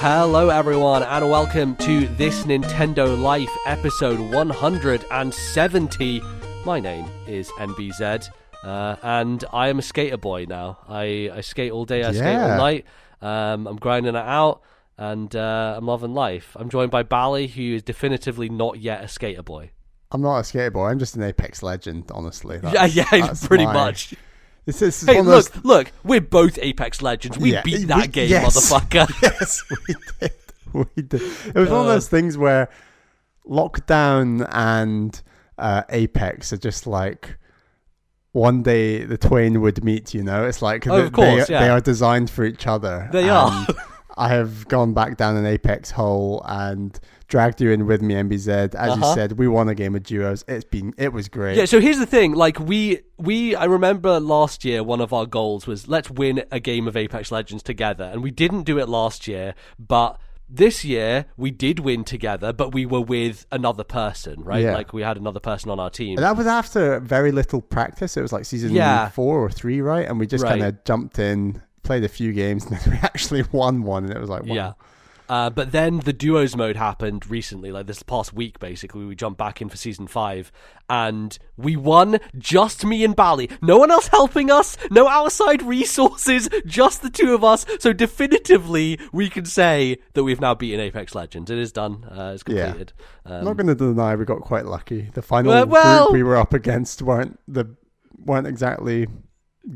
Hello everyone and welcome to This Nintendo Life episode 170. My name is NBZ and I am a skater boy now. I skate all day, I skate all night. I'm grinding it out and I'm loving life. I'm joined by Bally, who is definitively not yet a skater boy. I'm not a skater boy, I'm just an Apex legend, honestly. That's pretty much. Hey, look, we're both Apex Legends. We beat that game, motherfucker. Yes, we did. It was one of those things where Lockdown and Apex are just like one day the twain would meet, you know? It's like they are designed for each other. They are. I have gone back down an Apex hole and dragged you in with me, MBZ. As you said, we won a game of duos. It was great. Yeah, so here's the thing. Like, I remember last year, one of our goals was, let's win a game of Apex Legends together. And we didn't do it last year, but this year, we did win together, but we were with another person, right? Yeah. Like, we had another person on our team. And that was after very little practice. It was like season 4 or 3, right? And we just kind of jumped in, played a few games, and then we actually won one, and it was like, wow. Yeah. But then the duos mode happened recently, like this past week, basically. We jumped back in for season 5, and we won, just me and Bally. No one else helping us, no outside resources, just the two of us. So definitively, we can say that we've now beaten Apex Legends. It is done. It's completed. Yeah. I'm not going to deny we got quite lucky. The final group we were up against weren't exactly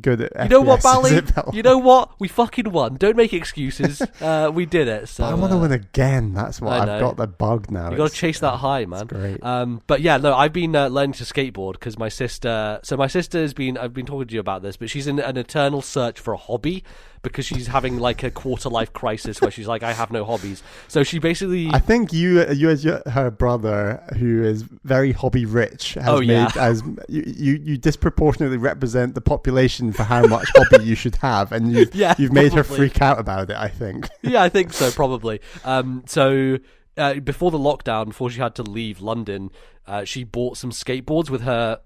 good at FPS. You know what, Bally? You know what? We fucking won. Don't make excuses. We did it. So I want to win again. That's what I've got the bug now. You got to chase that high, man. Great. But yeah, no, I've been learning to skateboard because my sister. So my sister has been. I've been talking to you about this, but she's in an eternal search for a hobby because she's having like a quarter life crisis where she's like, I have no hobbies. So she basically. I think you as her brother, who is very hobby rich, has you disproportionately represent the population for how much hobby you should have, and you've made her freak out about it, I think. Yeah, I think so, probably. So before the lockdown, before she had to leave London, she bought some skateboards with her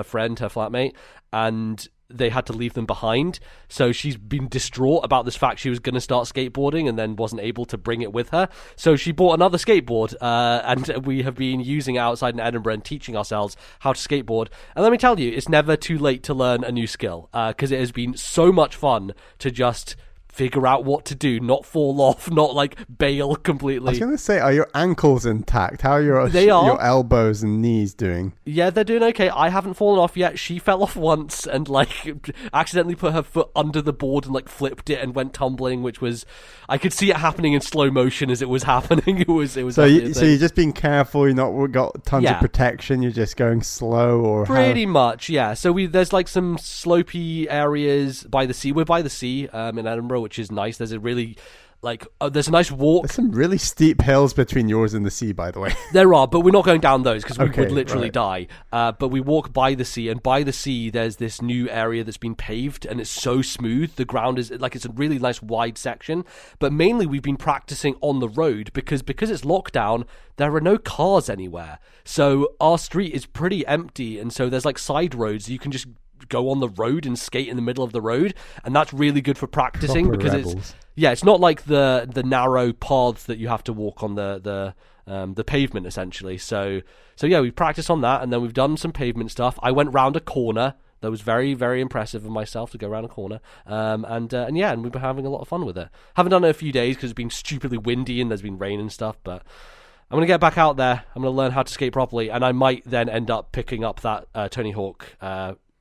friend, her flatmate, and they had to leave them behind. So she's been distraught about this fact she was going to start skateboarding and then wasn't able to bring it with her. So she bought another skateboard, and we have been using it outside in Edinburgh and teaching ourselves how to skateboard. And let me tell you, it's never too late to learn a new skill, because it has been so much fun to just figure out what to do, not fall off, not like bail completely. I was going to say, are your ankles intact? How are your elbows and knees doing? Yeah, they're doing okay. I haven't fallen off yet. She fell off once and like accidentally put her foot under the board and like flipped it and went tumbling, which was, I could see it happening in slow motion as it was happening. It was. So you're just being careful. You're not got tons of protection. You're just going slow, or pretty much, yeah. So there's like some slopey areas by the sea. We're by the sea in Edinburgh, which is nice. There's a really there's a nice walk. There's some really steep hills between yours and the sea, by the way. There are, but we're not going down those because we would literally die. But we walk by the sea, and by the sea there's this new area that's been paved, and it's so smooth. The ground is like, it's a really nice wide section. But mainly we've been practicing on the road because it's lockdown. There are no cars anywhere, so our street is pretty empty, and so there's like side roads you can just go on the road and skate in the middle of the road, and that's really good for practicing because it's not like the narrow paths that you have to walk on the pavement essentially. So yeah, we practiced on that, and then we've done some pavement stuff. I went round a corner. That was very, very impressive of myself to go around a corner. And we've been having a lot of fun with it. Haven't done it in a few days because it's been stupidly windy and there's been rain and stuff, but I'm going to get back out there. I'm going to learn how to skate properly, and I might then end up picking up that Tony Hawk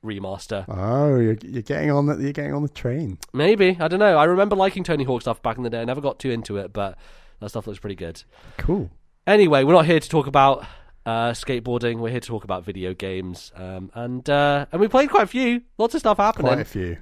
remaster. Oh, you're getting on the train. Maybe, I don't know. I remember liking Tony Hawk stuff back in the day. I never got too into it, but that stuff looks pretty good. Cool. Anyway, we're not here to talk about skateboarding. We're here to talk about video games, and we played quite a few. Lots of stuff happening. Quite a few.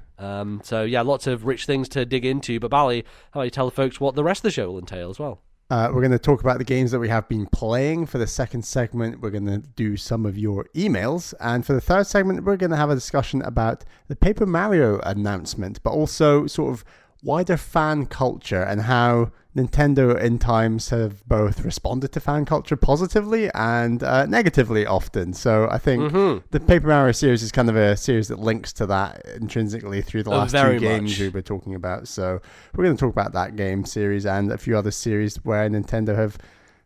So yeah, lots of rich things to dig into. But Bally, how about you tell the folks what the rest of the show will entail as well? We're going to talk about the games that we have been playing. For the second segment, we're going to do some of your emails. And for the third segment, we're going to have a discussion about the Paper Mario announcement, but also sort of wider fan culture and how Nintendo in times have both responded to fan culture positively and negatively often. So I think the Paper Mario series is kind of a series that links to that intrinsically through the last two games we were talking about. So we're going to talk about that game series and a few other series where Nintendo have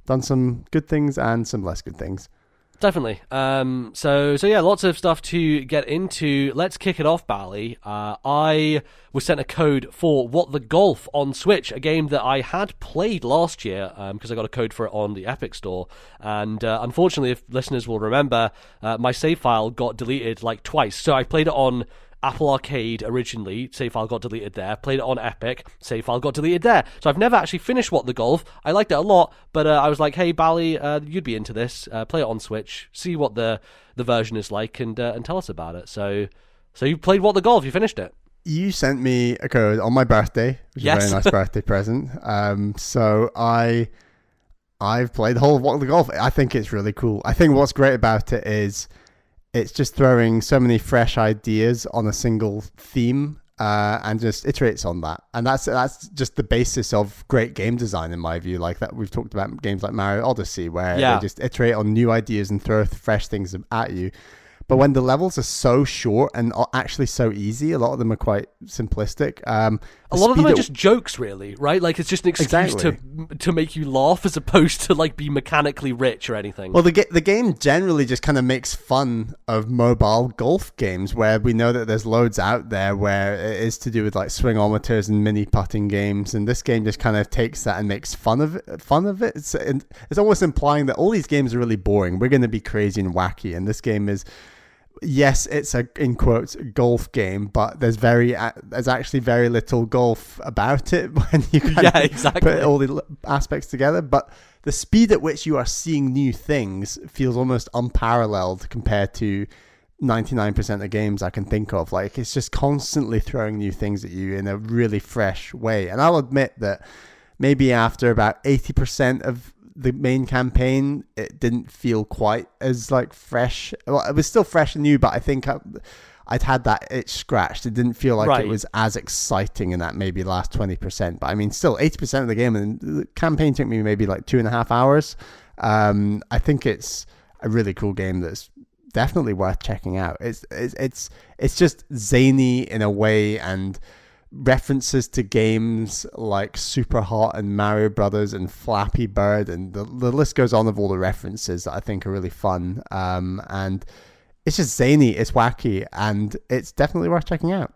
done some good things and some less good things. Definitely. So yeah, lots of stuff to get into. Let's kick it off, Bally. I was sent a code for What the Golf on Switch, a game that I had played last year because I got a code for it on the Epic Store. And unfortunately, if listeners will remember, my save file got deleted like twice. So I played it on Apple Arcade originally, save file got deleted there. Played it on Epic, save file got deleted there. So I've never actually finished What the Golf. I liked it a lot, but I was like, hey, Bally, you'd be into this. Play it on Switch, see what the version is like, and tell us about it. So you played What the Golf, you finished it. You sent me a code on my birthday, which is a very nice birthday present. So I've played the whole of What the Golf. I think it's really cool. I think what's great about it is it's just throwing so many fresh ideas on a single theme and just iterates on that. And that's just the basis of great game design, in my view. Like that, we've talked about games like Mario Odyssey, where they just iterate on new ideas and throw fresh things at you. But when the levels are so short and actually so easy, a lot of them are quite simplistic. A lot of them are just jokes, really, right? Like, it's just an excuse to make you laugh as opposed to, like, be mechanically rich or anything. Well, the game generally just kind of makes fun of mobile golf games, where we know that there's loads out there where it is to do with, like, swingometers and mini putting games, and this game just kind of takes that and makes fun of it. It's almost implying that all these games are really boring. We're going to be crazy and wacky, and this game is... Yes, it's a, in quotes, golf game, but there's actually very little golf about it when you put all the aspects together. But the speed at which you are seeing new things feels almost unparalleled compared to 99% of games I can think of. Like, it's just constantly throwing new things at you in a really fresh way. And I'll admit that maybe after about 80% of the main campaign, it didn't feel quite as like fresh. Well, it was still fresh and new, but I think I'd had that itch scratched. It didn't feel like it was as exciting in that maybe last 20%. But I mean, still 80% of the game, and the campaign took me maybe like 2.5 hours. I think it's a really cool game that's definitely worth checking out. It's just zany in a way, and references to games like Super Hot and Mario Brothers and Flappy Bird, and the list goes on of all the references that I think are really fun. And it's just zany, it's wacky, and it's definitely worth checking out.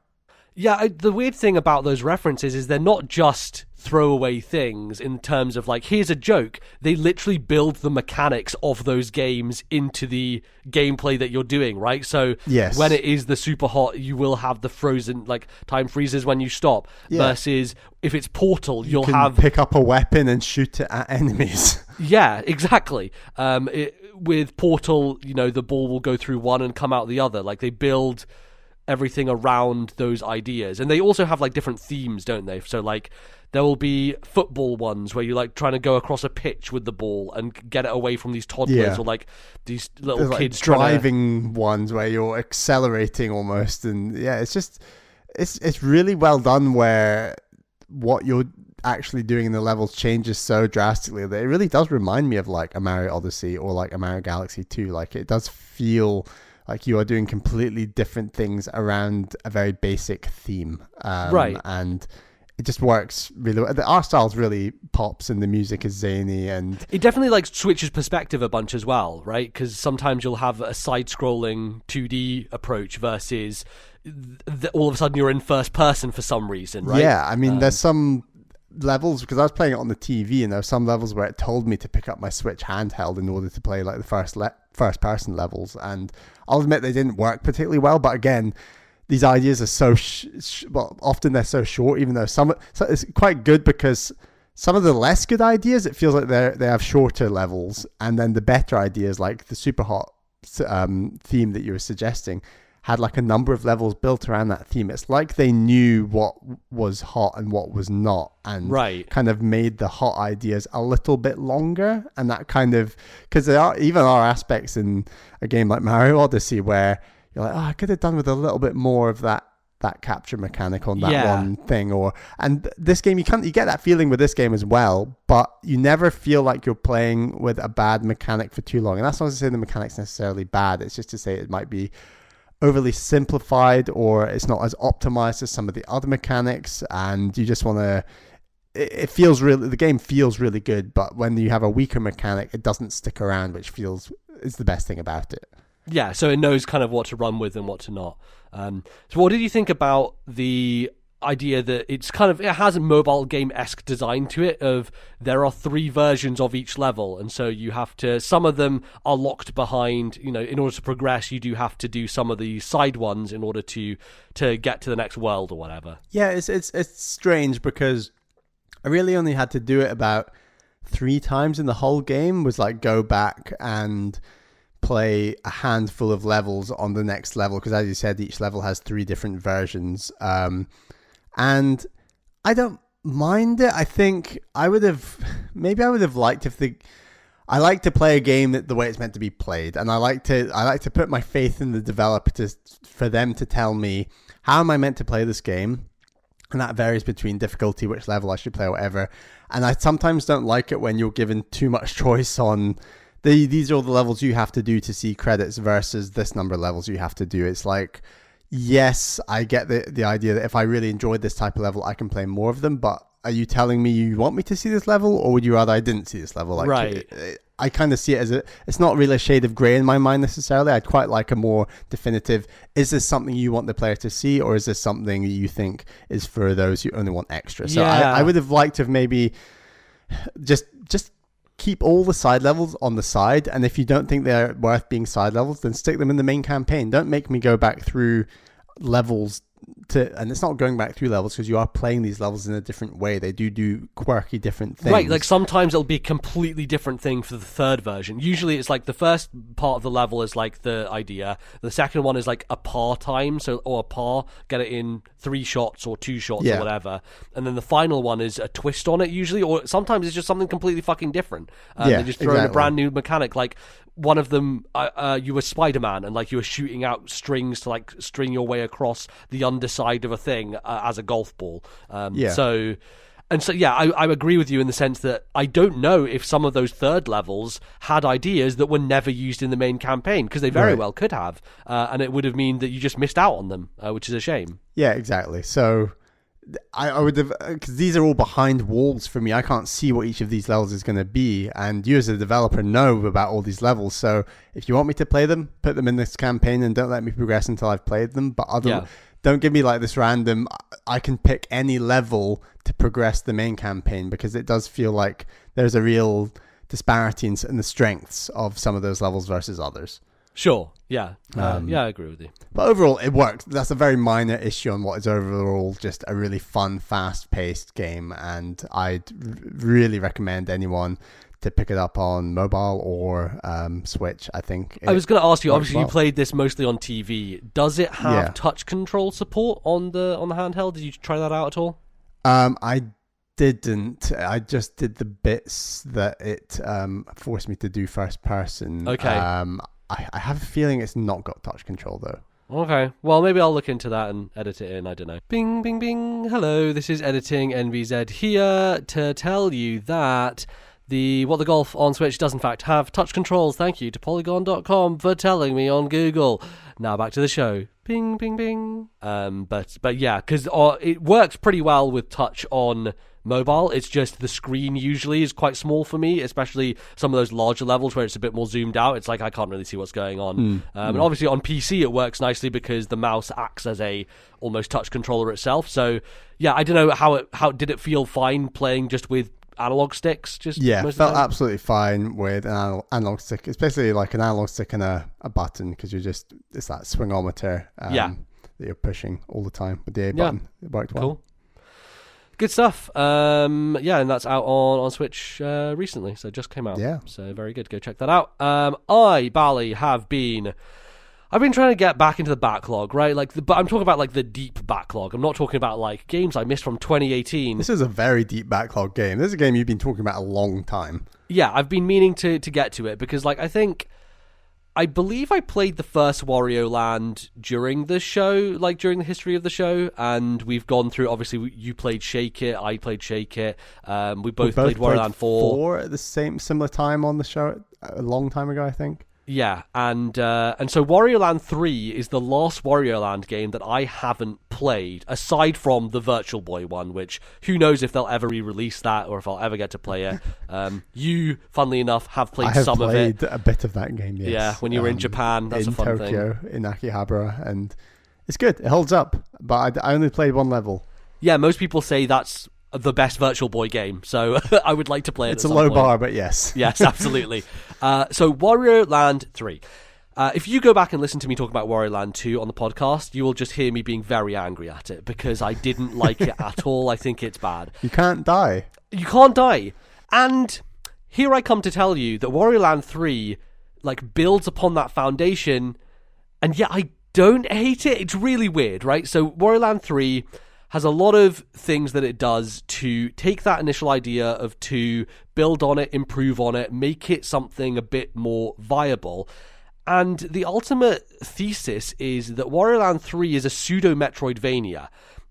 Yeah, the weird thing about those references is they're not just throwaway things in terms of like, here's a joke. They literally build the mechanics of those games into the gameplay that you're doing, right? So when it is the Super Hot, you will have the frozen, like, time freezes when you stop, versus if it's Portal, you'll have... pick up a weapon and shoot it at enemies. Yeah, exactly. With Portal, you know, the ball will go through one and come out the other. Like, they build everything around those ideas, and they also have like different themes, don't they? So like there will be football ones where you're like trying to go across a pitch with the ball and get it away from these toddlers or like these little kids, like driving ones where you're accelerating almost, and it's just it's really well done, where what you're actually doing in the levels changes so drastically that it really does remind me of like a Mario Odyssey or like a Mario Galaxy 2. Like, it does feel like you are doing completely different things around a very basic theme. And it just works really well. The art style really pops, and the music is zany, and it definitely like switches perspective a bunch as well, right? Because sometimes you'll have a side-scrolling 2D approach versus all of a sudden you're in first person for some reason, right? Yeah, I mean, there's some levels, because I was playing it on the TV, and there were some levels where it told me to pick up my Switch handheld in order to play like the first person levels, and I'll admit they didn't work particularly well. But again, these ideas are so often they're so short, even though so it's quite good, because some of the less good ideas, it feels like they have shorter levels, and then the better ideas, like the Super Hot theme that you were suggesting, had like a number of levels built around that theme. It's like they knew what was hot and what was not, and kind of made the hot ideas a little bit longer. And that kind of, because there are aspects in a game like Mario Odyssey where you're like, I could have done with a little bit more of that that capture mechanic on that one thing. And this game, you get that feeling with this game as well, but you never feel like you're playing with a bad mechanic for too long. And that's not to say the mechanic's necessarily bad. It's just to say it might be overly simplified, or it's not as optimized as some of the other mechanics, and you just want to. The game feels really good, but when you have a weaker mechanic, it doesn't stick around, which is the best thing about it. Yeah, so it knows kind of what to run with and what to not. So what did you think about the idea that it has a mobile game-esque design to it, of there are 3 versions of each level, and so you have to, some of them are locked behind, in order to progress you do have to do some of the side ones in order to get to the next world or whatever. Yeah, it's strange because I really only had to do it about 3 times in the whole game, was like go back and play a handful of levels on the next level, because as you said, each level has 3 different versions. And I don't mind it. I think I would have liked I like to play a game the way it's meant to be played, and I like to put my faith in the developer for them to tell me how am I meant to play this game. And that varies between difficulty, which level I should play, or whatever. And I sometimes don't like it when you're given too much choice on these are all the levels you have to do to see credits versus this number of levels you have to do. It's like, yes, I get the idea that if I really enjoyed this type of level, I can play more of them. But are you telling me you want me to see this level, or would you rather I didn't see this level? Right. I kind of see it as it's not really a shade of grey in my mind necessarily. I'd quite like a more definitive, is this something you want the player to see, or is this something you think is for those who only want extra? So I would have liked to have maybe just keep all the side levels on the side, and if you don't think they're worth being side levels, then stick them in the main campaign. Don't make me go back through levels and it's not going back through levels, because you are playing these levels in a different way. They do quirky different things. Right, like sometimes it'll be a completely different thing for the third version. Usually it's like the first part of the level is like the idea. The second one is like a par time, or a par, get it in 3 shots or 2 shots or whatever. And then the final one is a twist on it usually, or sometimes it's just something completely fucking different. They just throw in a brand new mechanic, like one of them, you were Spider-Man, and like you were shooting out strings to like string your way across the underside of a thing as a golf ball. So I agree with you in the sense that I don't know if some of those third levels had ideas that were never used in the main campaign, because they very well could have, and it would have meant that you just missed out on them, which is a shame. Yeah, exactly. So I would have, because these are all behind walls for me. I can't see what each of these levels is going to be, and you as a developer know about all these levels. So if you want me to play them, put them in this campaign and don't let me progress until I've played them. But don't give me like this random, I can pick any level to progress the main campaign, because it does feel like there's a real disparity in the strengths of some of those levels versus others. Sure. Yeah. I agree with you. But overall, it worked. That's a very minor issue on what is overall just a really fun, fast-paced game, and I'd really recommend anyone to pick it up on mobile or Switch. I think. I was going to ask you. Obviously, you played this mostly on TV. Does it have touch control support on the handheld? Did you try that out at all? I didn't. I just did the bits that it forced me to do first person. Okay. I have a feeling it's not got touch control though. Okay, well maybe I'll look into that and edit it in, I don't know. Bing, bing, bing. Hello, this is Editing NVZ here to tell you that the What the Golf on Switch does in fact have touch controls. Thank you to Polygon.com for telling me on Google. Now back to the show. Bing, bing, bing. But yeah, because it works pretty well with touch on mobile. It's just the screen usually is quite small for me, especially some of those larger levels where it's a bit more zoomed out. It's like I can't really see what's going on. And obviously on PC it works nicely because the mouse acts as a almost touch controller itself. So yeah, I don't know how did it feel fine playing just with analog sticks? It felt absolutely fine with an analog stick. It's basically like an analog stick and a button, because it's that swingometer that you're pushing all the time with the A button. It worked well. Cool. Good stuff. And that's out on Switch recently, so it just came out. Yeah. So very good. Go check that out. Bally, I've been trying to get back into the backlog, right? But I'm talking about like the deep backlog. I'm not talking about like games I missed from 2018. This is a very deep backlog game. This is a game you've been talking about a long time. Yeah, I've been meaning to get to it because like I think I believe I played the first Wario Land during the show, like during the history of the show, and we've gone through, obviously, you played Shake It, I played Shake It, we both played Wario Land 4 at the similar time on the show, a long time ago, I think. Yeah, and so Wario Land 3 is the last Wario Land game that I haven't played, aside from the Virtual Boy one, which who knows if they'll ever re-release that or if I'll ever get to play it. You, funnily enough, have played some of it. I have played a bit of that game, yes. Yeah, when you were in Japan, that's a fun thing. In Tokyo, in Akihabara, and it's good. It holds up, but I only played one level. Yeah, most people say that's the best Virtual Boy game, so I would like to play it. It's a low bar, but yes. Yes, absolutely. So Wario Land 3. If you go back and listen to me talk about Wario Land 2 on the podcast, you will just hear me being very angry at it because I didn't like it at all. I think it's bad. You can't die. You can't die. And here I come to tell you that Wario Land 3 builds upon that foundation, and yet I don't hate it. It's really weird, right? So Wario Land 3 has a lot of things that it does to take that initial idea of 2, build on it, improve on it, make it something a bit more viable. And the ultimate thesis is that Wario Land 3 is a pseudo-Metroidvania.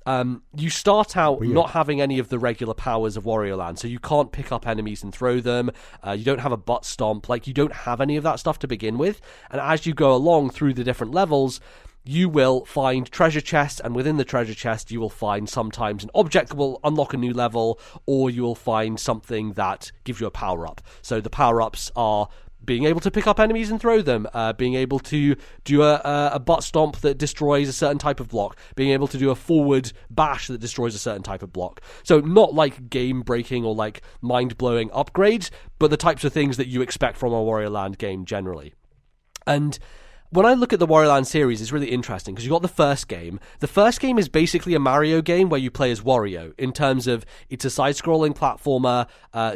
You start out not having any of the regular powers of Wario Land, so you can't pick up enemies and throw them, you don't have a butt stomp, you don't have any of that stuff to begin with, and as you go along through the different levels, you will find treasure chests, and within the treasure chest you will find sometimes an object that will unlock a new level, or you will find something that gives you a power-up. So the power-ups are being able to pick up enemies and throw them, being able to do a butt stomp that destroys a certain type of block, being able to do a forward bash that destroys a certain type of block. So not game-breaking or mind-blowing upgrades, but the types of things that you expect from a Wario Land game generally. And when I look at the Wario Land series, it's really interesting because you've got the first game. The first game is basically a Mario game where you play as Wario in terms of it's a side-scrolling platformer.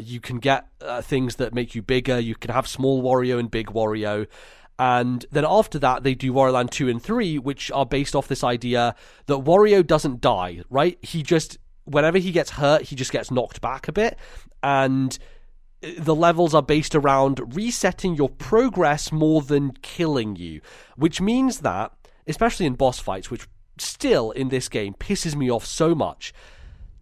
You can get things that make you bigger. You can have small Wario and big Wario. And then after that, they do Wario Land 2 and 3, which are based off this idea that Wario doesn't die, right? Whenever he gets hurt, he just gets knocked back a bit. And the levels are based around resetting your progress more than killing you, which means that, especially in boss fights, which still in this game pisses me off so much,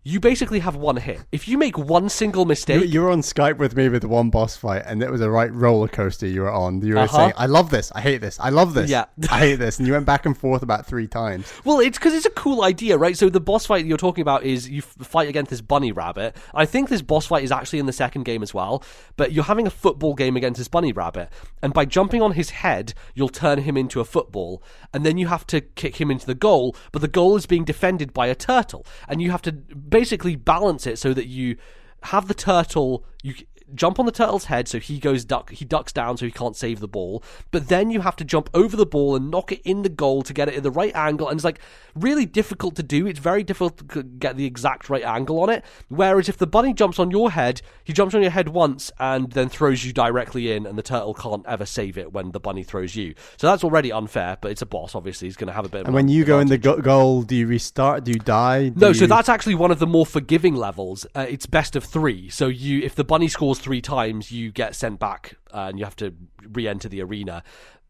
you basically have one hit. If you make one single mistake... You were on Skype with me with one boss fight, and it was a right roller coaster you were on. You were saying, I love this, I hate this, I love this, I hate this, and you went back and forth about 3 times. Well, it's because it's a cool idea, right? So the boss fight you're talking about is you fight against this bunny rabbit. I think this boss fight is actually in the second game as well, but you're having a football game against this bunny rabbit, and by jumping on his head, you'll turn him into a football, and then you have to kick him into the goal, but the goal is being defended by a turtle, and you have to basically balance it so that you have the turtle, you jump on the turtle's head so he ducks down so he can't save the ball, but then you have to jump over the ball and knock it in the goal to get it in the right angle, and it's really difficult to do. It's very difficult to get the exact right angle on it, whereas if the bunny jumps on your head, he jumps on your head once and then throws you directly in, and the turtle can't ever save it when the bunny throws you. So that's already unfair, but it's a boss, obviously. He's going to have a bit of And when you go in the goal, do you restart? Do you die? So that's actually one of the more forgiving levels. It's best of 3. So if the bunny scores 3 times, you get sent back and you have to re-enter the arena.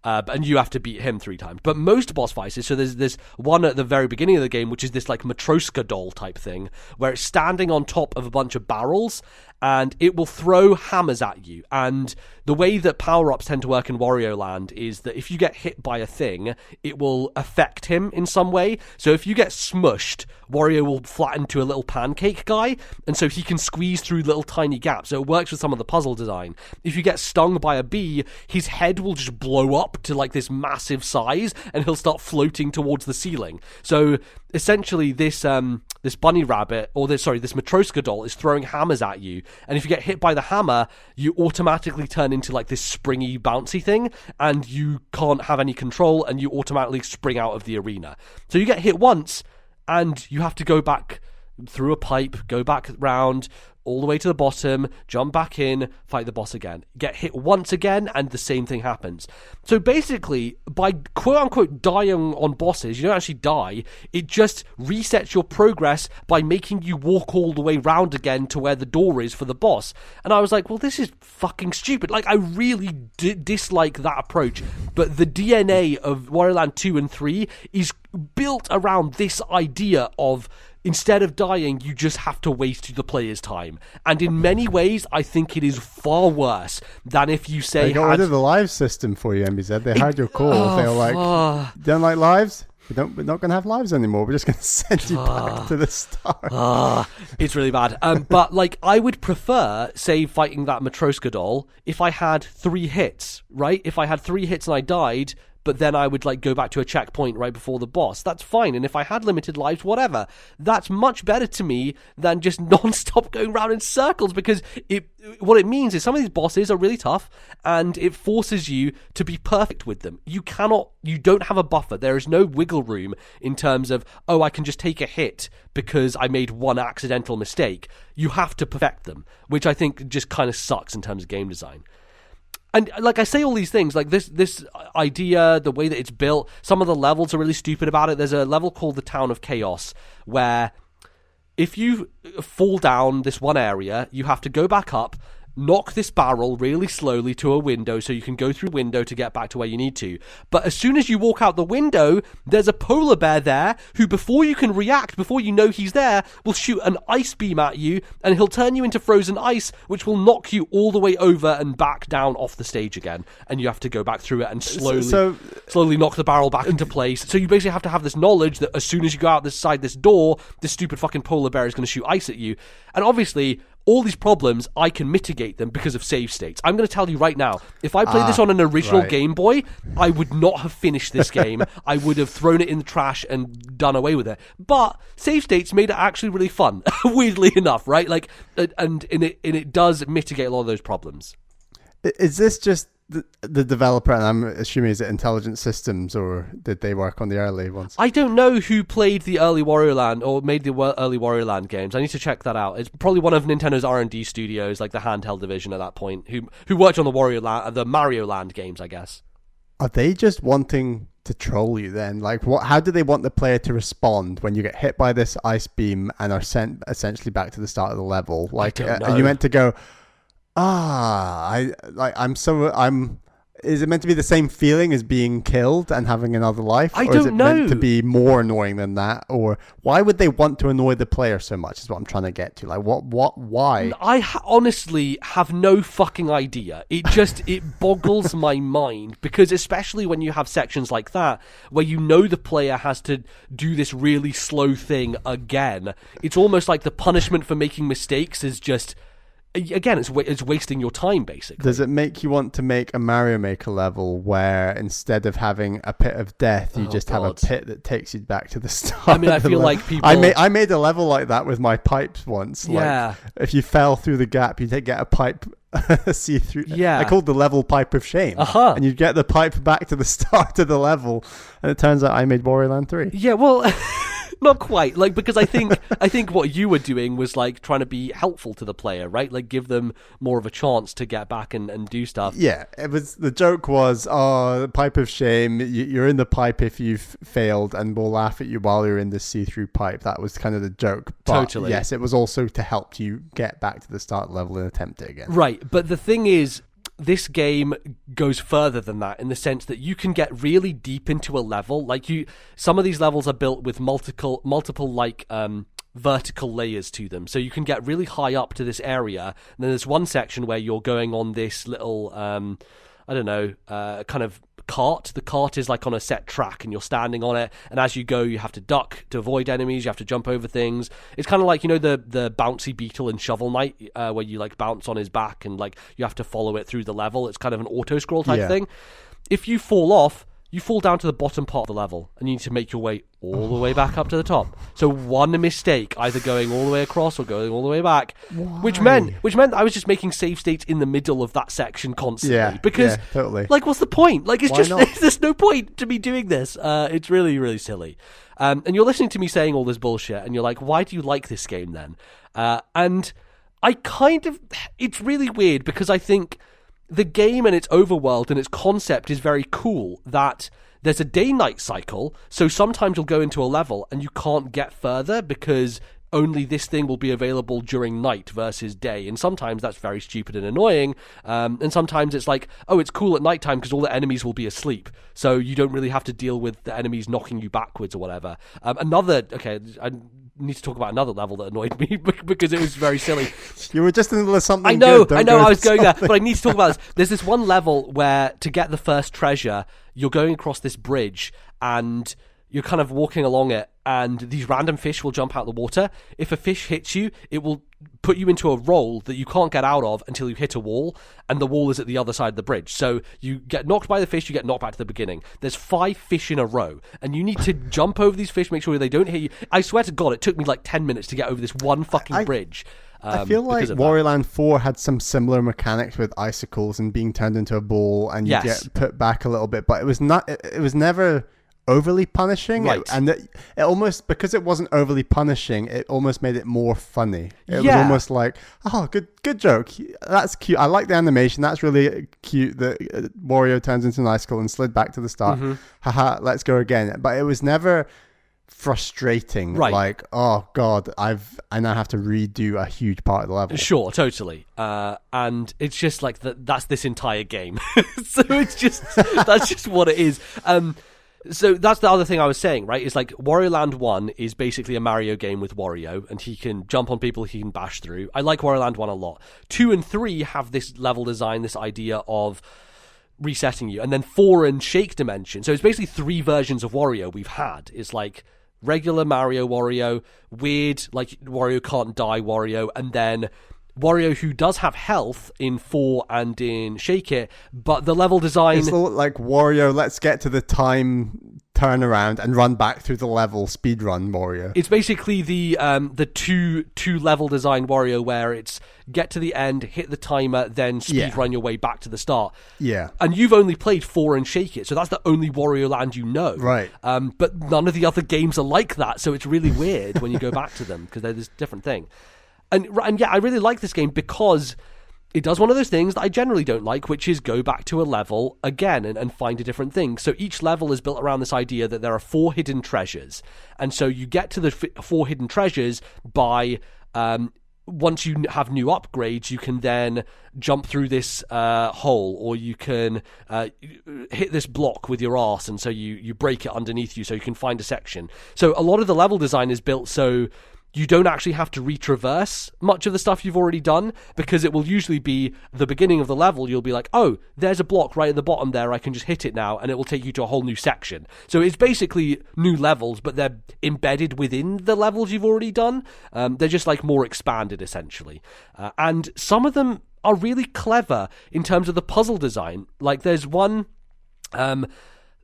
And you have to beat him 3 times. But most boss fights, so there's one at the very beginning of the game, which is this Matryoshka doll type thing, where it's standing on top of a bunch of barrels, and it will throw hammers at you. And the way that power-ups tend to work in Wario Land is that if you get hit by a thing, it will affect him in some way. So if you get smushed, Wario will flatten to a little pancake guy, and so he can squeeze through little tiny gaps. So it works with some of the puzzle design. If you get stung by a bee, his head will just blow up to this massive size, and he'll start floating towards the ceiling. So essentially this bunny rabbit, or this Matryoshka doll is throwing hammers at you, and if you get hit by the hammer, you automatically turn into this springy bouncy thing, and you can't have any control, and you automatically spring out of the arena. So you get hit once, and you have to go back through a pipe, go back round, all the way to the bottom, jump back in, fight the boss again. Get hit once again, and the same thing happens. So basically, by quote-unquote dying on bosses, you don't actually die. It just resets your progress by making you walk all the way round again to where the door is for the boss. And I was like, well, this is fucking stupid. Like, I really dislike that approach. But the DNA of Wario Land 2 and 3 is built around this idea of, instead of dying, you just have to waste the player's time. And in many ways, I think it is far worse than if you say... They got rid of the live system for you, MBZ. They heard your call. They were like, don't like lives? We're not going to have lives anymore. We're just going to send you back to the start. It's really bad. But, like, I would prefer, say, fighting that Matroska doll if I had 3 hits, right? If I had 3 hits and I died... but then I would, like, go back to a checkpoint right before the boss. That's fine. And if I had limited lives, whatever. That's much better to me than just non-stop going around in circles, because what it means is some of these bosses are really tough, and it forces you to be perfect with them. You don't have a buffer. There is no wiggle room in terms of, oh, I can just take a hit because I made one accidental mistake. You have to perfect them, which I think just kind of sucks in terms of game design. And, like, I say all these things, like, this idea, the way that it's built, some of the levels are really stupid about it. There's a level called the Town of Chaos, where if you fall down this one area, you have to go back up, knock this barrel really slowly to a window so you can go through the window to get back to where you need to. But as soon as you walk out the window, there's a polar bear there who, before you can react, before you know he's there, will shoot an ice beam at you, and he'll turn you into frozen ice, which will knock you all the way over and back down off the stage again. And you have to go back through it and slowly knock the barrel back into place. So you basically have to have this knowledge that as soon as you go out this door, this stupid fucking polar bear is going to shoot ice at you. And obviously, all these problems, I can mitigate them because of save states. I'm going to tell you right now, if I played this on an original Game Boy, I would not have finished this game. I would have thrown it in the trash and done away with it. But save states made it actually really fun, weirdly enough, right? Like, and it does mitigate a lot of those problems. Is this just the developer, and I'm assuming, is it Intelligent Systems, or did they work on the early ones? I don't know who played the early Wario Land or made the early Wario Land games. I need to check that out. It's probably one of Nintendo's R&D studios, like the handheld division at that point, who worked on the the Mario Land games, I guess. Are they just wanting to troll you then? Like, how do they want the player to respond when you get hit by this ice beam and are sent essentially back to the start of the level? Like, are you meant to go, is it meant to be the same feeling as being killed and having another life? I don't know. Or is it meant to be more annoying than that? Or why would they want to annoy the player so much is what I'm trying to get to. Like, why? I honestly have no fucking idea. It boggles my mind, because especially when you have sections like that, where you know the player has to do this really slow thing again, it's almost like the punishment for making mistakes is just... Again, it's wasting your time, basically. Does it make you want to make a Mario Maker level where instead of having a pit of death, you have a pit that takes you back to the start? I mean, I feel like people... I made a level like that with my pipes once. Yeah. Like, if you fell through the gap, you get a pipe see through. Yeah. I called the level Pipe of Shame. And you get the pipe back to the start of the level, and it turns out I made Wario Land 3. Yeah, well... Not quite, like, because I think what you were doing was, like, trying to be helpful to the player, right? Like, give them more of a chance to get back and do stuff. Yeah, the joke was, Pipe of Shame, you're in the pipe if you've failed, and we'll laugh at you while you're in the see-through pipe. That was kind of the joke. But totally. Yes, it was also to help you get back to the start level and attempt it again. Right, but the thing is, this game goes further than that, in the sense that you can get really deep into a level. Like, some of these levels are built with multiple like vertical layers to them, so you can get really high up to this area. And then there's one section where you're going on this little kind of cart. The cart is like on a set track and you're standing on it, and as you go you have to duck to avoid enemies, you have to jump over things. It's kind of like, the bouncy beetle in Shovel Knight, where you like bounce on his back and like you have to follow it through the level. It's kind of an auto scroll type thing. If you fall off, you fall down to the bottom part of the level, and you need to make your way all the way back up to the top. So one mistake, either going all the way across or going all the way back, which meant I was just making save states in the middle of that section constantly. Because, totally. Like, what's the point? Like, it's there's no point to me doing this. It's really, really silly. And you're listening to me saying all this bullshit, and you're like, why do you like this game then? And it's really weird, because I think the game and its overworld and its concept is very cool, that there's a day-night cycle, so sometimes you'll go into a level and you can't get further because only this thing will be available during night versus day, and sometimes that's very stupid and annoying, and sometimes it's like, oh, it's cool at nighttime because all the enemies will be asleep, so you don't really have to deal with the enemies knocking you backwards or whatever. I need to talk about another level that annoyed me because it was very silly. You were just in the middle of something. I know, I was going there, but I need to talk about this. There's this one level where, to get the first treasure, you're going across this bridge, and you're kind of walking along it, and these random fish will jump out of the water. If a fish hits you, it will put you into a roll that you can't get out of until you hit a wall, and the wall is at the other side of the bridge. So you get knocked by the fish, you get knocked back to the beginning. There's 5 fish in a row, and you need to jump over these fish, make sure they don't hit you. I swear to God, it took me like 10 minutes to get over this one fucking bridge. I feel like Wario Land 4 had some similar mechanics with icicles and being turned into a ball, and you get put back a little bit, but it was never overly punishing, right? And it almost, because it wasn't overly punishing, it almost made it more funny. It was almost like, oh, good joke, that's cute, I like the animation, that's really cute that Wario turns into an icicle and slid back to the start, haha, let's go again. But it was never frustrating, right? Like, oh god, I now have to redo a huge part of the level. Sure, totally. And it's just like that's this entire game. So it's just that's just what it is. So that's the other thing I was saying, right? Is like Wario Land 1 is basically a Mario game with Wario, and he can jump on people, he can bash through. I like Wario Land 1 a lot. 2 and 3 have this level design, this idea of resetting you. And then 4 and Shake Dimension. So it's basically 3 versions of Wario we've had. It's like regular Mario Wario, weird, like Wario can't die Wario, and then Wario who does have health in 4 and in Shake It, but the level design... It's like Wario, let's get to the time turnaround and run back through the level, speedrun Wario. It's basically the two level design Wario, where it's get to the end, hit the timer, then speedrun your way back to the start. Yeah. And you've only played 4 and Shake It, so that's the only Wario Land you know. Right. But none of the other games are like that, so it's really weird when you go back to them, because they're this different thing. And yeah, I really like this game because it does one of those things that I generally don't like, which is go back to a level again and find a different thing. So each level is built around this idea that there are 4 hidden treasures. And so you get to the 4 hidden treasures by... once you have new upgrades, you can then jump through this hole, or you can hit this block with your arse, and so you break it underneath you so you can find a section. So a lot of the level design is built so you don't actually have to retraverse much of the stuff you've already done, because it will usually be the beginning of the level. You'll be like, oh, there's a block right at the bottom there, I can just hit it now, and it will take you to a whole new section. So it's basically new levels, but they're embedded within the levels you've already done. They're just like more expanded, essentially. And some of them are really clever in terms of the puzzle design. Like there's one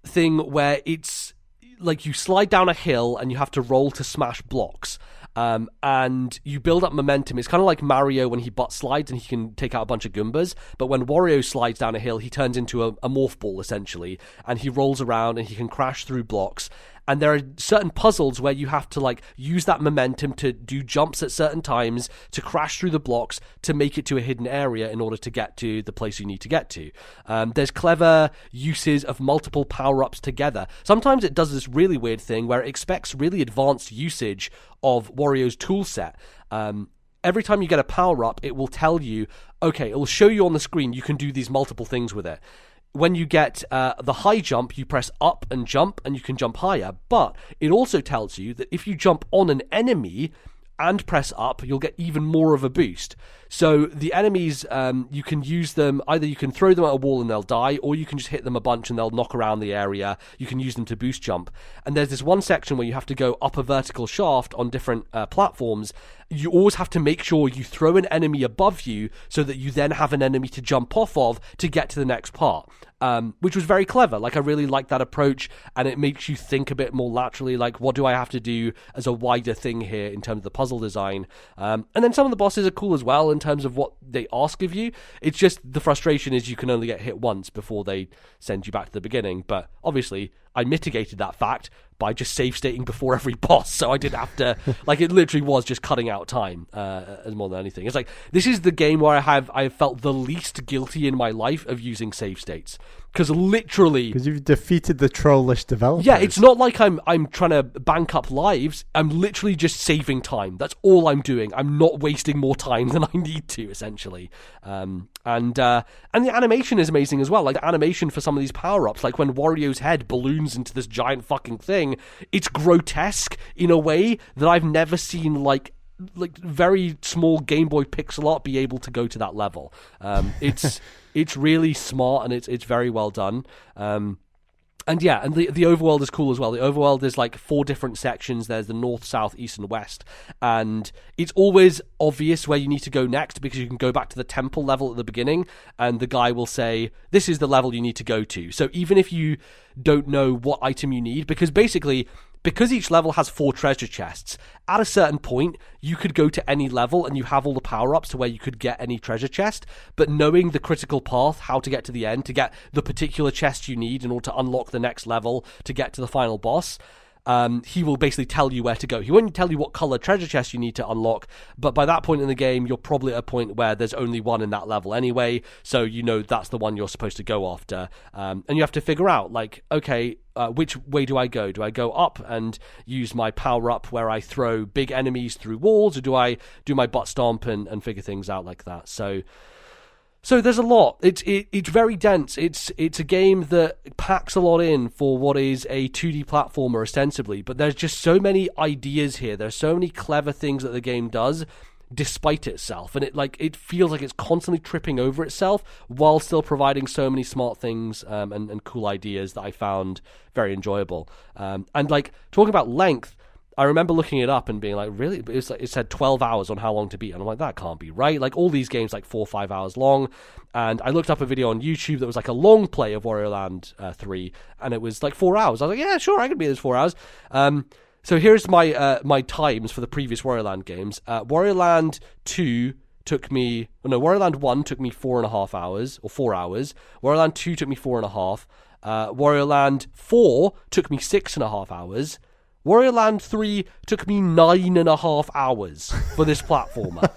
thing where it's like you slide down a hill and you have to roll to smash blocks. And you build up momentum. It's kind of like Mario when he butt slides and he can take out a bunch of Goombas, but when Wario slides down a hill, he turns into a morph ball, essentially, and he rolls around and he can crash through blocks. And there are certain puzzles where you have to like use that momentum to do jumps at certain times, to crash through the blocks, to make it to a hidden area in order to get to the place you need to get to. There's clever uses of multiple power-ups together. Sometimes it does this really weird thing where it expects really advanced usage of Wario's toolset. Every time you get a power-up, it will tell you, okay, it will show you on the screen you can do these multiple things with it. When you get the high jump, you press up and jump, and you can jump higher. But it also tells you that if you jump on an enemy and press up, you'll get even more of a boost. So the enemies, you can use them, either you can throw them at a wall and they'll die, or you can just hit them a bunch and they'll knock around the area. You can use them to boost jump. And there's this one section where you have to go up a vertical shaft on different platforms. You always have to make sure you throw an enemy above you so that you then have an enemy to jump off of to get to the next part. which was very clever. Like, I really like that approach, and it makes you think a bit more laterally, like, what do I have to do as a wider thing here in terms of the puzzle design? And then some of the bosses are cool as well in terms of what they ask of you. It's just the frustration is you can only get hit once before they send you back to the beginning. But obviously, I mitigated that fact by just save stating before every boss, so I didn't have to, like, it literally was just cutting out time as more than anything. It's like, this is the game where I have felt the least guilty in my life of using save states. Because you've defeated the trollish developers. Yeah, it's not like I'm trying to bank up lives. I'm literally just saving time. That's all I'm doing. I'm not wasting more time than I need to, essentially. And the animation is amazing as well. Like, the animation for some of these power-ups, like when Wario's head balloons into this giant fucking thing, it's grotesque in a way that I've never seen, like very small Game Boy pixel art be able to go to that level. It's really smart, and it's very well done. And the overworld is cool as well. The overworld is like 4 different sections. There's the north, south, east, and west. And it's always obvious where you need to go next, because you can go back to the temple level at the beginning, and the guy will say, this is the level you need to go to. So even if you don't know what item you need, because each level has 4 treasure chests, at a certain point, you could go to any level and you have all the power-ups to where you could get any treasure chest, but knowing the critical path, how to get to the end, to get the particular chest you need in order to unlock the next level, to get to the final boss, he will basically tell you where to go. He won't tell you what color treasure chest you need to unlock, but by that point in the game, you're probably at a point where there's only one in that level anyway, so you know that's the one you're supposed to go after. And you have to figure out, like, okay, which way do I go? Do I go up and use my power-up where I throw big enemies through walls, or do I do my butt stomp and figure things out like that? So there's a lot. It's very dense. It's a game that packs a lot in for what is a 2D platformer ostensibly, but there's just so many ideas here. There's so many clever things that the game does despite itself, and it feels like it's constantly tripping over itself while still providing so many smart things and cool ideas that I found very enjoyable. And like, talking about length, I remember looking it up and being like, really? It's like, it said 12 hours on how long to beat. And I'm like, that can't be right. Like, all these games like 4 or 5 hours long. And I looked up a video on YouTube that was like a long play of Wario Land 3, and it was like 4 hours. I was like, yeah, sure, I can beat this 4 hours. So here's my times for the previous Wario Land games. Wario Land 2 took me... Wario Land 1 took me 4.5 hours, or 4 hours. Wario Land 2 took me 4.5. Wario Land 4 took me 6.5 hours. Wario Land 3 took me 9.5 hours for this platformer.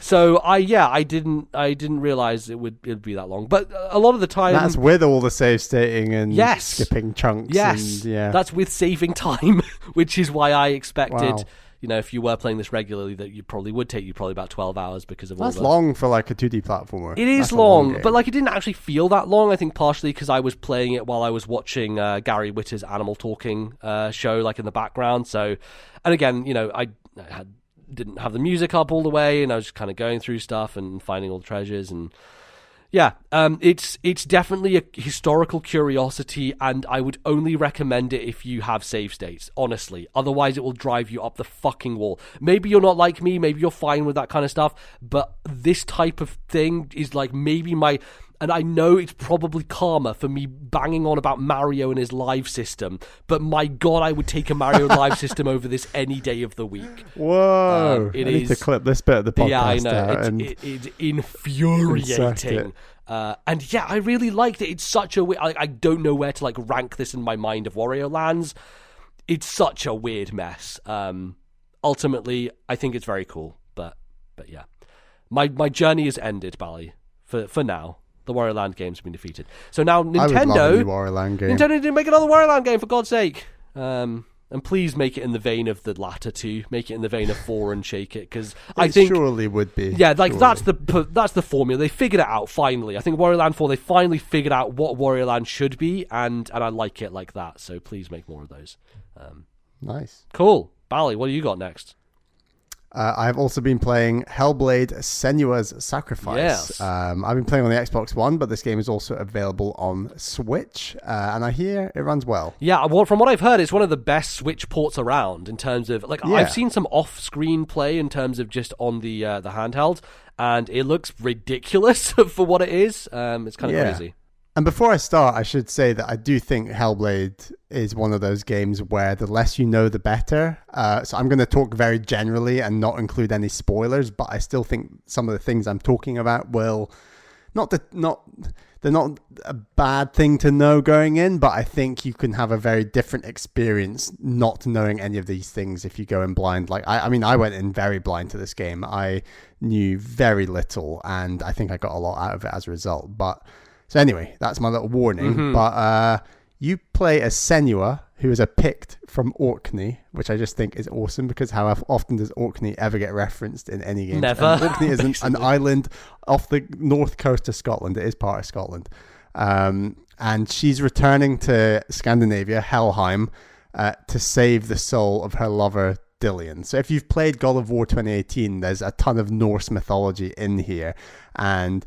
So I didn't realize it'd be that long. But a lot of the time, that's with all the save stating and skipping chunks. Yes, that's with saving time, which is why I expected. Wow. If you were playing this regularly, that you probably would take you probably about 12 hours because of all that's long for like a 2D platformer. It is long, but like, it didn't actually feel that long. I think partially because I was playing it while I was watching Gary Witter's Animal Talking show, like, in the background. So, and again, I didn't have the music up all the way, and I was just kind of going through stuff and finding all the treasures. And yeah, it's definitely a historical curiosity, and I would only recommend it if you have save states, honestly. Otherwise, it will drive you up the fucking wall. Maybe you're not like me, maybe you're fine with that kind of stuff, but this type of thing is like maybe and I know it's probably karma for me banging on about Mario and his live system, but my God, I would take a Mario live system over this any day of the week. Whoa. I need to clip this bit of the podcast. Yeah, I know. It's infuriating. And yeah, I really liked it. It's such a I don't know where to like rank this in my mind of Wario Lands. It's such a weird mess. Ultimately, I think it's very cool, but yeah. My journey is ended, Bally, for now. The Wario Land game's been defeated. So now Nintendo... I would love a new Wario Land game. Nintendo didn't make another Wario Land game, for God's sake. And please make it in the vein of the latter two. Make it in the vein of 4 and shake it, because I think... It surely would be. Yeah, like, that's the formula. They figured it out, finally. I think Wario Land 4, they finally figured out what Wario Land should be, and I like it like that. So please make more of those. Nice. Cool. Bally, what do you got next? I've also been playing Hellblade: Senua's Sacrifice. Yes. I've been playing on the Xbox One, but this game is also available on Switch, and I hear it runs well. Yeah, well, from what I've heard, it's one of the best Switch ports around in terms of I've seen some off-screen play in terms of just on the handheld, and it looks ridiculous for what it is. It's kind of crazy. And before I start, I should say that I do think Hellblade is one of those games where the less you know, the better. So I'm going to talk very generally and not include any spoilers, but I still think some of the things I'm talking about will they're not a bad thing to know going in, but I think you can have a very different experience not knowing any of these things if you go in blind. Like I went in very blind to this game. I knew very little, and I think I got a lot out of it as a result. So anyway, that's my little warning. Mm-hmm. But you play as Senua, who is a Pict from Orkney, which I just think is awesome, because how often does Orkney ever get referenced in any game? Never. And Orkney is an island off the north coast of Scotland. It is part of Scotland. And she's returning to Scandinavia, Helheim, to save the soul of her lover, Dillion. So if you've played God of War 2018, there's a ton of Norse mythology in here, and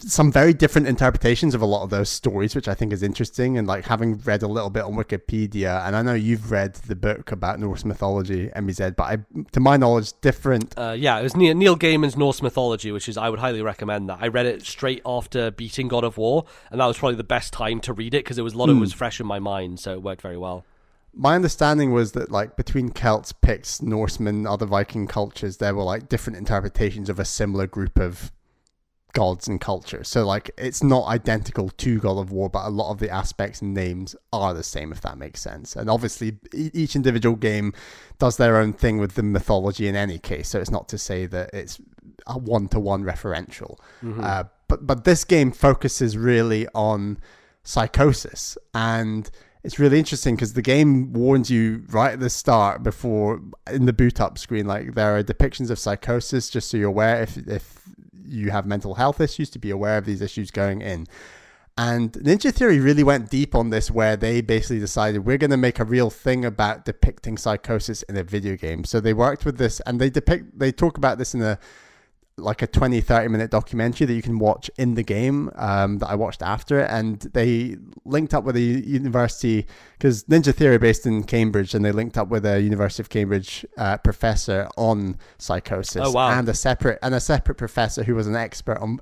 some very different interpretations of a lot of those stories, which I think is interesting. And like, having read a little bit on Wikipedia, and I know you've read the book about Norse mythology, MBZ, but to my knowledge, different. It was Neil Gaiman's Norse mythology, which is, I would highly recommend that. I read it straight after beating God of War, and that was probably the best time to read it, because it was a lot of it was fresh in my mind, so it worked very well. My understanding was that, like, between Celts, Picts, Norsemen, other Viking cultures, there were like different interpretations of a similar group of gods and culture. So like, it's not identical to God of War, but a lot of the aspects and names are the same, if that makes sense. And obviously each individual game does their own thing with the mythology in any case, so it's not to say that it's a one-to-one referential. Mm-hmm. But this game focuses really on psychosis, and it's really interesting because the game warns you right at the start, before in the boot up screen, like, there are depictions of psychosis, just so you're aware, if you have mental health issues, to be aware of these issues going in. And Ninja Theory really went deep on this, where they basically decided, we're going to make a real thing about depicting psychosis in a video game. So they worked with this, and they talk about this in a 20-30 minute documentary that you can watch in the game, that I watched after it. And they linked up with a university, because Ninja Theory are based in Cambridge, and they linked up with a University of Cambridge professor on psychosis. Oh, wow. And a separate professor who was an expert on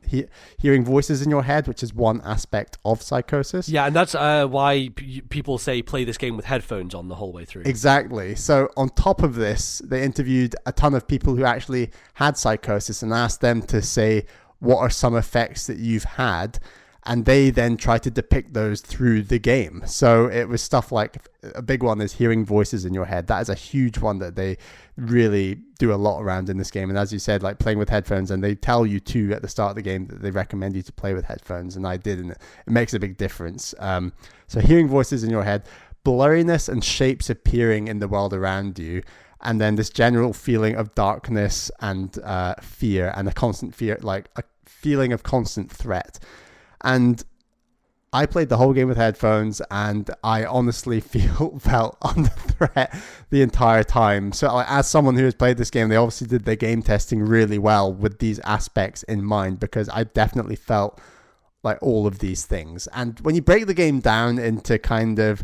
hearing voices in your head, which is one aspect of psychosis. Yeah, and that's why people say play this game with headphones on the whole way through. Exactly. So on top of this, they interviewed a ton of people who actually had psychosis and asked them to say, what are some effects that you've had? And they then try to depict those through the game. So it was stuff like, a big one is hearing voices in your head. That is a huge one that they really do a lot around in this game. And as you said, like, playing with headphones, and they tell you too at the start of the game that they recommend you to play with headphones. And I did, and it makes a big difference. So hearing voices in your head, blurriness and shapes appearing in the world around you, and then this general feeling of darkness and fear, and a constant fear, like a feeling of constant threat. And I played the whole game with headphones, and I honestly felt under threat the entire time. So as someone who has played this game, they obviously did their game testing really well with these aspects in mind, because I definitely felt like all of these things. And when you break the game down into kind of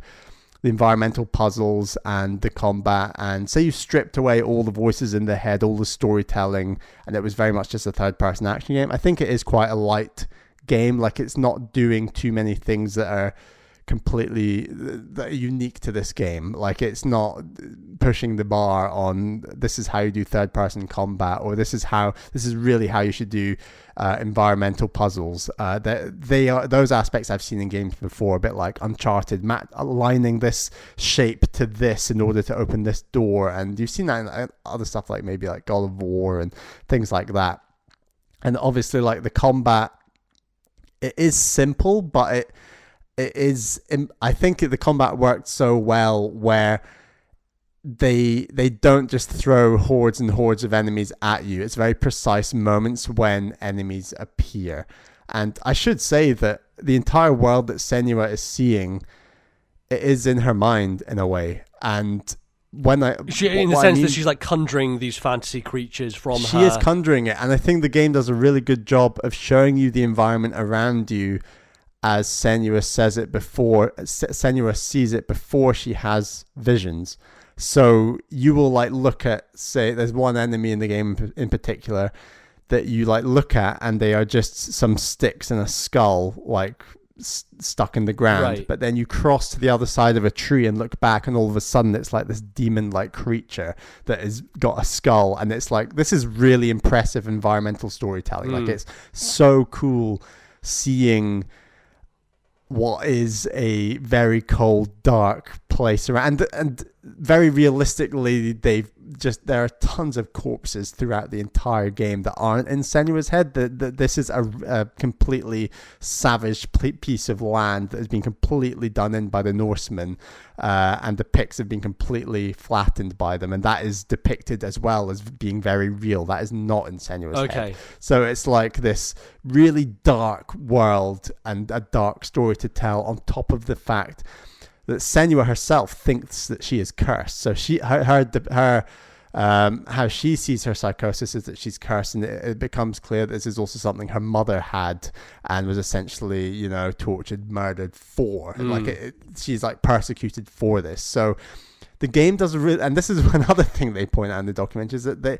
the environmental puzzles and the combat, and say you stripped away all the voices in the head, all the storytelling, and it was very much just a third-person action game, I think it is quite a light game. Like, it's not doing too many things that are unique to this game. Like, it's not pushing the bar on, this is how you do third-person combat, or this is really how you should do environmental puzzles. They are those aspects I've seen in games before, a bit like Uncharted, aligning this shape to this in order to open this door, and you've seen that in other stuff like maybe like God of War and things like that. And obviously, like, the combat, it is simple, but it is, I think the combat worked so well where they don't just throw hordes and hordes of enemies at you. It's very precise moments when enemies appear. And I should say that the entire world that Senua is seeing, it is in her mind in a way. And when I in the sense that she's like conjuring these fantasy creatures from her. She is conjuring it, and I think the game does a really good job of showing you the environment around you as Senua says it before. Senua sees it before she has visions. So you will like look at, say, there's one enemy in the game in particular that you like look at, and they are just some sticks and a skull like stuck in the ground. Right. But then you cross to the other side of a tree and look back, and all of a sudden it's like this demon-like creature that has got a skull, and it's like, this is really impressive environmental storytelling. Like, it's so cool seeing what is a very cold, dark place around, and very realistically, there are tons of corpses throughout the entire game that aren't in Senua's head. This is a completely savage piece of land that has been completely done in by the Norsemen, and the Picts have been completely flattened by them, and that is depicted as well as being very real. That is not in Senua's head. So it's like this really dark world and a dark story to tell, on top of the fact that Senua herself thinks that she is cursed. So how she sees her psychosis is that she's cursed, and it becomes clear that this is also something her mother had and was essentially, tortured, murdered for. Like she's like persecuted for this. So the game does and this is another thing they point out in the documentary, is that they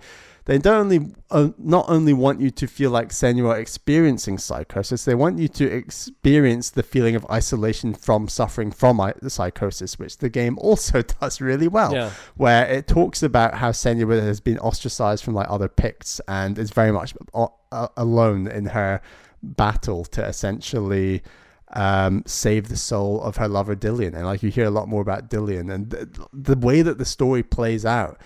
not only want you to feel like Senua experiencing psychosis, they want you to experience the feeling of isolation from suffering from the psychosis, which the game also does really well, where it talks about how Senua has been ostracized from like other Picts and is very much alone in her battle to essentially save the soul of her lover Dillion. And like, you hear a lot more about Dillion, and the way that the story plays out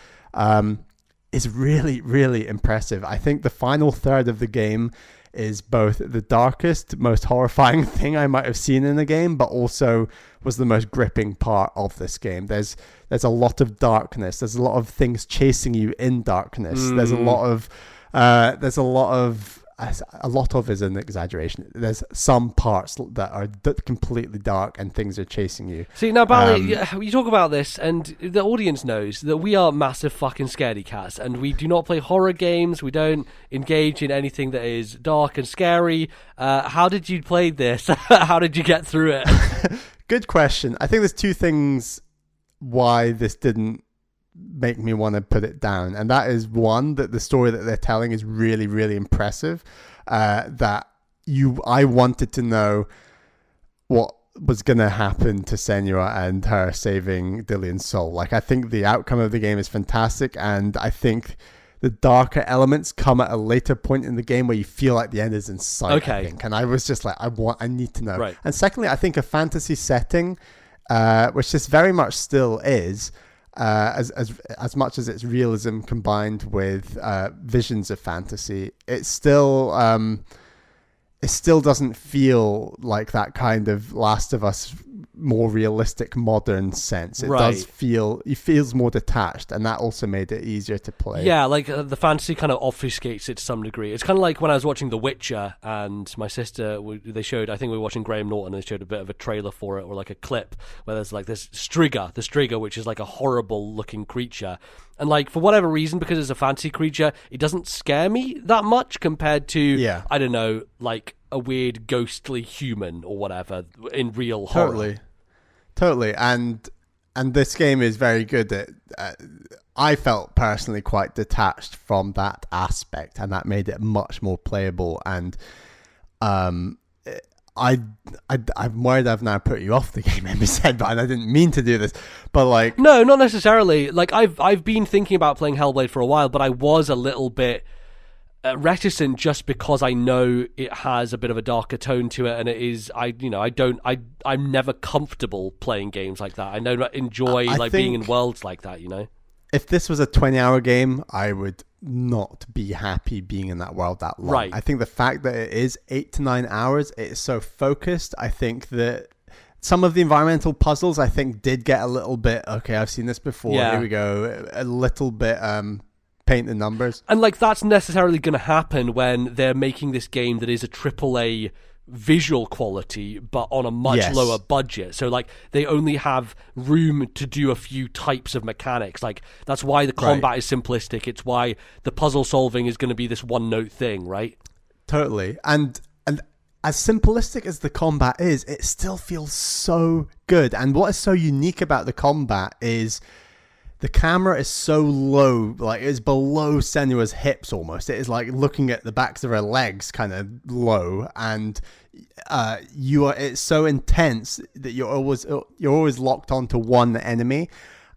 is really, really impressive. I think the final third of the game is both the darkest, most horrifying thing I might have seen in a game, but also was the most gripping part of this game. There's a lot of darkness. There's a lot of things chasing you in darkness. There's a lot of a lot of is an exaggeration. There's some parts that are completely dark and things are chasing you. See, now, Bally, you talk about this, and the audience knows that we are massive fucking scaredy cats, and we do not play horror games. We don't engage in anything that is dark and scary. How did you play this? How did you get through it? Good question. I think there's two things why this didn't make me want to put it down, and that is, one, that the story that they're telling is really, really impressive. I wanted to know what was going to happen to Senua and her saving Dillion's soul. Like, I think the outcome of the game is fantastic, and I think the darker elements come at a later point in the game where you feel like the end is in sight. I think, and I was just like, I need to know. Right. And secondly, I think a fantasy setting, which this very much still is, as much as it's realism combined with visions of fantasy, it still doesn't feel like that kind of Last of Us more realistic modern sense. It feels more detached, and that also made it easier to play. Yeah, like the fantasy kind of obfuscates it to some degree. It's kind of like when I was watching The Witcher, and my sister, they showed, I think we were watching Graham Norton, and they showed a bit of a trailer for it, or like a clip where there's like this Striga, which is like a horrible looking creature. And like, for whatever reason, because it's a fantasy creature, it doesn't scare me that much compared to, I don't know, like a weird ghostly human or whatever in real horror. Totally. And this game is very good at, I felt personally quite detached from that aspect, and that made it much more playable. And I'm worried I've now put you off the game, Amy said, but I didn't mean to do this. But like, no, not necessarily. Like, I've been thinking about playing Hellblade for a while, but I was a little bit reticent just because I know it has a bit of a darker tone to it, and it is, I'm never comfortable playing games like that. I don't enjoy being in worlds like that. If this was a 20-hour game, I would not be happy being in that world that long. Right. I think the fact that it is 8 to 9 hours, it is so focused. I think that some of the environmental puzzles, I think, did get a little bit, okay, I've seen this before. Here we go. A little bit paint the numbers. And like, that's necessarily going to happen when they're making this game that is a AAA visual quality, but on a much Yes. lower budget. So like they only have room to do a few types of mechanics. Like that's why the combat is simplistic. It's why the puzzle solving is going to be this one note thing, right? Totally. And as simplistic as the combat is, it still feels so good. And what is so unique about the combat is the camera is so low, like it's below Senua's hips almost. It is like looking at the backs of her legs kind of low, and it's so intense that you're always locked onto one enemy.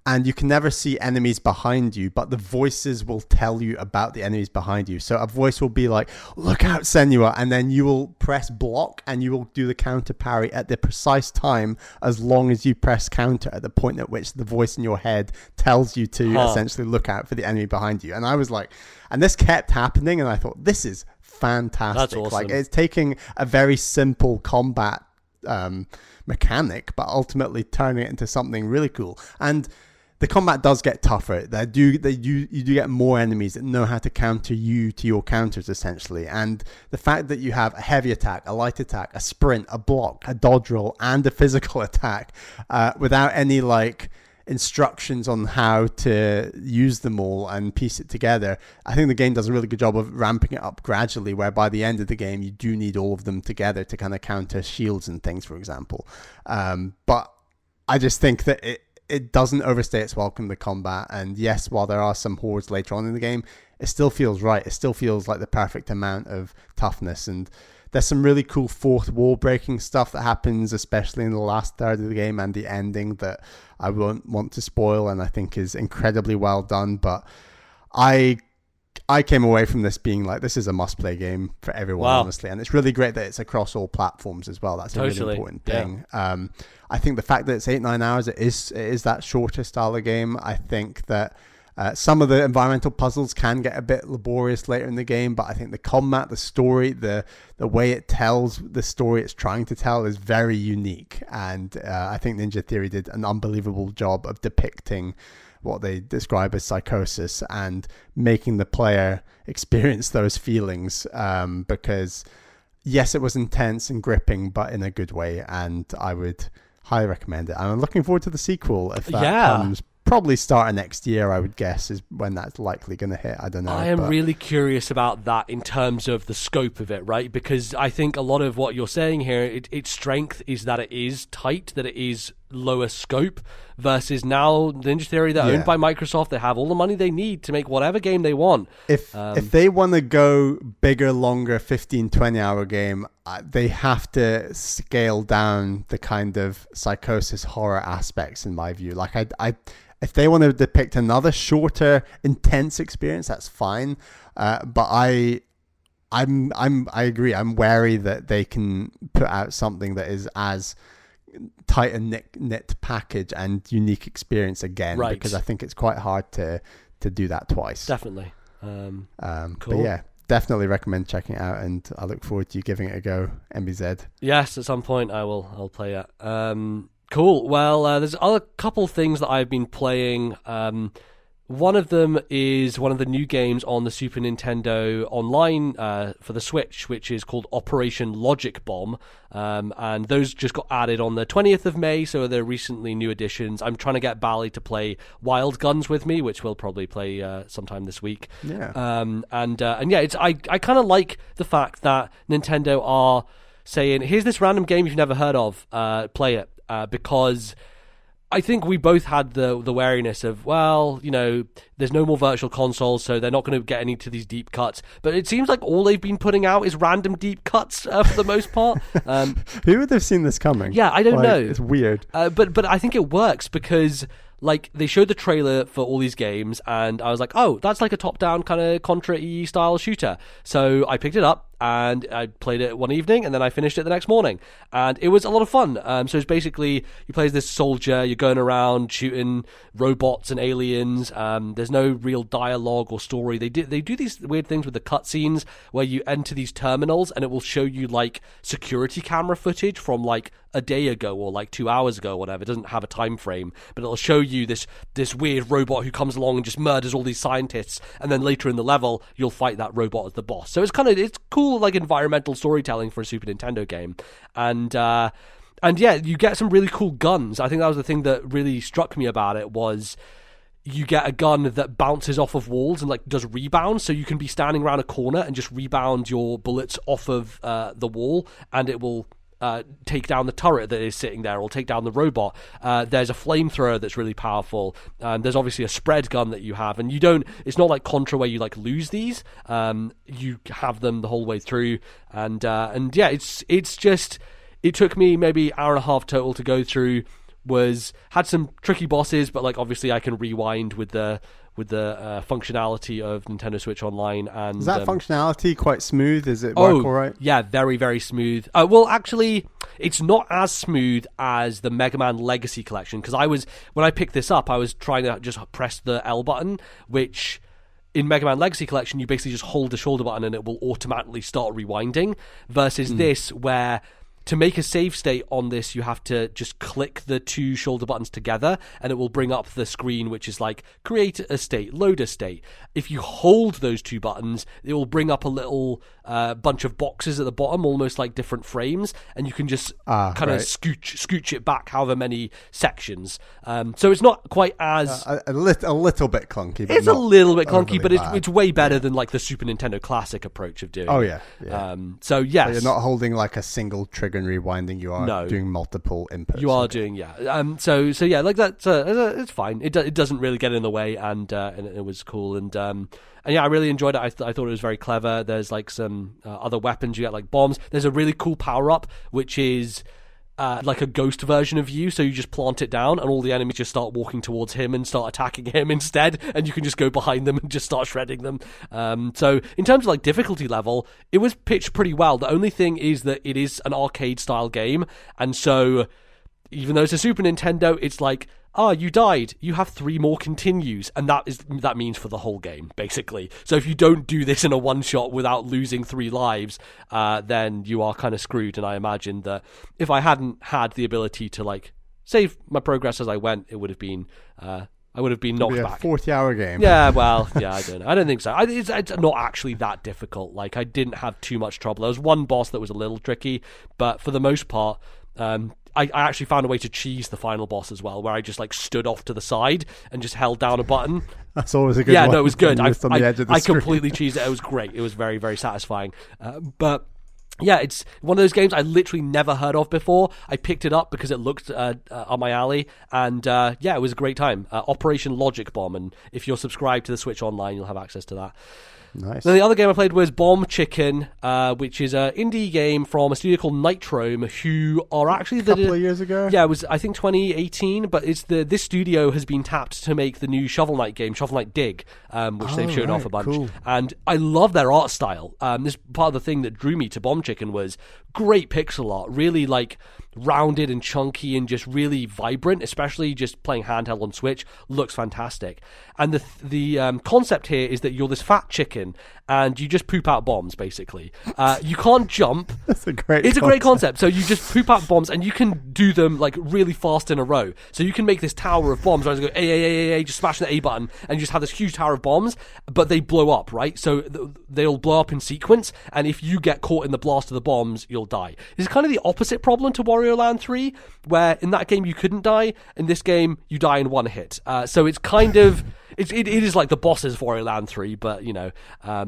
And you can never see enemies behind you, but the voices will tell you about the enemies behind you. So a voice will be like, look out, Senua. And then you will press block and you will do the counter parry at the precise time, as long as you press counter at the point at which the voice in your head tells you to essentially look out for the enemy behind you. And I was like, and this kept happening. And I thought, this is fantastic. That's awesome. Like it's taking a very simple combat mechanic, but ultimately turning it into something really cool. And the combat does get tougher. You do get more enemies that know how to counter you to your counters, essentially. And the fact that you have a heavy attack, a light attack, a sprint, a block, a dodge roll, and a physical attack, without any like instructions on how to use them all and piece it together, I think the game does a really good job of ramping it up gradually, where by the end of the game you do need all of them together to kind of counter shields and things, for example. But I just think that it doesn't overstay its welcome, the combat. And yes, while there are some hordes later on in the game, it still feels right. It still feels like the perfect amount of toughness. And there's some really cool fourth wall breaking stuff that happens, especially in the last third of the game and the ending, that I won't want to spoil, and I think is incredibly well done. But I came away from this being like, this is a must-play game for everyone, honestly. And it's really great that it's across all platforms as well. That's a really important thing. Yeah. I think the fact that it's 8-9 hours, it is that shorter style of game. I think that some of the environmental puzzles can get a bit laborious later in the game, but I think the combat, the story, the way it tells the story it's trying to tell is very unique. And I think Ninja Theory did an unbelievable job of depicting what they describe as psychosis and making the player experience those feelings, because yes, it was intense and gripping, but in a good way, and I would highly recommend it. And I'm looking forward to the sequel, if that comes. Probably start of next year, I would guess, is when that's likely going to hit. I don't know. I am really curious about that in terms of the scope of it, right? Because I think a lot of what you're saying here, its strength is that it is tight, that it is lower scope, versus now Ninja Theory, they're owned by Microsoft. They have all the money they need to make whatever game they want. If they want to go bigger, longer, 15, 20-hour game, they have to scale down the kind of psychosis horror aspects, in my view. Like if they want to depict another shorter, intense experience, that's fine. But I agree. I'm wary that they can put out something that is as tight a knit package and unique experience again, because I think it's quite hard to do that twice. Definitely. Cool. But yeah, definitely recommend checking it out, and I look forward to you giving it a go, MBZ. Yes, at some point I'll play it. Cool. Well, there's a couple things that I've been playing. One of them is one of the new games on the Super Nintendo Online for the Switch, which is called Operation Logic Bomb. And those just got added on the 20th of May, so they're recently new additions. I'm trying to get Bally to play Wild Guns with me, which we'll probably play sometime this week. Yeah. And yeah, I kind of like the fact that Nintendo are saying, here's this random game you've never heard of, play it. Because I think we both had the wariness of, well, you know, there's no more virtual consoles, so they're not going to get any to these deep cuts. But it seems like all they've been putting out is random deep cuts for the most part. Who would have seen this coming? Yeah, I don't know. It's weird. But I think it works because, like, they showed the trailer for all these games, and I was like, oh, that's like a top-down kind of Contra-y style shooter. So I picked it up, and I played it one evening, and then I finished it the next morning. And it was a lot of fun. So it's basically, you play as this soldier, you're going around shooting robots and aliens. There's no real dialogue or story. They do these weird things with the cutscenes where you enter these terminals, and it will show you, like, security camera footage from, like, a day ago or like 2 hours ago or whatever. It doesn't have a time frame, but it'll show you this weird robot who comes along and just murders all these scientists, and then later in the level you'll fight that robot as the boss. So it's cool cool like environmental storytelling for a Super Nintendo game. And yeah, you get some really cool guns. I think that was the thing that really struck me about it was you get a gun that bounces off of walls and like does rebound, so you can be standing around a corner and just rebound your bullets off of the wall, and it will take down the turret that is sitting there, or take down the robot. There's a flamethrower that's really powerful. There's obviously a spread gun that you have, and it's not like Contra where you like lose these. You have them the whole way through, and yeah, it's just, it took me maybe hour and a half total to go through. Had some tricky bosses, but like obviously I can rewind with the functionality of Nintendo Switch Online. And is that functionality quite smooth? Is it work all right? Yeah, very, very smooth. Well, actually, it's not as smooth as the Mega Man Legacy Collection, because when I picked this up, I was trying to just press the L button, which in Mega Man Legacy Collection, you basically just hold the shoulder button and it will automatically start rewinding, versus this, where to make a save state on this, you have to just click the two shoulder buttons together, and it will bring up the screen, which is like, create a state, load a state. If you hold those two buttons, it will bring up a little bunch of boxes at the bottom, almost like different frames, and you can just kind of scooch it back however many sections. So it's not quite as... a little bit clunky. But it's a little bit clunky, but it's way better than like the Super Nintendo Classic approach of doing it. Oh, yeah. So, yes. So you're not holding like a single trigger and rewinding, you are doing multiple inputs. You are doing, yeah. So yeah, like that. It's fine. It doesn't really get in the way, and it was cool, and yeah, I really enjoyed it. I thought it was very clever. There's like some other weapons. You get like bombs. There's a really cool power up, which is like a ghost version of you, so you just plant it down and all the enemies just start walking towards him and start attacking him instead, and you can just go behind them and just start shredding them. So in terms of like difficulty level, it was pitched pretty well. The only thing is that it is an arcade style game, and so even though it's a Super Nintendo, it's like, you died, you have 3 more continues, and that means for the whole game, basically. So if you don't do this in a one-shot without losing 3 lives, then you are kind of screwed. And I imagine that if I hadn't had the ability to like save my progress as I went, it would have been I would have been knocked back. 40-hour game. Yeah, well, yeah, I don't know. I don't think so. It's not actually that difficult. Like, I didn't have too much trouble. There was one boss that was a little tricky, but for the most part, I actually found a way to cheese the final boss as well, where I just like stood off to the side and just held down a button. That's always a good one. Yeah, no, it was good. I I completely cheesed it. It was great. It was very, very satisfying. But yeah, it's one of those games I literally never heard of before. I picked it up because it looked on my alley, and yeah, it was a great time. Operation Logic Bomb, and if you're subscribed to the Switch Online, you'll have access to that. Nice. Then the other game I played was Bomb Chicken, which is an indie game from a studio called Nitrome, who are actually a couple of years ago. Yeah, it was I think 2018, but it's this studio has been tapped to make the new Shovel Knight game, Shovel Knight Dig, which they've shown off a bunch. Cool. And I love their art style. This part of the thing that drew me to Bomb Chicken was great pixel art, really like rounded and chunky and just really vibrant, especially just playing handheld on Switch. Looks fantastic. And the concept here is that you're this fat chicken and you just poop out bombs, basically. You can't jump. That's a great It's a great concept. So you just poop out bombs and you can do them like really fast in a row. So you can make this tower of bombs where I just go, A, just smash the A button and you just have this huge tower of bombs, but they blow up, right? So they'll blow up in sequence, and if you get caught in the blast of the bombs, you'll die. This is kind of the opposite problem to Wario Land 3, where in that game you couldn't die. In this game, you die in one hit. So it's kind of... It is like the bosses of Wario Land 3, but, you know,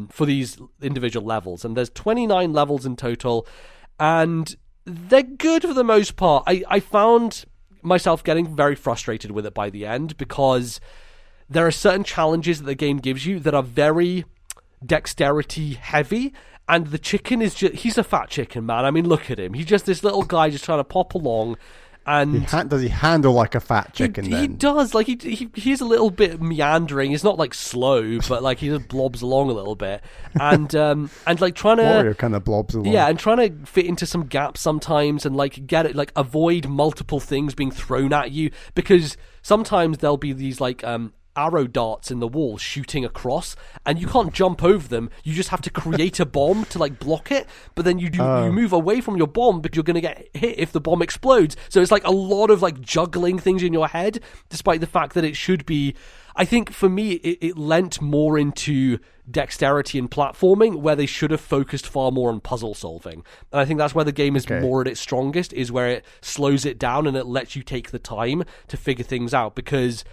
for these individual levels. And there's 29 levels in total, and they're good for the most part. I found myself getting very frustrated with it by the end, because there are certain challenges that the game gives you that are very dexterity heavy, and the chicken is just... He's a fat chicken, man. I mean, look at him. He's just this little guy just trying to pop along. And does he handle like a fat chicken then? He does. Like, he's a little bit meandering. He's not like slow, but like he just blobs along a little bit. And like trying to... Wario kind of blobs along. Yeah, and trying to fit into some gaps sometimes and like get it, like avoid multiple things being thrown at you, because sometimes there'll be these like arrow darts in the wall shooting across, and you can't jump over them. You just have to create a bomb to like block it, but then you move away from your bomb because you're going to get hit if the bomb explodes. So it's like a lot of like juggling things in your head, despite the fact that it should be... I think for me it lent more into dexterity and platforming, where they should have focused far more on puzzle solving. And I think that's where the game is more at its strongest, is where it slows it down and it lets you take the time to figure things out. Because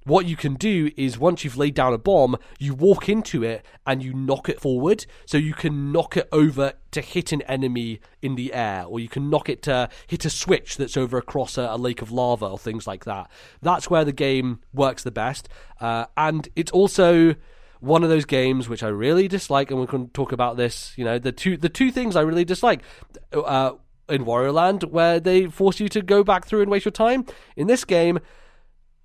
what you can do is, once you've laid down a bomb, you walk into it and you knock it forward. So you can knock it over to hit an enemy in the air, or you can knock it to hit a switch that's over across a lake of lava, or things like that. That's where the game works the best. And it's also one of those games which I really dislike, and we can talk about this, the two things I really dislike in Wario Land, where they force you to go back through and waste your time. In this game,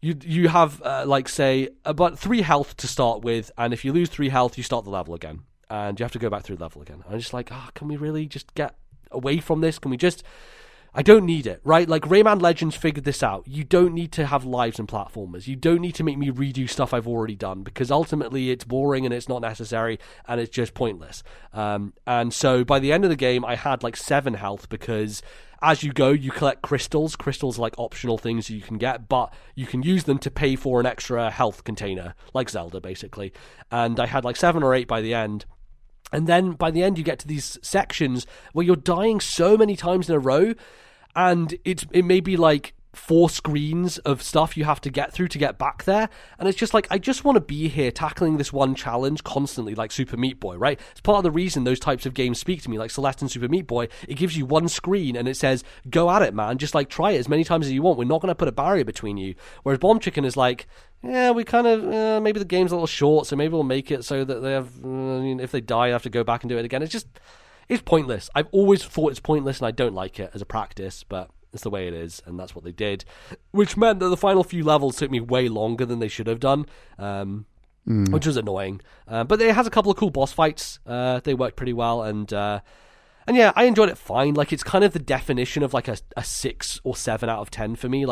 you have, say, about 3 health to start with, and if you lose 3 health, you start the level again, and you have to go back through the level again. I'm just like, can we really just get away from this? Can we just... I don't need it, right? Like, Rayman Legends figured this out. You don't need to have lives and platformers. You don't need to make me redo stuff I've already done, because ultimately it's boring and it's not necessary and it's just pointless. And so by the end of the game, I had 7 health, because as you go, you collect crystals. Crystals are optional things you can get, but you can use them to pay for an extra health container, like Zelda, basically. And I had 7 or 8 by the end. And then by the end, you get to these sections where you're dying so many times in a row, and it may be 4 screens of stuff you have to get through to get back there. And it's just I just want to be here tackling this one challenge constantly, like Super Meat Boy, right? It's part of the reason those types of games speak to me, like Celeste and Super Meat Boy. It gives you one screen and it says, go at it, man. Just try it as many times as you want. We're not going to put a barrier between you. Whereas Bomb Chicken is yeah, we kind of, maybe the game's a little short, so maybe we'll make it so that they have, if they die, I have to go back and do it again. It's pointless. I've always thought it's pointless, and I don't like it as a practice, but it's the way it is, and that's what they did. Which meant that the final few levels took me way longer than they should have done, which was annoying. But it has a couple of cool boss fights. They worked pretty well, and yeah, I enjoyed it fine. It's kind of the definition of a 6 or 7 out of 10 for me.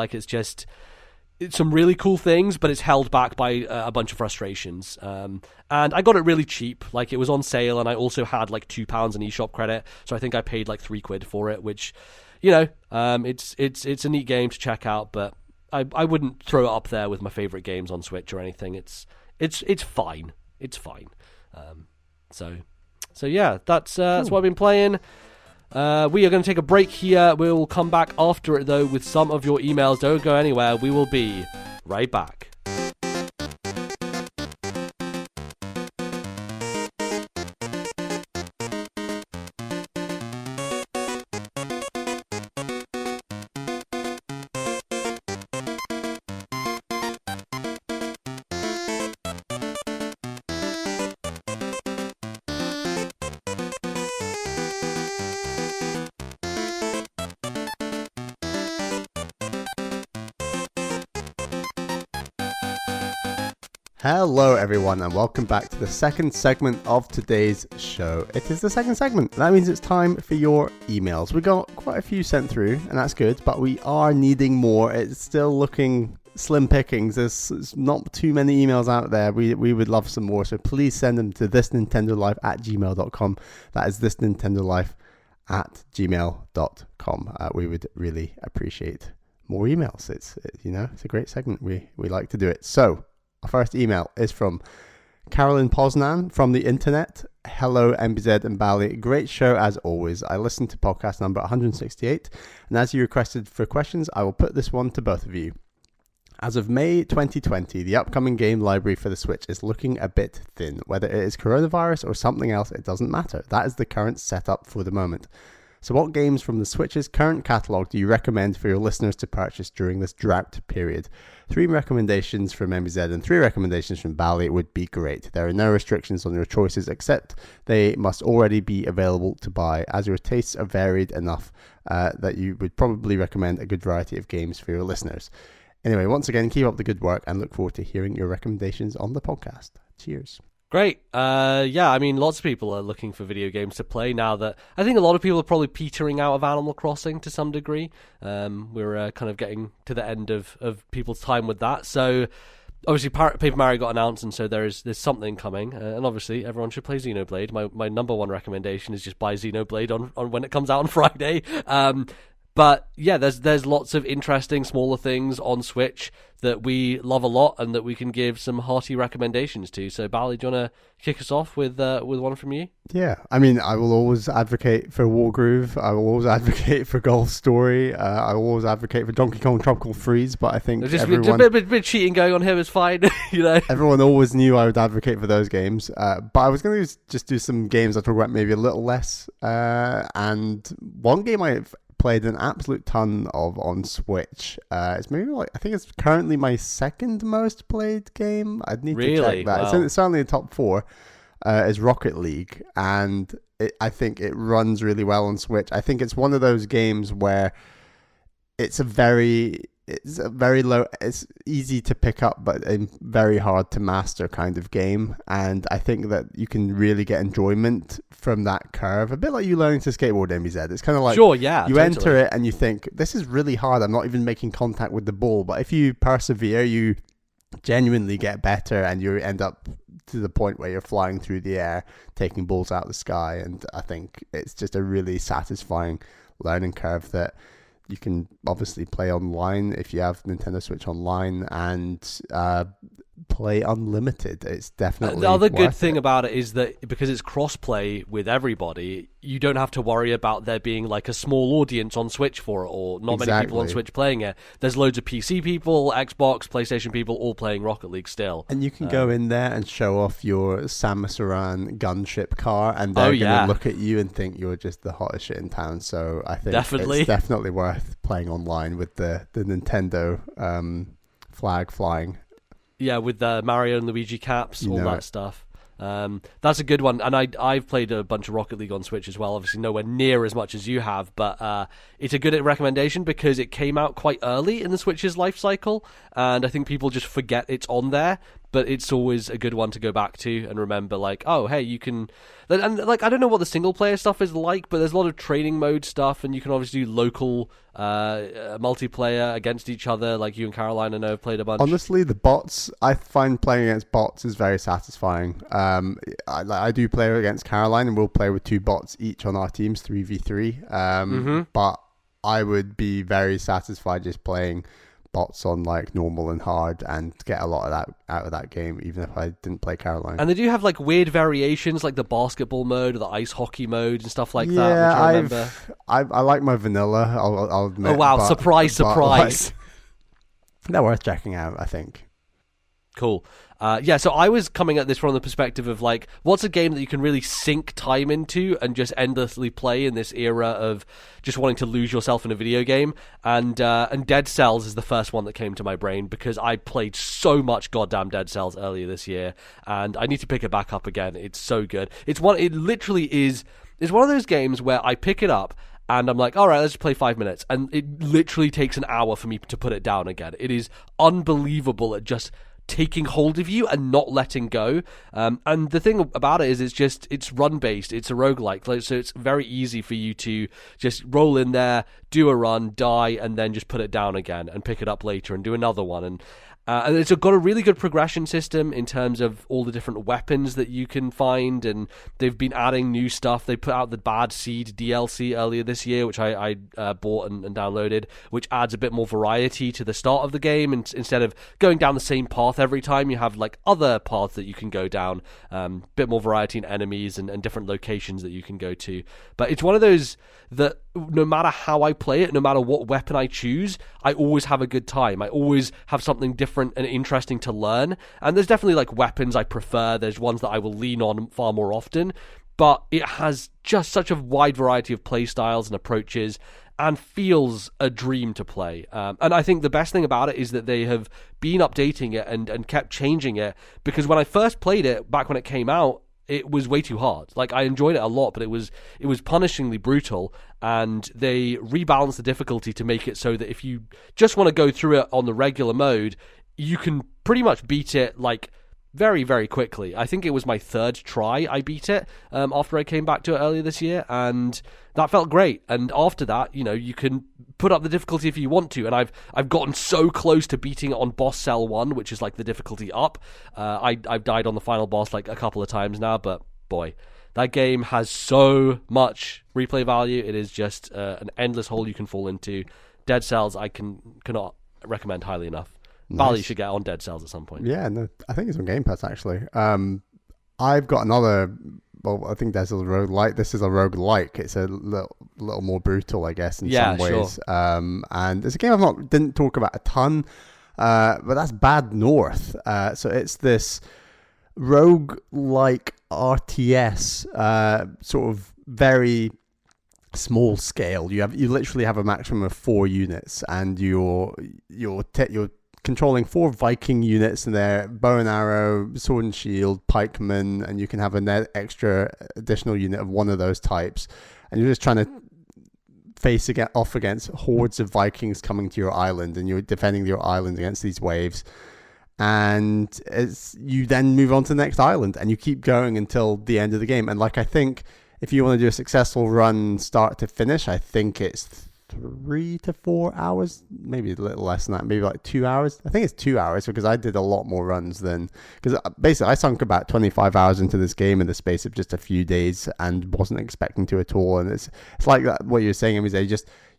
It's some really cool things, but it's held back by a bunch of frustrations. And I got it really cheap. It was on sale, and I also had £2 in eShop credit, so I think I paid £3 for it, which, it's a neat game to check out, but I wouldn't throw it up there with my favorite games on Switch or anything. It's fine. It's fine. So yeah, that's what I've been playing. We are going to take a break here. We'll come back after it, though, with some of your emails. Don't go anywhere. We will be right back. Hello everyone, and welcome back to the second segment of today's show. It is the second segment. That means it's time for your emails. We got quite a few sent through, and that's good, but we are needing more. It's still looking slim pickings. There's not too many emails out there. We would love some more, so please send them to ThisNintendoLife@gmail.com. That is ThisNintendoLife@gmail.com. We would really appreciate more emails. It's a great segment. We like to do it. So our first email is from Carolyn Poznan from the internet. Hello, MBZ and Bally. Great show as always. I listened to podcast number 168, and as you requested for questions, I will put this one to both of you. As of May 2020, the upcoming game library for the Switch is looking a bit thin. Whether it is coronavirus or something else, it doesn't matter. That is the current setup for the moment. So what games from the Switch's current catalogue do you recommend for your listeners to purchase during this drought period? 3 recommendations from MBZ and 3 recommendations from Bally would be great. There are no restrictions on your choices, except they must already be available to buy, as your tastes are varied enough that you would probably recommend a good variety of games for your listeners. Anyway, once again, keep up the good work and look forward to hearing your recommendations on the podcast. Cheers. Great. Yeah, I mean, lots of people are looking for video games to play now that I think a lot of people are probably petering out of Animal Crossing to some degree. We're kind of getting to the end of people's time with that. So obviously Paper Mario got announced, and so there's something coming. And obviously everyone should play Xenoblade. My number one recommendation is just buy Xenoblade on when it comes out on Friday. But yeah, there's lots of interesting smaller things on Switch that we love a lot and that we can give some hearty recommendations to. So, Bally, do you want to kick us off with one from you? Yeah, I mean, I will always advocate for Wargroove. I will always advocate for Golf Story. I will always advocate for Donkey Kong Tropical Freeze. But I think just a bit cheating going on here is fine. Everyone always knew I would advocate for those games. But I was going to just do some games I talk about maybe a little less. And one game I've played an absolute ton of on Switch. It's maybe I think it's currently my second most played game. I'd need to check that. Wow. It's certainly in the top 4. Is Rocket League, and I think it runs really well on Switch. I think it's one of those games where it's a very low, it's easy to pick up, but very hard to master kind of game. And I think that you can really get enjoyment from that curve, a bit like you learning to skateboard, MBZ. It's kind of like, sure, yeah, you totally. enter it and you think, this is really hard. I'm not even making contact with the ball. But if you persevere, you genuinely get better, and you end up to the point where you're flying through the air, taking balls out of the sky. And I think it's just a really satisfying learning curve that you can obviously play online if you have Nintendo Switch Online, and play unlimited. It's definitely the other good thing about it is that because it's cross-play with everybody, you don't have to worry about there being like a small audience on Switch for it, or not many people on Switch playing it. There's loads of PC people, Xbox, PlayStation people all playing Rocket League still. And you can go in there and show off your Samus Aran gunship car, and they're going to look at you and think you're just the hottest shit in town. So I think it's definitely worth playing online with the Nintendo flag flying. Yeah, with the Mario and Luigi caps, all that stuff. That's a good one. And I've played a bunch of Rocket League on Switch as well. Obviously nowhere near as much as you have, but it's a good recommendation because it came out quite early in the Switch's life cycle, and I think people just forget it's on there. But it's always a good one to go back to and remember, like, oh, hey, you can... And, like, I don't know what the single-player stuff is like, but there's a lot of training mode stuff, and you can obviously do local multiplayer against each other, like you and Caroline, I know, have played a bunch. Honestly, the bots, I find playing against bots is very satisfying. I do play against Caroline, and we'll play with 2 bots each on our teams, 3v3. But I would be very satisfied just playing bots on like normal and hard, and get a lot of that out of that game, even if I didn't play Caroline. And they do have like weird variations, like the basketball mode or the ice hockey mode and stuff like that. Yeah, which I remember. I like my vanilla. I'll admit. Oh wow! Surprise! Like, they're worth checking out, I think. Cool. Yeah, so I was coming at this from the perspective of like, what's a game that you can really sink time into and just endlessly play in this era of just wanting to lose yourself in a video game? And Dead Cells is the first one that came to my brain because I played so much goddamn Dead Cells earlier this year, and I need to pick it back up again. It's so good. It's one of those games where I pick it up and I'm like, all right, let's just play 5 minutes, and it literally takes an hour for me to put it down again. It is unbelievable at just taking hold of you and not letting go. And the thing about it is it's run based, it's a roguelike, so it's very easy for you to just roll in there, do a run, die, and then just put it down again and pick it up later and do another one. And it's got a really good progression system in terms of all the different weapons that you can find, and they've been adding new stuff. They put out the Bad Seed DLC earlier this year, which I bought and downloaded, which adds a bit more variety to the start of the game. And instead of going down the same path every time, you have like other paths that you can go down, bit more variety in enemies and different locations that you can go to. But it's one of those that no matter how I play it, no matter what weapon I choose, I always have a good time. I always have something different and interesting to learn. And there's definitely like weapons I prefer. There's ones that I will lean on far more often. But it has just such a wide variety of play styles and approaches, and feels a dream to play. And I think the best thing about it is that they have been updating it and kept changing it, because when I first played it, back when it came out, it was way too hard. Like, I enjoyed it a lot, but it was punishingly brutal, and they rebalanced the difficulty to make it so that if you just want to go through it on the regular mode, you can pretty much beat it like very, very quickly. I think it was my 3rd try I beat it after I came back to it earlier this year, and that felt great. And after that, you can put up the difficulty if you want to, and I've gotten so close to beating it on Boss Cell 1, which is like the difficulty up. I've died on the final boss like a couple of times now, but boy, That game has so much replay value. It is just an endless hole you can fall into. Dead Cells, I cannot recommend highly enough. Nice. Bally should get on Dead Cells at some point. Yeah, no, I think it's on Game Pass actually. I've got another. Well, I think there's a roguelike. This is a roguelike. It's a little more brutal, I guess, in some ways. Sure. And it's a game didn't talk about a ton, but that's Bad North. So it's this roguelike RTS, sort of very small scale. You literally have a maximum of 4 units, and you're controlling 4 Viking units, and they're bow and arrow, sword and shield, pikemen, and you can have an extra additional unit of one of those types, and you're just trying to face off against hordes of Vikings coming to your island, and you're defending your island against these waves. And you then move on to the next island, and you keep going until the end of the game. And like, I think if you want to do a successful run start to finish, I think it's 3 to 4 hours, maybe a little less than that, maybe like 2 hours. I think it's 2 hours, because I did a lot more runs because basically I sunk about 25 hours into this game in the space of just a few days, and wasn't expecting to at all. And it's like that, what you're saying, is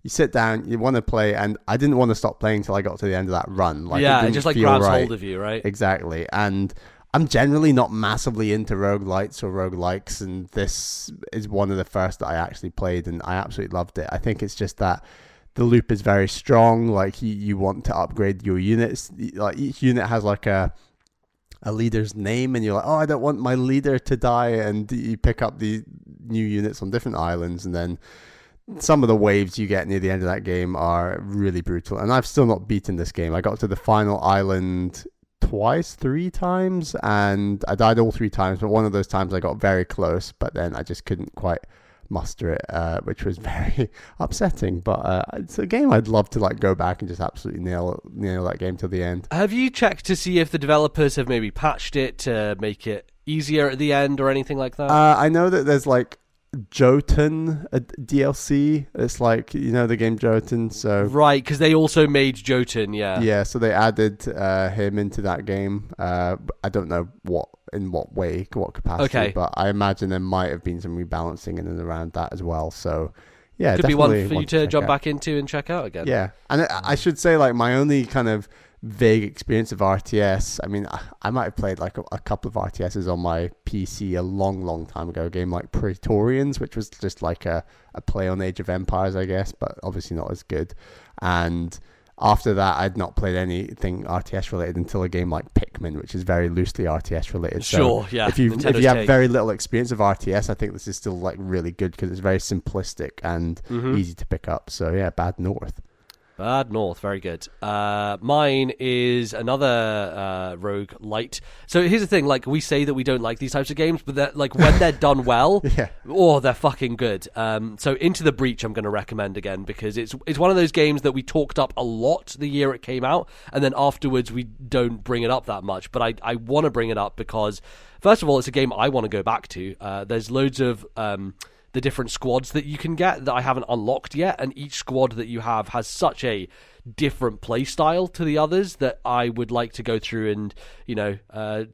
you sit down, you want to play, and I didn't want to stop playing until I got to the end of that run. Like, it just like grabs hold of you, right? Exactly. And I'm generally not massively into roguelites or roguelikes, and this is one of the first that I actually played, and I absolutely loved it. I think it's just that the loop is very strong. Like, you want to upgrade your units. Like, each unit has like a leader's name, and you're like, oh, I don't want my leader to die, and you pick up the new units on different islands, and then some of the waves you get near the end of that game are really brutal. And I've still not beaten this game. I got to the final island 3 times, and I died all 3 times, but one of those times I got very close, but then I just couldn't quite muster it, which was very upsetting. But it's a game I'd love to like go back and just absolutely nail that game till the end. Have you checked to see if the developers have maybe patched it to make it easier at the end or anything like that? I know that there's like Jotun, a DLC. It's like, the game Jotun, so right, because they also made Jotun. So they added him into that game. I don't know in what way, what capacity, but I imagine there might have been some rebalancing in and around that as well. So yeah, could be one for you to jump back into and check out again. Yeah, and I should say, like, my only kind of vague experience of RTS, I mean, I might have played like a couple of RTSs on my PC a long time ago, a game like Praetorians, which was just like a play on Age of Empires, I guess, but obviously not as good. And after that, I'd not played anything RTS related until a game like Pikmin, which is very loosely RTS related. Sure, so if you have very little experience of RTS, I think this is still like really good, because it's very simplistic and easy to pick up. So yeah, Bad North. Bad North, very good. Mine is another rogue light. So here's the thing: like, we say that we don't like these types of games, but like, when they're done well, they're fucking good. So Into the Breach, I'm going to recommend again, because it's one of those games that we talked up a lot the year it came out, and then afterwards we don't bring it up that much. But I want to bring it up because, first of all, it's a game I want to go back to. There's loads of the different squads that you can get that I haven't unlocked yet, and each squad that you have has such a different play style to the others that I would like to go through and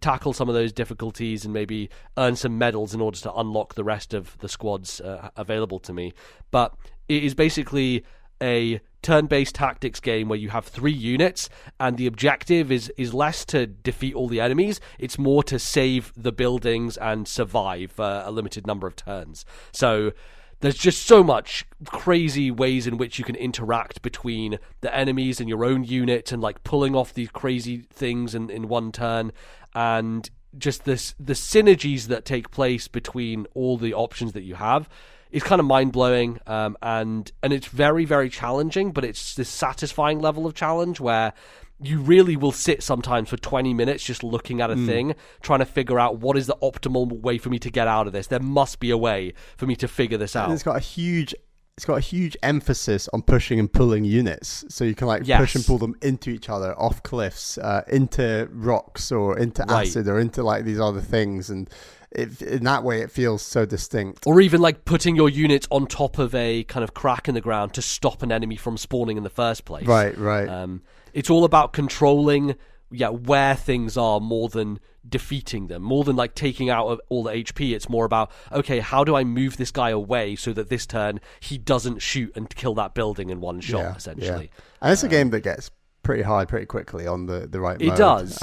tackle some of those difficulties and maybe earn some medals in order to unlock the rest of the squads available to me. But it is basically a turn-based tactics game where you have 3 units, and the objective is less to defeat all the enemies, it's more to save the buildings and survive a limited number of turns. So there's just so much crazy ways in which you can interact between the enemies and your own unit, and like pulling off these crazy things in one turn, and just the synergies that take place between all the options that you have. It's kind of mind-blowing, and it's very, very challenging, but it's this satisfying level of challenge where you really will sit sometimes for 20 minutes just looking at a thing, trying to figure out what is the optimal way for me to get out of this. There must be a way for me to figure this out. And it's got a huge emphasis on pushing and pulling units, so you can push and pull them into each other, off cliffs, into rocks, or into acid, or into like these other things, and in that way it feels so distinct. Or even like putting your units on top of a kind of crack in the ground to stop an enemy from spawning in the first place. Right. It's all about controlling where things are more than defeating them, more than like taking out all the HP. It's more about, okay, how do I move this guy away so that this turn he doesn't shoot and kill that building in one shot, essentially. Yeah. And it's a game that gets pretty hard pretty quickly on the right mode. It does.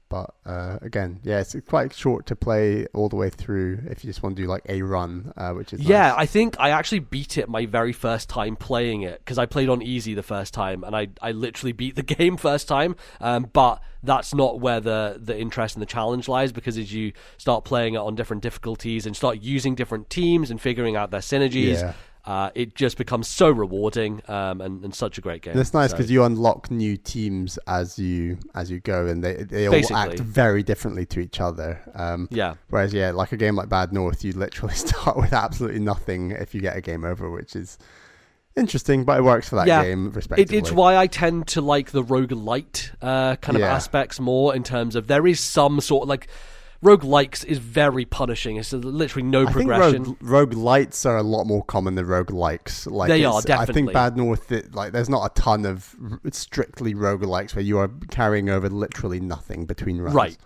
But again, it's quite short to play all the way through if you just want to do like a run, which is nice. I think I actually beat it my very first time playing it, because I played on easy the first time, and I literally beat the game first time. But that's not where the interest and the challenge lies, because as you start playing it on different difficulties and start using different teams and figuring out their synergies, it just becomes so rewarding, and such a great game. And it's nice because you unlock new teams as you go, and they all act very differently to each other. Whereas like a game like Bad North, you literally start with absolutely nothing if you get a game over, which is interesting, but it works for that game respectively. It's why I tend to like the roguelite kind of aspects more, in terms of there is some sort of like... Roguelikes is very punishing. It's literally no progression. I think roguelites are a lot more common than roguelikes. Like they are, definitely. I think Bad North, there's not a ton of strictly roguelikes where you are carrying over literally nothing between runs. Right.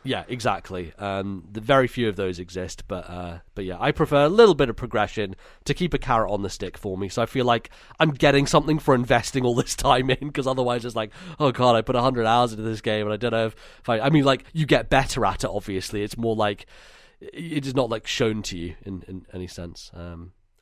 Yeah, exactly. The very few of those exist, but yeah, I prefer a little bit of progression to keep a carrot on the stick for me. So I feel like I'm getting something for investing all this time in, because otherwise it's like, oh god, I put 100 hours into this game and I don't know if I mean, like, you get better at it. Obviously, it's more like it is not like shown to you in any sense.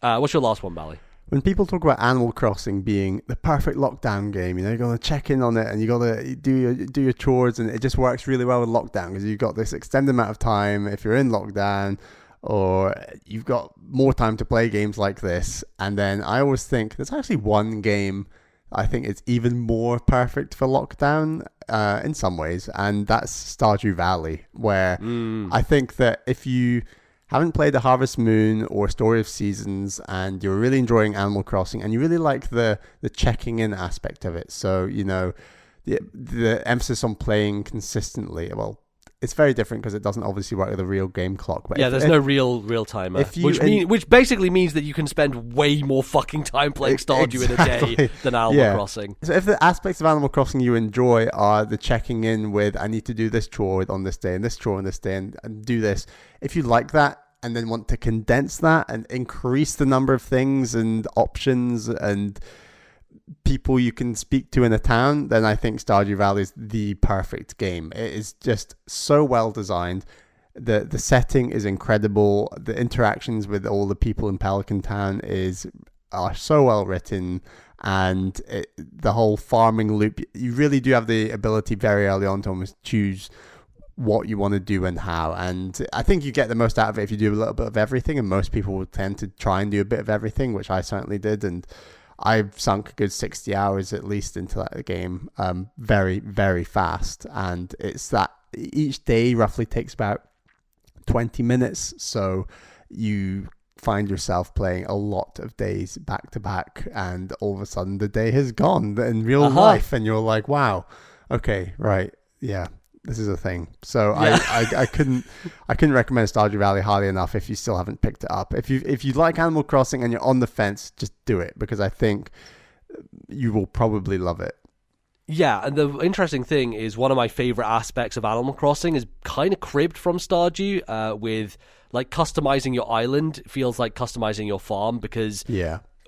What's your last one, Bally? When people talk about Animal Crossing being the perfect lockdown game, you got to check in on it and you got to do your chores, and it just works really well with lockdown because you've got this extended amount of time if you're in lockdown, or you've got more time to play games like this. And then I always think there's actually one game I think it's even more perfect for lockdown in some ways, and that's Stardew Valley, where I think that if you haven't played the Harvest Moon or Story of Seasons and you're really enjoying Animal Crossing and you really like the checking in aspect of it, so the emphasis on playing consistently, well, it's very different because it doesn't obviously work with a real game clock. But there's no real timer, which basically means that you can spend way more fucking time playing Stardew in a day than Animal Crossing. So if the aspects of Animal Crossing you enjoy are the checking in with, I need to do this chore on this day and this chore on this day and do this, if you like that and then want to condense that and increase the number of things and options and people you can speak to in a town, then I think Stardew Valley is the perfect game. It is just so well designed. The setting is incredible. The interactions with all the people in Pelican Town are so well written, and the whole farming loop, you really do have the ability very early on to almost choose what you want to do and how, and I think you get the most out of it if you do a little bit of everything, and most people will tend to try and do a bit of everything, which I certainly did, and I've sunk a good 60 hours at least into that game very, very fast, and it's that each day roughly takes about 20 minutes, so you find yourself playing a lot of days back to back, and all of a sudden the day has gone in real life, and you're like, wow, okay, right, yeah, this is a thing. So I couldn't recommend Stardew Valley highly enough if you still haven't picked it up. If you like Animal Crossing and you're on the fence, just do it, because I think you will probably love it. Yeah, and the interesting thing is one of my favorite aspects of Animal Crossing is kind of cribbed from Stardew, with like customizing your island feels like customizing your farm, because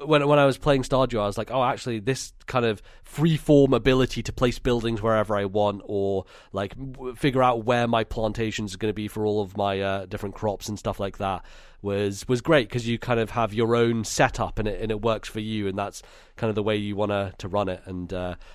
when I was playing Stardew, I was like, oh, actually, this kind of free-form ability to place buildings wherever I want, or like figure out where my plantations are going to be for all of my different crops and stuff like that was great, because you kind of have your own setup and it works for you, and that's kind of the way you want to run it. And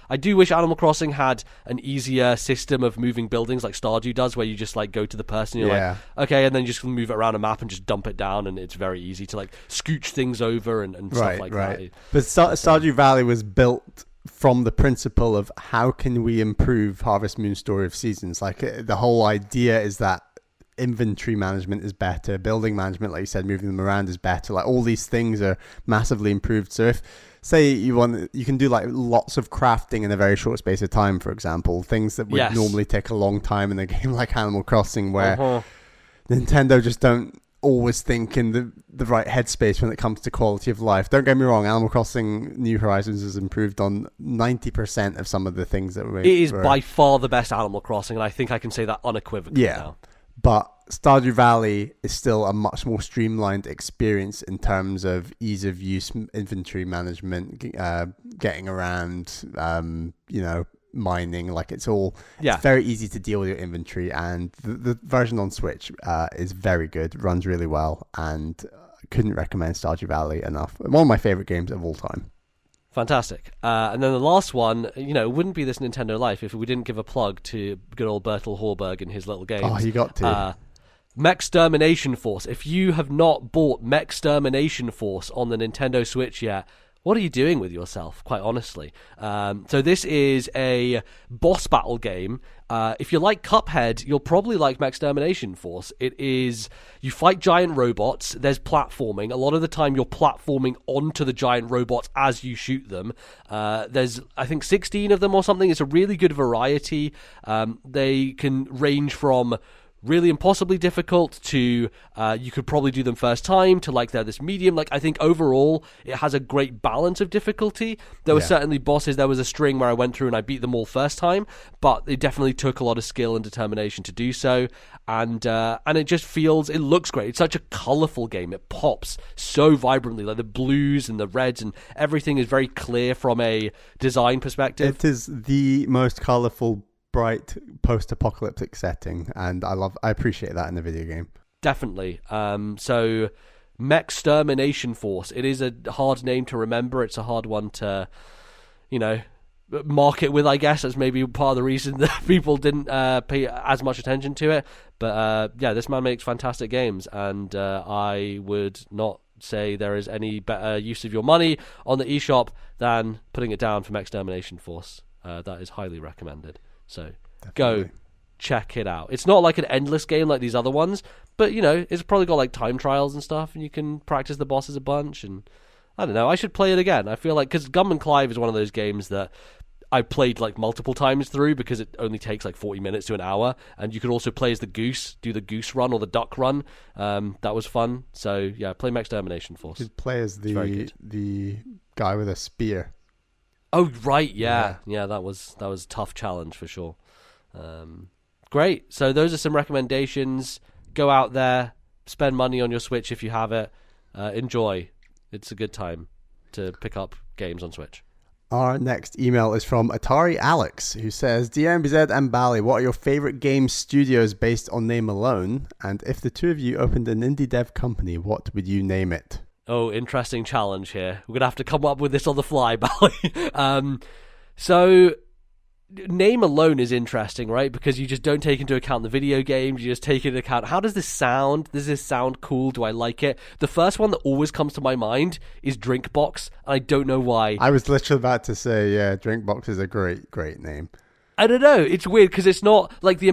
I do wish Animal Crossing had an easier system of moving buildings like Stardew does, where you just like go to the person, you're like, okay, and then you just move it around a map and just dump it down, and it's very easy to like scooch things over and stuff like that. But Stardew Valley was built from the principle of how can we improve Harvest Moon Story of Seasons. Like the whole idea is that inventory management is better, building management, like you said, moving them around is better, like all these things are massively improved. So if, say, you can do like lots of crafting in a very short space of time, for example, things that would normally take a long time in a game like Animal Crossing, where Nintendo just don't always think in the right headspace when it comes to quality of life. Don't get me wrong, Animal Crossing New Horizons has improved on 90% of some of the things that it is by far the best Animal Crossing, and I think I can say that unequivocally now. But Stardew Valley is still a much more streamlined experience in terms of ease of use, inventory management, getting around, mining. Like it's very easy to deal with your inventory, and the version on Switch is very good, runs really well, and couldn't recommend Stardew Valley enough. One of my favorite games of all time. Fantastic. And then the last one, it wouldn't be This Nintendo Life if we didn't give a plug to good old Bertel Horberg and his little games. Oh, you got to. Mechtermination Force. If you have not bought Mechtermination Force on the Nintendo Switch yet, what are you doing with yourself, quite honestly? So this is a boss battle game. If you like Cuphead, you'll probably like Mechtermination Force. It is, you fight giant robots, there's platforming. A lot of the time you're platforming onto the giant robots as you shoot them. There's, I think, 16 of them or something. It's a really good variety. They can range from really impossibly difficult to you could probably do them first time to like they're this medium. Like I think overall it has a great balance of difficulty. There were certainly bosses, there was a string where I went through and I beat them all first time, but it definitely took a lot of skill and determination to do so, and it just feels, it looks great. It's such a colourful game. It pops so vibrantly, like the blues and the reds and everything is very clear from a design perspective. It is the most colourful, bright post-apocalyptic setting, and I appreciate that in a video game. Definitely. So Mechtermination Force, it is a hard name to remember. It's a hard one to market with, I guess. That's maybe part of the reason that people didn't pay as much attention to it, but this man makes fantastic games, and I would not say there is any better use of your money on the eShop than putting it down for Mechtermination Force. That is highly recommended. So Go check it out. It's not like an endless game like these other ones, but it's probably got like time trials and stuff, and you can practice the bosses a bunch. And I don't know, I should play it again. I feel like, because Gum and Clive is one of those games that I played like multiple times through because it only takes like 40 minutes to an hour, and you could also play as the goose, do the goose run or the duck run. That was fun. So yeah, play Mechtermination Force. You could play as the guy with a spear. Oh right, yeah, that was a tough challenge for sure. Great. So those are some recommendations. Go out there, spend money on your Switch if you have it. Enjoy. It's a good time to pick up games on Switch. Our next email is from Atari Alex, who says, Dear MBZ and Bally, what are your favorite game studios based on name alone? And if the two of you opened an indie dev company, what would you name it? Oh, interesting challenge here. We're going to have to come up with this on the fly, Bally. So name alone is interesting, right? Because you just don't take into account the video games. You just take into account, how does this sound? Does this sound cool? Do I like it? The first one that always comes to my mind is Drinkbox, and I don't know why. I was literally about to say, Drinkbox is a great name. I don't know. It's weird because it's not like do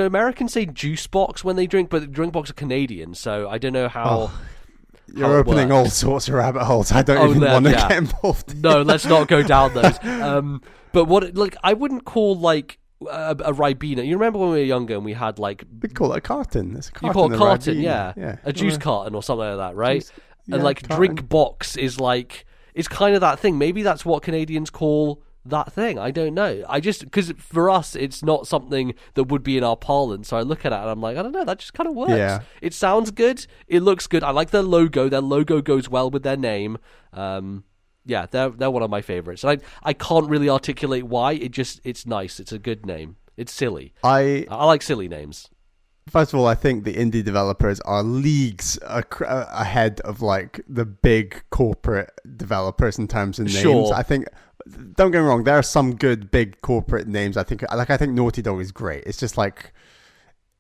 Americans say juice box when they drink, but Drinkbox are Canadian, so I don't know how... You're opening all sorts of rabbit holes. I don't even want to get involved. No, let's not go down those. But I wouldn't call like a Ribena. You remember when we were younger and we had like... We'd call it a carton. It's a carton. You call it a carton, yeah. A juice carton or something like that, right? Juice, and like carton. Drink box is like... It's kind of that thing. Maybe that's what Canadians call that thing. I don't know. Because for us, it's not something that would be in our parlance. So I look at it and I'm like, I don't know, that just kind of works. Yeah. It sounds good. It looks good. I like their logo. Their logo goes well with their name. Yeah, they're one of my favorites. And I can't really articulate why. It's nice. It's a good name. It's silly. I like silly names. First of all, I think the indie developers are leagues ahead of like the big corporate developers in terms of names. Sure. I think, don't get me wrong, there are some good big corporate names. I think Naughty Dog is great. It's just like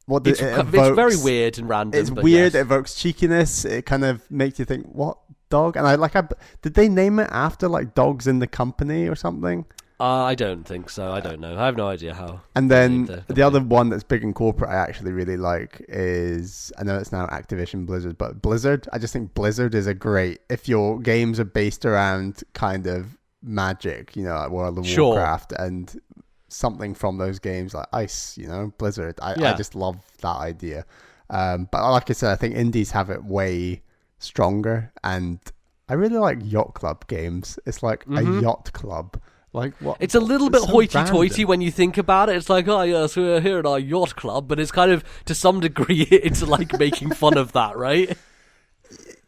it's very weird and random. It's weird. Yes. It evokes cheekiness. It kind of makes you think, what dog? And did they name it after like dogs in the company or something? I don't think so. I don't know. I have no idea how. And then the other one that's big and corporate I actually really like is, I know it's now Activision Blizzard, but Blizzard. I just think Blizzard is a great, if your games are based around kind of magic, like World of Warcraft and something from those games like Ice, Blizzard. I just love that idea. But like I said, I think indies have it way stronger, and I really like yacht club games. It's like a yacht club. Like what? It's a little bit so hoity-toity random. when you think about it. It's like, oh yeah, so we're here at our yacht club, but it's kind of, to some degree, it's like making fun of that, right?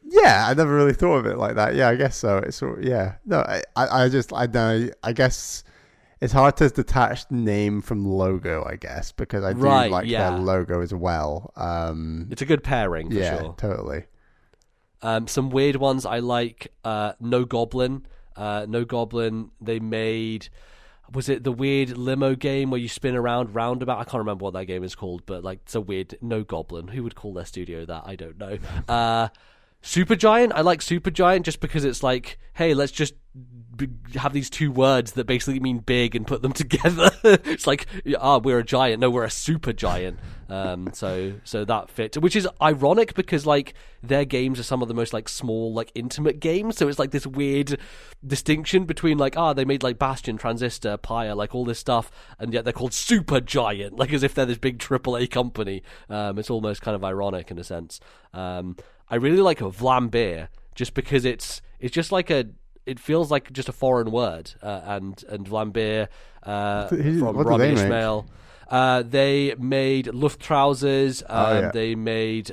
Yeah, I never really thought of it like that. Yeah, I guess so. It's yeah. No, I know. I guess it's hard to detach the name from logo. I guess because I do like their logo as well. It's a good pairing for yeah, sure. Totally. Some weird ones I like. No Goblin. No Goblin. They made. Was it the weird limo game where you spin around roundabout? I can't remember what that game is called, but like it's a weird No Goblin. Who would call their studio that? I don't know. Supergiant. I like Supergiant just because it's like, hey, let's just have these two words that basically mean big and put them together. It's like, we're a giant. No, we're a super giant. So that fits, which is ironic because like their games are some of the most like small, like intimate games. So it's like this weird distinction between like, they made like Bastion, Transistor, Pyre, like all this stuff, and yet they're called Supergiant, like as if they're this big AAA company. It's almost kind of ironic in a sense. I really like Vlambeer just because it's just like it feels like just a foreign word, and Vlambeer from Rami Ismail. They made Lufttrousers. They made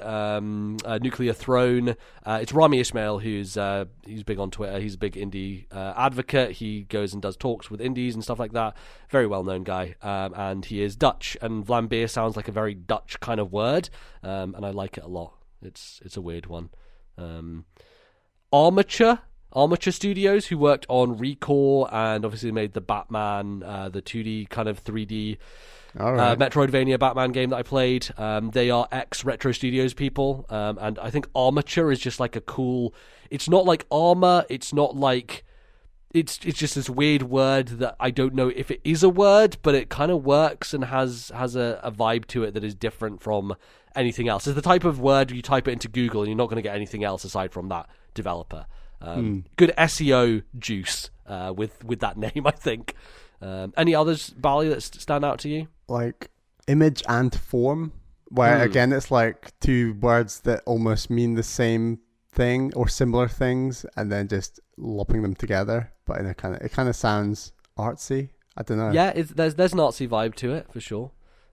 Nuclear Throne. It's Rami Ismail who's big on Twitter. He's a big indie advocate. He goes and does talks with indies and stuff like that. Very well known guy, and he is Dutch. And Vlambeer sounds like a very Dutch kind of word, and I like it a lot. It's a weird one. Armature Studios, who worked on Recore and obviously made the Batman, the 2D kind of 3D Metroidvania Batman game that I played. They are ex-Retro Studios people, and I think Armature is just like a cool. It's not like armor. It's not like. It's just this weird word that I don't know if it is a word, but it kind of works and has a vibe to it that is different from anything else. It's the type of word you type it into Google and you're not going to get anything else aside from that developer. Good SEO juice with that name, I think. Any others, Bali, that stand out to you? Like image and form, where again it's like two words that almost mean the same thing or similar things, and then just lopping them together. But it kind of sounds artsy. I don't know. Yeah, there's an artsy vibe to it for sure.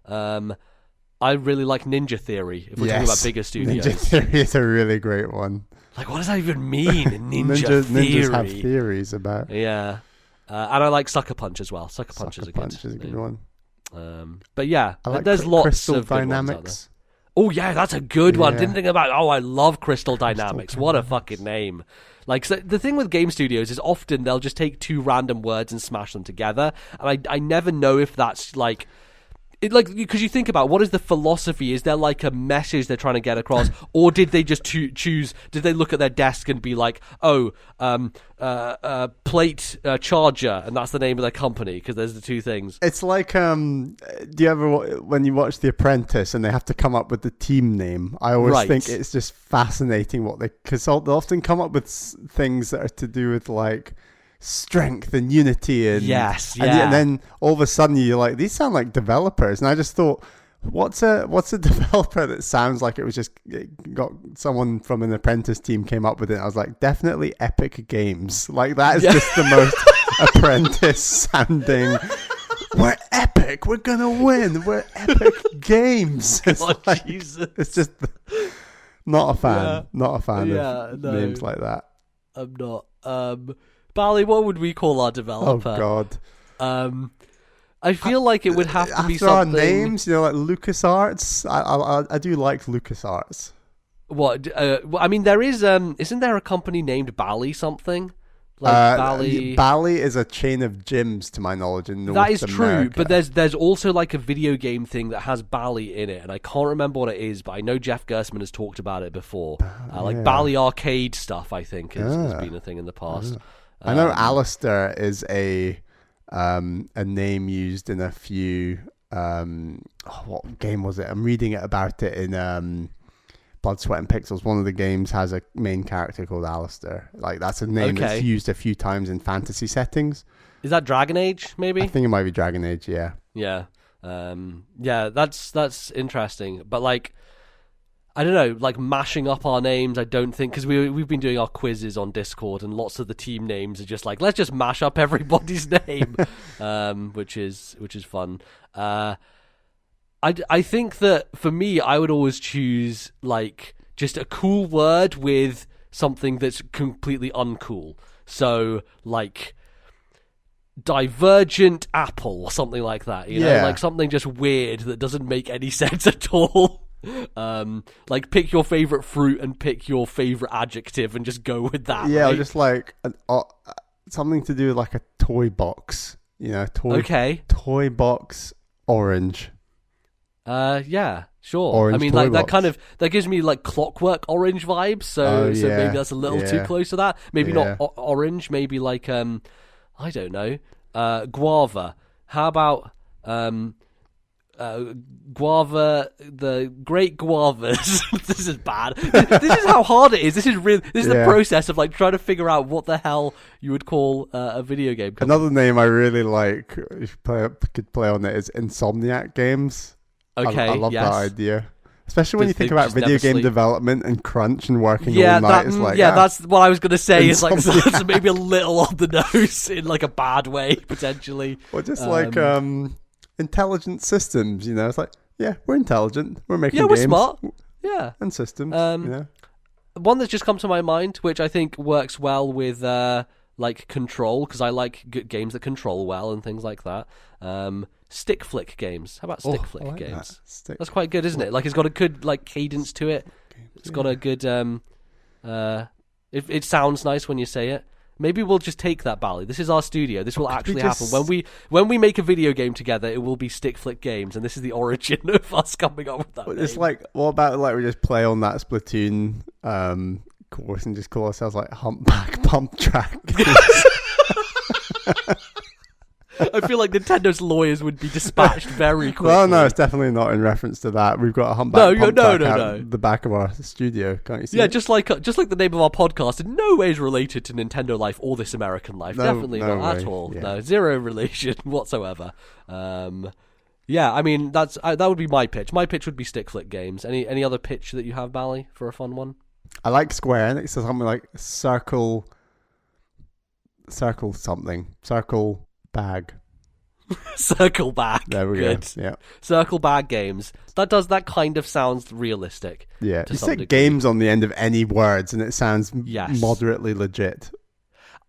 I really like Ninja Theory. If we're talking about bigger studios, Ninja Theory is a really great one. Like, what does that even mean? Ninja Theory. Ninjas have theories about. Yeah, and I like Sucker Punch as well. Sucker Punch is a good one. But yeah, I like there's lots Crystal of Dynamics. Oh yeah, that's a good one. Didn't think about. I love Crystal Dynamics. What a fucking name! Like, so the thing with game studios is often they'll just take two random words and smash them together, and I never know if that's like. Because you think about what is the philosophy? Is there like a message they're trying to get across, or did they just choose? Did they look at their desk and be like, plate charger, and that's the name of their company? Because there's the two things. It's like, do you ever when you watch The Apprentice and they have to come up with the team name? I always think it's just fascinating because they'll often come up with things that are to do with like strength and unity and and then all of a sudden you're like, these sound like developers, and I just thought, what's a developer that sounds like it got someone from an Apprentice team came up with it? I was like, definitely Epic Games. Like that is just the most Apprentice sounding. We're epic, we're gonna win, we're Epic Games. It's like, Jesus. It's just not a fan of names like that. I'm not. Bali, what would we call our developer? Oh God. I feel like it would have to be after something. Our names, like LucasArts. I do like LucasArts. What? I mean, there is. Isn't there a company named Bally something? Like Bally is a chain of gyms, to my knowledge, in North America. That is true, but there's also like a video game thing that has Bally in it, and I can't remember what it is, but I know Jeff Gersman has talked about it before. Like Bally arcade stuff, I think, has been a thing in the past. I know Alistair is a name used in a few. What game was it? I'm reading about it in Blood, Sweat and Pixels. One of the games has a main character called Alistair. Like that's a name that's used a few times in fantasy settings. Is that Dragon Age? Maybe I think it might be Dragon Age. Yeah. Yeah. That's interesting. But like, I don't know, like mashing up our names. I don't think, because we've been doing our quizzes on Discord, and lots of the team names are just like, let's just mash up everybody's name, which is fun. I think that for me, I would always choose like just a cool word with something that's completely uncool. So like divergent apple or something like that. You know, like something just weird that doesn't make any sense at all. Like pick your favorite fruit and pick your favorite adjective and just go with that. Yeah, right? or just like something to do with like a toy box. You know, toy box orange. Yeah, sure. Orange I mean, like box. that gives me like Clockwork Orange vibes. So maybe that's a little too close to that. Maybe not orange. Maybe like I don't know, guava. How about guava, the great guavas. This is bad. This is how hard it is. This is the process of like trying to figure out what the hell you would call a video game company. Another name I really like, if you could play on it, is Insomniac Games. Okay, I love that idea. Especially when you think about video game development and crunch and working all night. It's like, that's what I was going to say. Is like that's maybe a little on the nose in like a bad way, potentially. Or just like intelligent systems, you know. It's like, yeah, we're intelligent. We're making games. We're smart. Yeah. And systems, One that's just come to my mind, which I think works well with like Control, because I like games that control well and things like that. Stick flick games. How about stick flick games? That's quite good, isn't it? Like it's got a good like cadence to it. It's got a good it sounds nice when you say it. Maybe we'll just take that, Bally. This is our studio. This will actually happen. When we make a video game together, it will be stick flick games, and this is the origin of us coming up with that. It's like, what about like we just play on that Splatoon course and just call ourselves like Humpback Pump Track? I feel like Nintendo's lawyers would be dispatched very quickly. Well, no, it's definitely not in reference to that. We've got a Humpback Pump Track out the back of our studio. Can't you see? Yeah, just like the name of our podcast, in no way is related to Nintendo Life or This American Life. Definitely not at all. Yeah. No, zero relation whatsoever. Yeah, I mean that would be my pitch. My pitch would be stick flick games. Any other pitch that you have, Bally, for a fun one? I like Square Enix, so something like circle bag. Circle bag. There we go. Yeah. Circle bag games. That kind of sounds realistic. Yeah. You stick games on the end of any words and it sounds moderately legit.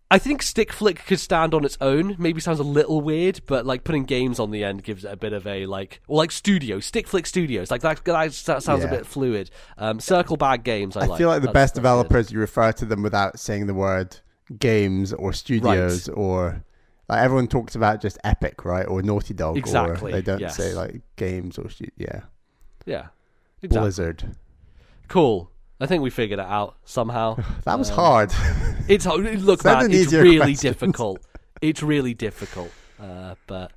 I think stick flick could stand on its own. Maybe sounds a little weird, but like putting games on the end gives it a bit of a like, or like studio, stick flick studios. Like that sounds a bit fluid. Circle bag games. I feel like the best developers, you refer to them without saying the word games or studios or. Like everyone talks about just Epic, right, or Naughty Dog, exactly. Or they don't say like games or yeah, exactly. Blizzard. Cool. I think we figured it out somehow. That was hard. It's look, man, it's really difficult. It's really difficult, but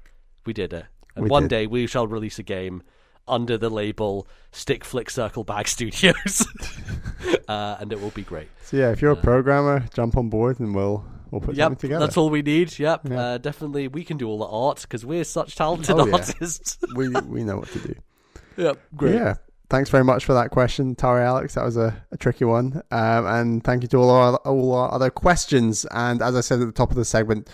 we did it. And one day we shall release a game under the label Stick Flick Circle Bag Studios, and it will be great. So yeah, if you're a programmer, jump on board and we'll put something together. That's all we need. Yep. Definitely, we can do all the art because we're such talented artists. we know what to do. Yep. Great. Yeah. Thanks very much for that question, Tari Alex. That was a tricky one. And thank you to all our other questions. And as I said at the top of the segment,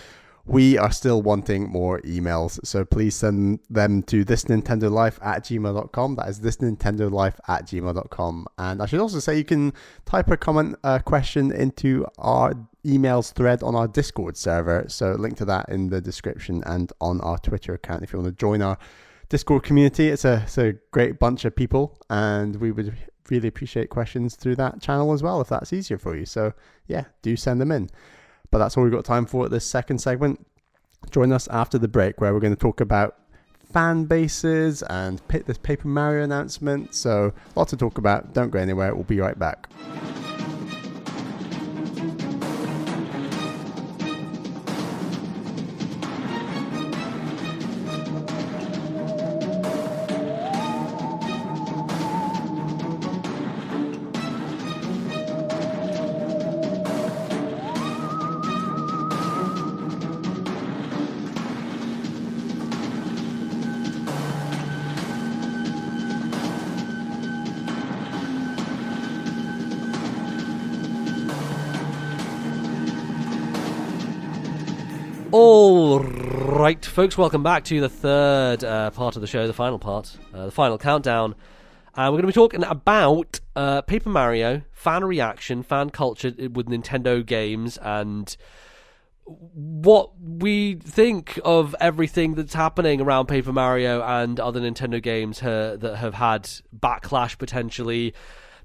we are still wanting more emails. So please send them to ThisNintendoLife@gmail.com. That is ThisNintendoLife@gmail.com. And I should also say you can type a comment, question into our emails thread on our Discord server. So link to that in the description and on our Twitter account if you want to join our Discord community. It's a great bunch of people, and we would really appreciate questions through that channel as well if that's easier for you. So yeah, do send them in. But that's all we've got time for at this second segment. Join us after the break where we're going to talk about fan bases and this Paper Mario announcement. So lots to talk about. Don't go anywhere. We'll be right back. All right, folks, welcome back to the third part of the show, the final part, the final countdown. We're going to be talking about Paper Mario, fan reaction, fan culture with Nintendo games, and what we think of everything that's happening around Paper Mario and other Nintendo games that have had backlash potentially.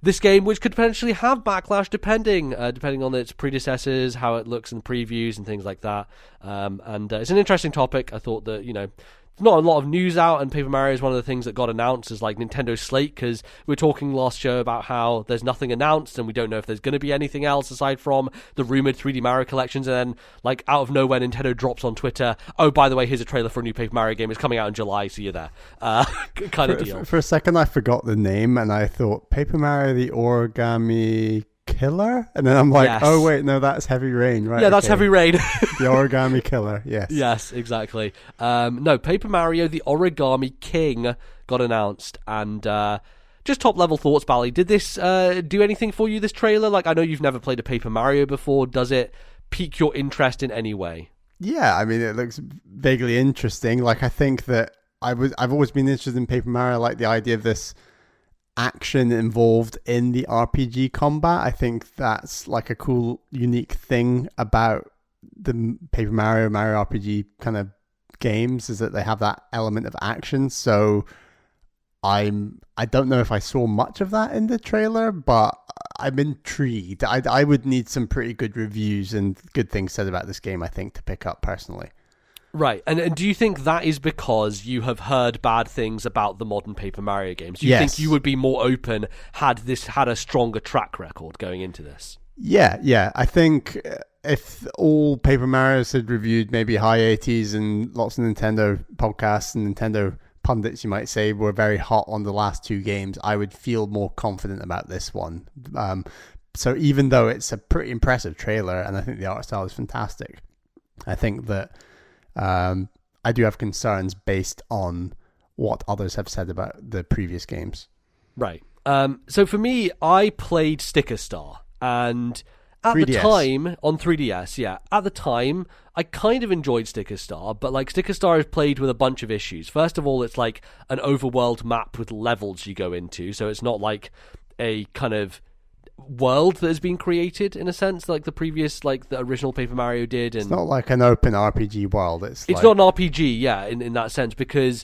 This game, which could potentially have backlash depending on its predecessors, how it looks in previews and things like that. And it's an interesting topic. I thought that, not a lot of news out, and Paper Mario is one of the things that got announced as like Nintendo's slate, because we were talking last show about how there's nothing announced and we don't know if there's going to be anything else aside from the rumored 3D Mario collections, and then like out of nowhere Nintendo drops on Twitter, oh, by the way, here's a trailer for a new Paper Mario game, it's coming out in July, see you there, kind of deal. For a second I forgot the name and I thought Paper Mario the Origami Killer, and then I'm like, yes. Oh wait, no, that's Heavy Rain, right? Yeah, that's Heavy Rain. The Origami Killer, yes. Yes, exactly. No, Paper Mario the Origami King got announced, and just top level thoughts, Bally. Did this do anything for you, this trailer? Like, I know you've never played a Paper Mario before. Does it pique your interest in any way? Yeah, I mean, it looks vaguely interesting. Like, I think that I've always been interested in Paper Mario. I like the idea of this action involved in the RPG combat. I think that's like a cool, unique thing about the Paper Mario RPG kind of games, is that they have that element of action. So I don't know if I saw much of that in the trailer, but I'm intrigued. I would need some pretty good reviews and good things said about this game, I think, to pick up personally. Right, and do you think that is because you have heard bad things about the modern Paper Mario games? Do you Yes. think you would be more open had this had a stronger track record going into this? Yeah. I think if all Paper Marios had reviewed maybe high 80s and lots of Nintendo podcasts and Nintendo pundits, you might say, were very hot on the last two games, I would feel more confident about this one. So even though it's a pretty impressive trailer, and I think the art style is fantastic, I think that I do have concerns based on what others have said about the previous games. Right. So for me, I played Sticker Star, and at 3DS. the time, on 3DS, yeah, at the time, I kind of enjoyed Sticker Star, but like Sticker Star is played with a bunch of issues. First of all, it's like an overworld map with levels you go into, so it's not like a kind of world that has been created in a sense like the previous, like the original Paper Mario did. And it's not like an open RPG world. It's not an RPG, yeah, in that sense, because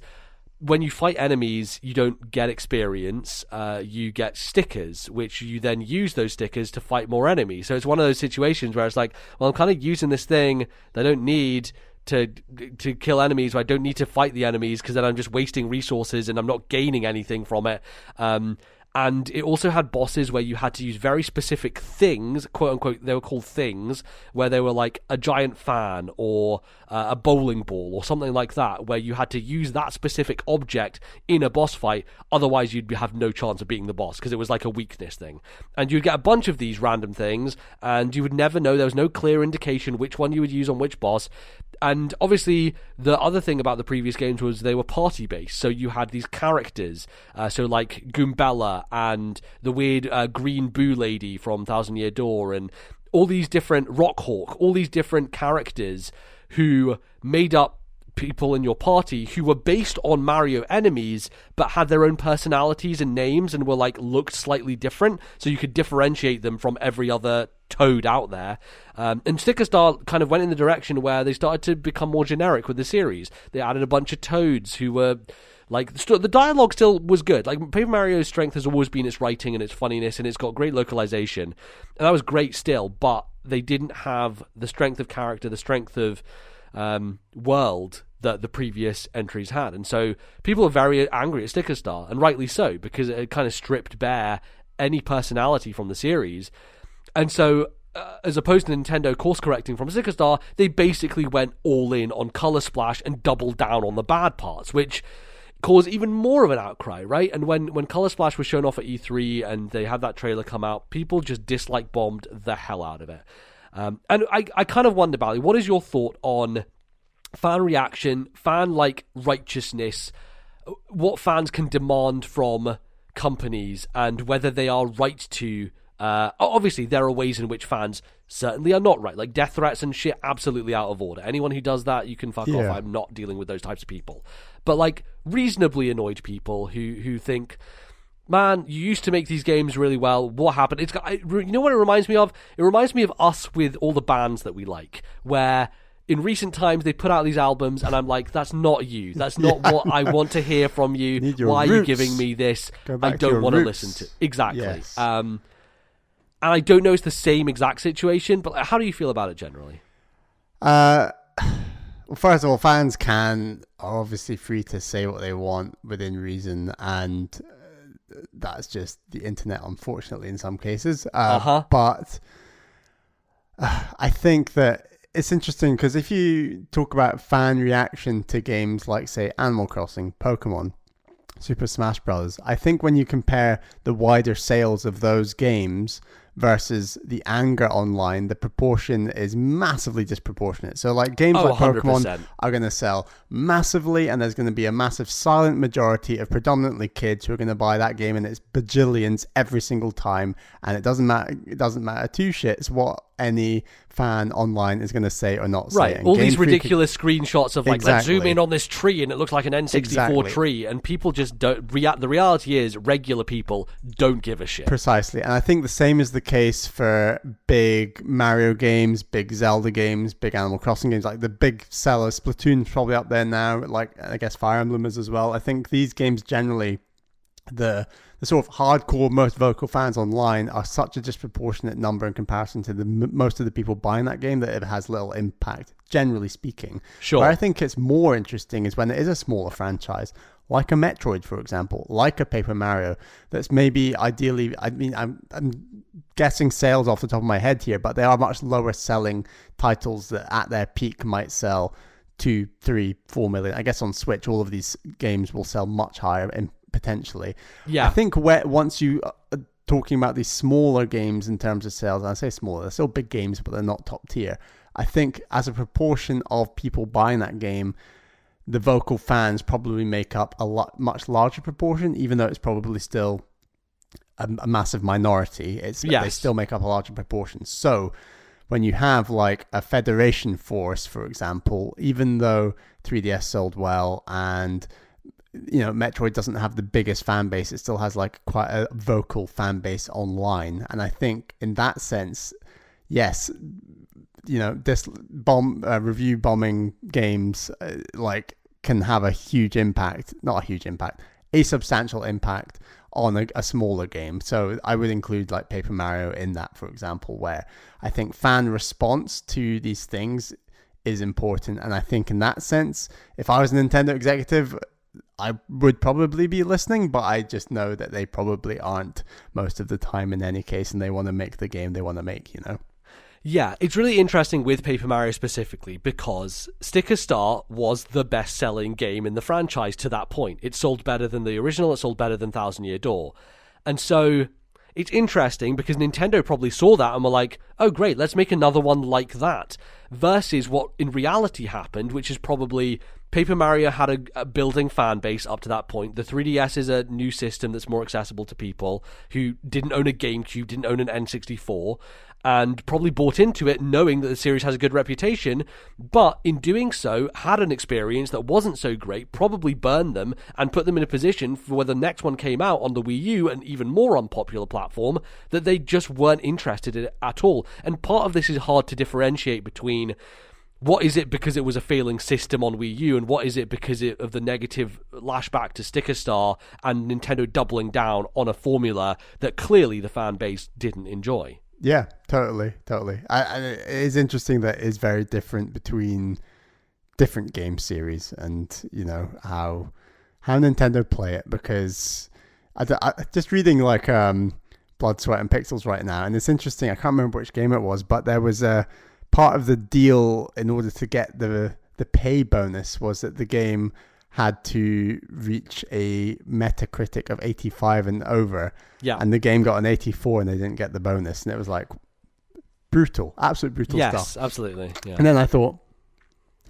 when you fight enemies, you don't get experience, you get stickers, which you then use those stickers to fight more enemies. So it's one of those situations where it's like, well, I'm kind of using this thing that I don't need to kill enemies, or I don't need to fight the enemies, because then I'm just wasting resources and I'm not gaining anything from it. And it also had bosses where you had to use very specific things, quote unquote, they were called things, where they were like a giant fan or a bowling ball or something like that, where you had to use that specific object in a boss fight, otherwise you'd have no chance of beating the boss, because it was like a weakness thing. And you'd get a bunch of these random things, and you would never know, there was no clear indication which one you would use on which boss. And obviously, the other thing about the previous games was they were party-based, so you had these characters, so like Goombella and the weird green Boo lady from Thousand Year Door, and all these different Rockhawk, all these different characters who made up people in your party who were based on Mario enemies, but had their own personalities and names and were like looked slightly different, so you could differentiate them from every other Toad out there. And Sticker Star kind of went in the direction where they started to become more generic with the series. They added a bunch of Toads who were like, the dialogue still was good. Like, Paper Mario's strength has always been its writing and its funniness, and it's got great localization, and that was great still, but they didn't have the strength of character, the strength of world that the previous entries had. And so people are very angry at Sticker Star, and rightly so, because it kind of stripped bare any personality from the series. And so as opposed to Nintendo course correcting from Sticker Star, they basically went all in on Color Splash and doubled down on the bad parts, which caused even more of an outcry, right? And when Color Splash was shown off at E3 and they had that trailer come out, people just dislike bombed the hell out of it. And I kind of wonder, Bally, what is your thought on fan reaction, fan like righteousness, what fans can demand from companies, and whether they are right to Obviously, there are ways in which fans certainly are not right. Like death threats and shit, absolutely out of order. Anyone who does that, you can fuck off. I'm not dealing with those types of people. But like reasonably annoyed people who think, man, you used to make these games really well. What happened? You know what it reminds me of? It reminds me of us with all the bands that we like, where in recent times they put out these albums and I'm like, that's not you. That's not what I want to hear from you. Why are you giving me this? I don't want to listen to. Exactly. Yes. And I don't know it's the same exact situation, but how do you feel about it generally? Well, first of all, fans are obviously free to say what they want within reason, and that's just the internet, unfortunately, in some cases. But I think that it's interesting because if you talk about fan reaction to games like, say, Animal Crossing, Pokemon, Super Smash Bros., I think when you compare the wider sales of those games versus the anger online, the proportion is massively disproportionate. So like games like 100%. Pokemon are going to sell massively, and there's going to be a massive silent majority of predominantly kids who are going to buy that game, and it's bajillions every single time, and it doesn't matter two shits what any fan online is going to say or not say. Right, all these ridiculous screenshots of like, let's zoom in on this tree and it looks like an N64 tree, and people just don't react. The reality is regular people don't give a shit. Precisely. And I think the same is the case for big Mario games, big Zelda games, big Animal Crossing games, like the big sellers. Splatoon's probably up there now, like I guess Fire Emblem is as well. I think these games generally, the sort of hardcore, most vocal fans online are such a disproportionate number in comparison to the most of the people buying that game that it has little impact, generally speaking. Sure. Where I think it's more interesting is when it is a smaller franchise, like a Metroid, for example, like a Paper Mario, that's maybe ideally, I mean, I'm guessing sales off the top of my head here, but they are much lower selling titles that at their peak might sell 2, 3, 4 million. I guess on Switch, all of these games will sell much higher potentially. Yeah. I think once you are talking about these smaller games in terms of sales, and I say smaller, they're still big games, but they're not top tier. I think as a proportion of people buying that game, the vocal fans probably make up much larger proportion, even though it's probably still a massive minority. They still make up a larger proportion. So when you have like a Federation Force, for example, even though 3DS sold well and Metroid doesn't have the biggest fan base, it still has like quite a vocal fan base online. And I think in that sense, yes, this review bombing games can have a substantial impact on a smaller game. So I would include like Paper Mario in that, for example, where I think fan response to these things is important. And I think in that sense, if I was a Nintendo executive, I would probably be listening, but I just know that they probably aren't most of the time in any case, and they want to make the game they want to make, Yeah, it's really interesting with Paper Mario specifically because Sticker Star was the best-selling game in the franchise to that point. It sold better than the original, it sold better than Thousand Year Door. And so it's interesting because Nintendo probably saw that and were like, oh great, let's make another one like that. Versus what in reality happened, which is probably Paper Mario had a building fan base up to that point. The 3DS is a new system that's more accessible to people who didn't own a GameCube, didn't own an N64, and probably bought into it knowing that the series has a good reputation, but in doing so had an experience that wasn't so great, probably burned them and put them in a position for when the next one came out on the Wii U, an even more unpopular platform, that they just weren't interested in it at all. And part of this is hard to differentiate between what is it because it was a failing system on Wii U, and what is it because of the negative lashback to Sticker Star and Nintendo doubling down on a formula that clearly the fan base didn't enjoy. Yeah, totally. It is interesting that it's very different between different game series and, how Nintendo play it, because I just reading like Blood, Sweat and Pixels right now, and it's interesting, I can't remember which game it was, but there was a part of the deal in order to get the pay bonus was that the game had to reach a Metacritic of 85 and over. Yeah. And the game got an 84 and they didn't get the bonus. And it was like brutal, absolute brutal stuff. Yes, absolutely. Yeah. And then I thought,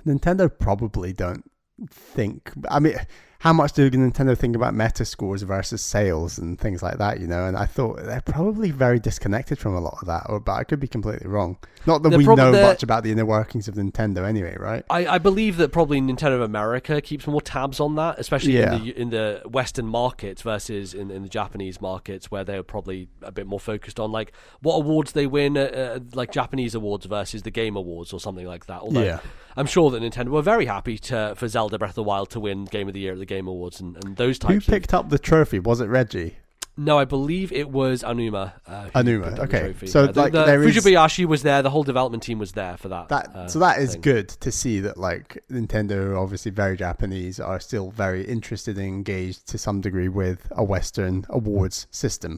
Nintendo probably don't think... I mean, how much do Nintendo think about meta scores versus sales and things like that, you know? And I thought they're probably very disconnected from a lot of that, but I could be completely wrong. Not that we know much about the inner workings of Nintendo anyway, right? I believe that probably Nintendo of America keeps more tabs on that, especially in the Western markets versus in the Japanese markets, where they're probably a bit more focused on like what awards they win, like Japanese awards versus the Game Awards or something like that. Although I'm sure that Nintendo were very happy for Zelda Breath of the Wild to win Game of the Year at the Game Awards and those types. Who picked up the trophy? Was it Reggie? No, I believe it was Anuma. Okay. So the Fujibayashi was there. The whole development team was there for that. So that is good to see that, like, Nintendo, obviously very Japanese, are still very interested and engaged to some degree with a Western awards system.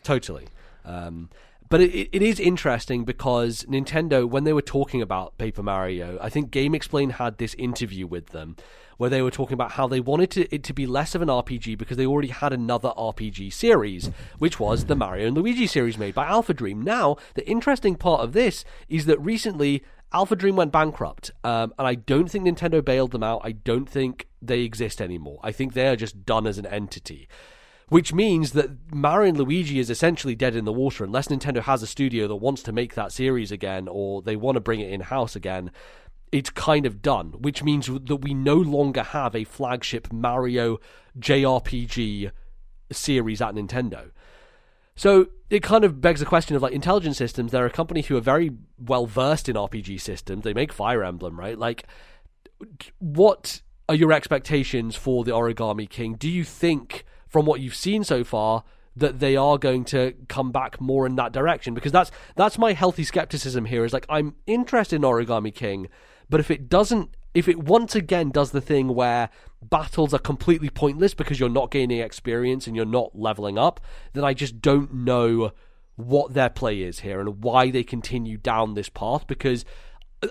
Totally. But it is interesting because Nintendo, when they were talking about Paper Mario, I think GameXplain had this interview with them where they were talking about how they wanted it to be less of an RPG because they already had another RPG series, which was the Mario and Luigi series made by Alpha Dream. Now, the interesting part of this is that recently Alpha Dream went bankrupt, and I don't think Nintendo bailed them out. I don't think they exist anymore. I think they are just done as an entity. Which means that Mario and Luigi is essentially dead in the water unless Nintendo has a studio that wants to make that series again or they want to bring it in-house again. It's kind of done, which means that we no longer have a flagship Mario JRPG series at Nintendo. So it kind of begs the question of, like, Intelligent Systems. They're a company who are very well versed in RPG systems. They make Fire Emblem, right? Like, what are your expectations for the Origami King? Do you think, from what you've seen so far, that they are going to come back more in that direction? Because that's my healthy skepticism here, is like, I'm interested in Origami King, but if it once again does the thing where battles are completely pointless because you're not gaining experience and you're not leveling up, then I just don't know what their play is here and why they continue down this path, because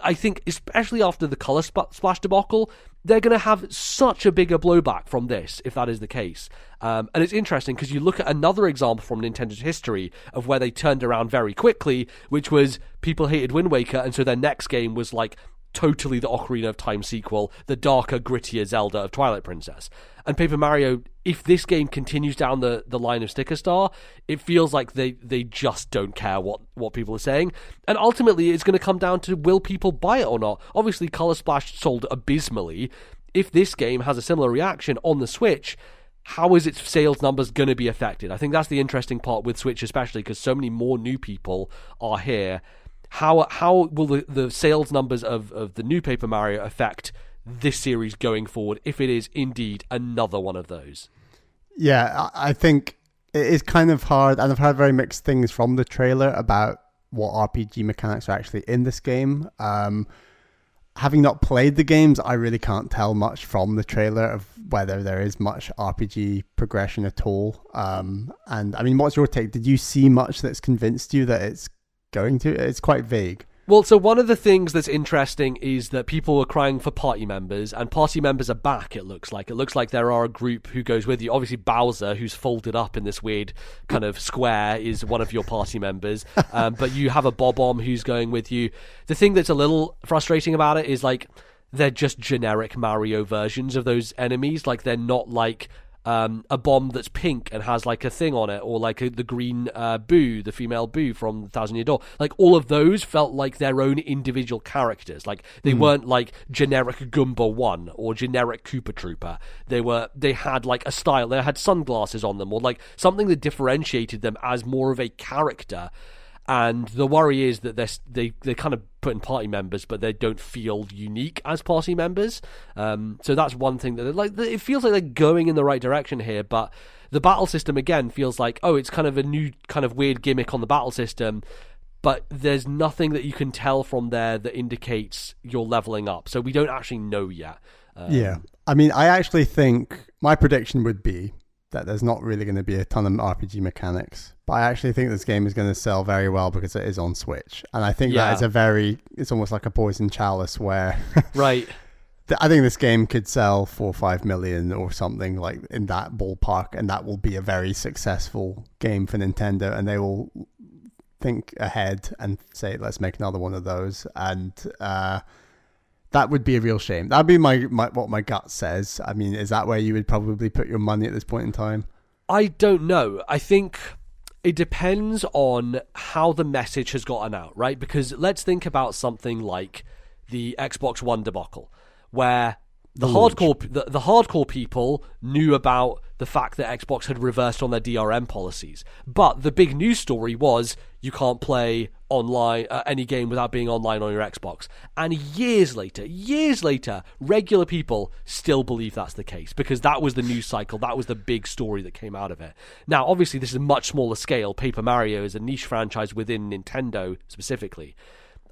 I think, especially after the Color Splash debacle, they're going to have such a bigger blowback from this, if that is the case. And it's interesting because you look at another example from Nintendo's history of where they turned around very quickly, which was people hated Wind Waker, and so their next game was like totally the Ocarina of Time sequel, the darker, grittier Zelda of Twilight Princess. And Paper Mario, if this game continues down the line of Sticker Star, it feels like they just don't care what people are saying. And ultimately, it's going to come down to, will people buy it or not? Obviously, Color Splash sold abysmally. If this game has a similar reaction on the Switch, how is its sales numbers going to be affected? I think that's the interesting part with Switch, especially because so many more new people are here. How will the sales numbers of the new Paper Mario affect this series going forward, if it is indeed another one of those? Yeah, I think it is kind of hard, and I've heard very mixed things from the trailer about what RPG mechanics are actually in this game. Having not played the games, I really can't tell much from the trailer of whether there is much RPG progression at all. And I mean, what's your take? Did you see much that's convinced you that it's going to? It's quite vague. Well, so one of the things that's interesting is that people were crying for party members, and party members are back, it looks like. It looks like there are a group who goes with you. Obviously, Bowser, who's folded up in this weird kind of square, is one of your party members. But you have a Bob-omb who's going with you. The thing that's a little frustrating about it is, like, they're just generic Mario versions of those enemies. Like, they're not like a bomb that's pink and has like a thing on it, or like the green Boo, the female Boo from the Thousand Year Door. Like, all of those felt like their own individual characters. Like, they weren't like generic Goomba 1 or generic Koopa Trooper. They had like a style. They had sunglasses on them, or like something that differentiated them as more of a character. And the worry is that they kind of put in party members, but they don't feel unique as party members. So that's one thing that it feels like they're going in the right direction here. But the battle system again feels like, oh, it's kind of a new kind of weird gimmick on the battle system. But there's nothing that you can tell from there that indicates you're leveling up. So we don't actually know yet. Yeah, I mean, I actually think my prediction would be that there's not really going to be a ton of RPG mechanics. But I actually think this game is going to sell very well because it is on Switch. And I think that is it's almost like a poison chalice where... Right. I think this game could sell 4 or 5 million or something like in that ballpark. And that will be a very successful game for Nintendo. And they will think ahead and say, let's make another one of those. And That would be a real shame. That'd be my what my gut says. I mean, is that where you would probably put your money at this point in time? I don't know. I think it depends on how the message has gotten out, right? Because let's think about something like the Xbox One debacle, where the hardcore people knew about the fact that Xbox had reversed on their DRM policies. But the big news story was you can't play online any game without being online on your Xbox. And years later, regular people still believe that's the case because that was the news cycle. That was the big story that came out of it. Now, obviously, this is a much smaller scale. Paper Mario is a niche franchise within Nintendo specifically.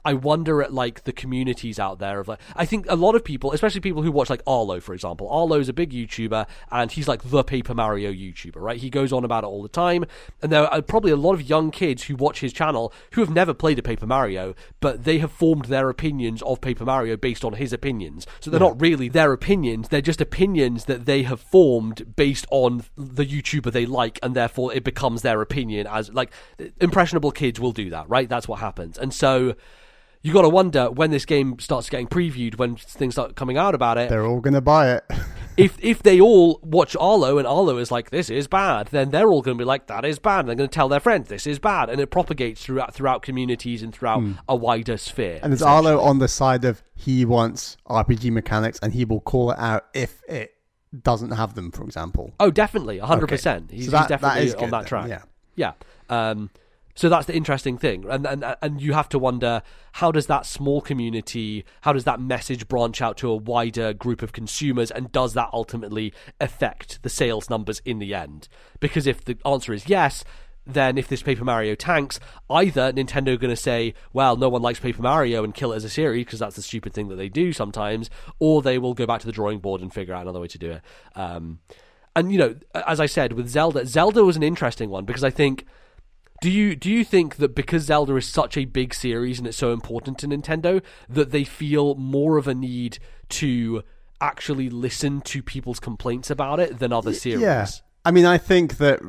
I wonder at like the communities out there of like, I think a lot of people, especially people who watch like Arlo, for example. Arlo is a big YouTuber and he's like the Paper Mario YouTuber, right? He goes on about it all the time. And there are probably a lot of young kids who watch his channel who have never played a Paper Mario, but they have formed their opinions of Paper Mario based on his opinions. So they're not really their opinions. They're just opinions that they have formed based on the YouTuber they like. And therefore it becomes their opinion as like impressionable kids will do that, right? That's what happens. And so you got to wonder when this game starts getting previewed, when things start coming out about it. They're all going to buy it. if they all watch Arlo and Arlo is like, this is bad, then they're all going to be like, that is bad. And they're going to tell their friends, this is bad. And it propagates throughout communities and throughout a wider sphere. And there's Arlo on the side of he wants RPG mechanics and he will call it out if it doesn't have them, for example. Oh, definitely. 100%. Okay. He's so that definitely is on that then. track. Yeah. So that's the interesting thing. And you have to wonder, how does that small community, how does that message branch out to a wider group of consumers, and does that ultimately affect the sales numbers in the end? Because if the answer is yes, then if this Paper Mario tanks, either Nintendo are going to say, well, no one likes Paper Mario and kill it as a series, because that's the stupid thing that they do sometimes, or they will go back to the drawing board and figure out another way to do it. And, you know, as I said, with Zelda was an interesting one, because I think... Do you think that because Zelda is such a big series and it's so important to Nintendo that they feel more of a need to actually listen to people's complaints about it than other series? Yeah. I mean, I think that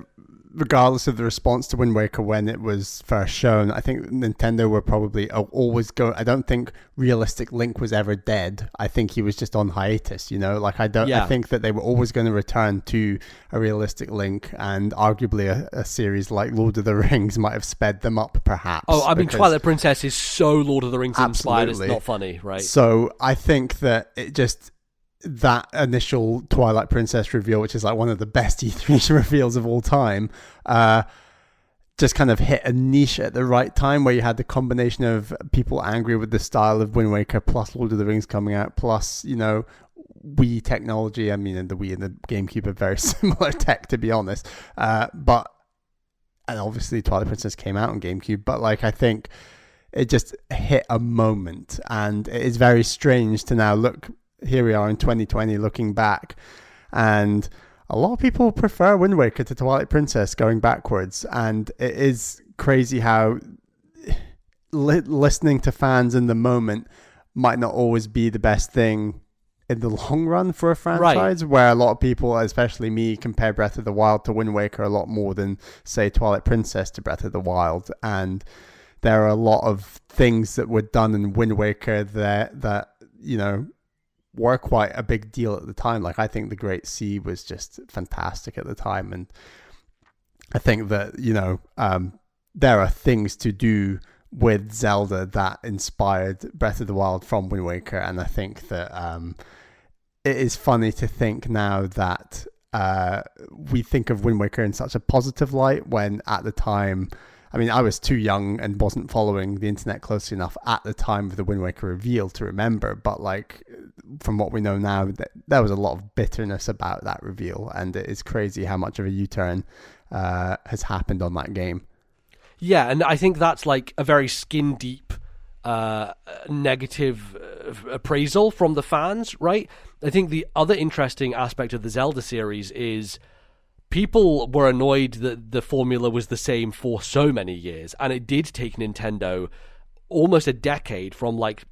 regardless of the response to Wind Waker when it was first shown, I think Nintendo were probably always go. I don't think Realistic Link was ever dead. I think he was just on hiatus, you know? Like, I think that they were always going to return to a Realistic Link, and arguably a series like Lord of the Rings might have sped them up, perhaps. Oh, I mean, Twilight Princess is so Lord of the Rings inspired, it's not funny, right? So I think that it just... that initial Twilight Princess reveal, which is like one of the best E3 reveals of all time, just kind of hit a niche at the right time, where you had the combination of people angry with the style of Wind Waker plus Lord of the Rings coming out, plus, you know, Wii technology. I mean, and the Wii and the GameCube are very similar tech, to be honest. And obviously Twilight Princess came out on GameCube, but like, I think it just hit a moment, and it is very strange to now look. Here we are in 2020 looking back, and a lot of people prefer Wind Waker to Twilight Princess going backwards, and it is crazy how listening to fans in the moment might not always be the best thing in the long run for a franchise, right? Where a lot of people, especially me, compare Breath of the Wild to Wind Waker a lot more than, say, Twilight Princess to Breath of the Wild, and there are a lot of things that were done in Wind Waker that you know, were quite a big deal at the time. Like, I think the Great Sea was just fantastic at the time, and I think that, you know, there are things to do with Zelda that inspired Breath of the Wild from Wind Waker, and I think that it is funny to think now that we think of Wind Waker in such a positive light, when at the time, I mean, I was too young and wasn't following the internet closely enough at the time of the Wind Waker reveal to remember. But like, from what we know now, there was a lot of bitterness about that reveal, and it is crazy how much of a U-turn has happened on that game. Yeah, and I think that's like a very skin deep negative appraisal from the fans, right? I think the other interesting aspect of the Zelda series is people were annoyed that the formula was the same for so many years, and it did take Nintendo almost a decade from, like,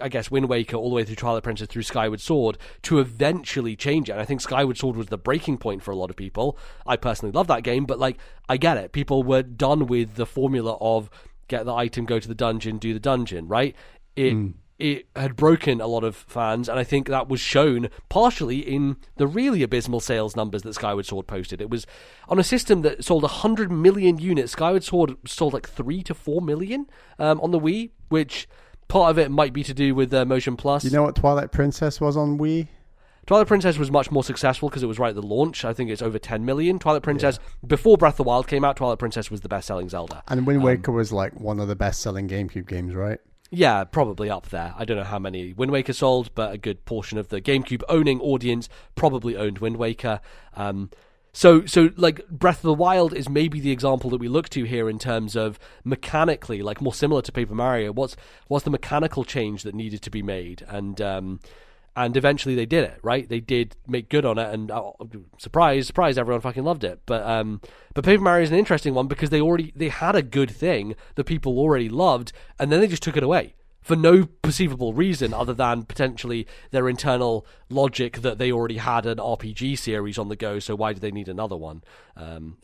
I guess, Wind Waker all the way through Twilight Princess through Skyward Sword to eventually change it. And I think Skyward Sword was the breaking point for a lot of people. I personally love that game, but, like, I get it. People were done with the formula of get the item, go to the dungeon, do the dungeon, right? It it had broken a lot of fans, and I think that was shown partially in the really abysmal sales numbers that Skyward Sword posted. It was on a system that sold 100 million units. Skyward Sword sold like 3 to 4 million on the Wii, which part of it might be to do with Motion Plus. You know what Twilight Princess was on Wii? Twilight Princess was much more successful because it was right at the launch. I think it's over 10 million. Twilight Princess, before Breath of the Wild came out, Twilight Princess was the best-selling Zelda. And Wind Waker was like one of the best-selling GameCube games, right? Yeah, probably up there. I don't know how many Wind Waker sold, but a good portion of the GameCube-owning audience probably owned Wind Waker. So like Breath of the Wild is maybe the example that we look to here in terms of mechanically, like more similar to Paper Mario. What's the mechanical change that needed to be made? And eventually they did it, right? They did make good on it, and surprise, everyone fucking loved it. But Paper Mario is an interesting one because they had a good thing that people already loved, and then they just took it away for no perceivable reason other than potentially their internal logic that they already had an RPG series on the go, so why do they need another one?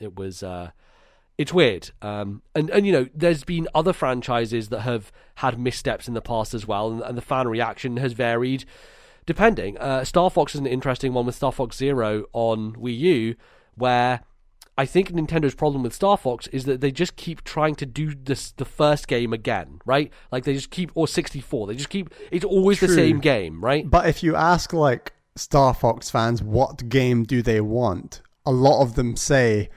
It's weird. And you know, there's been other franchises that have had missteps in the past as well, and the fan reaction has varied depending. Star Fox is an interesting one with Star Fox Zero on Wii U, where I think Nintendo's problem with Star Fox is that they just keep trying to do the first game again, right? Like they just keep, or 64, they just keep, it's always the same game, right? But if you ask like Star Fox fans what game do they want, a lot of them say,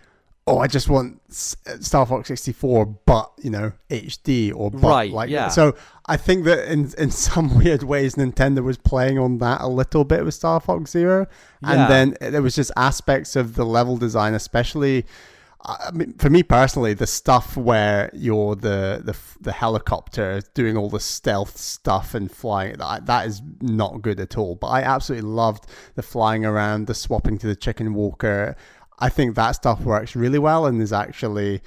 oh, I just want Star Fox 64, but, you know, HD or but, right, like yeah. So I think that in some weird ways, Nintendo was playing on that a little bit with Star Fox Zero. And then there was just aspects of the level design, especially, I mean, for me personally, the stuff where you're the helicopter doing all the stealth stuff and flying, that is not good at all. But I absolutely loved the flying around, the swapping to the chicken walker. I think that stuff works really well and is actually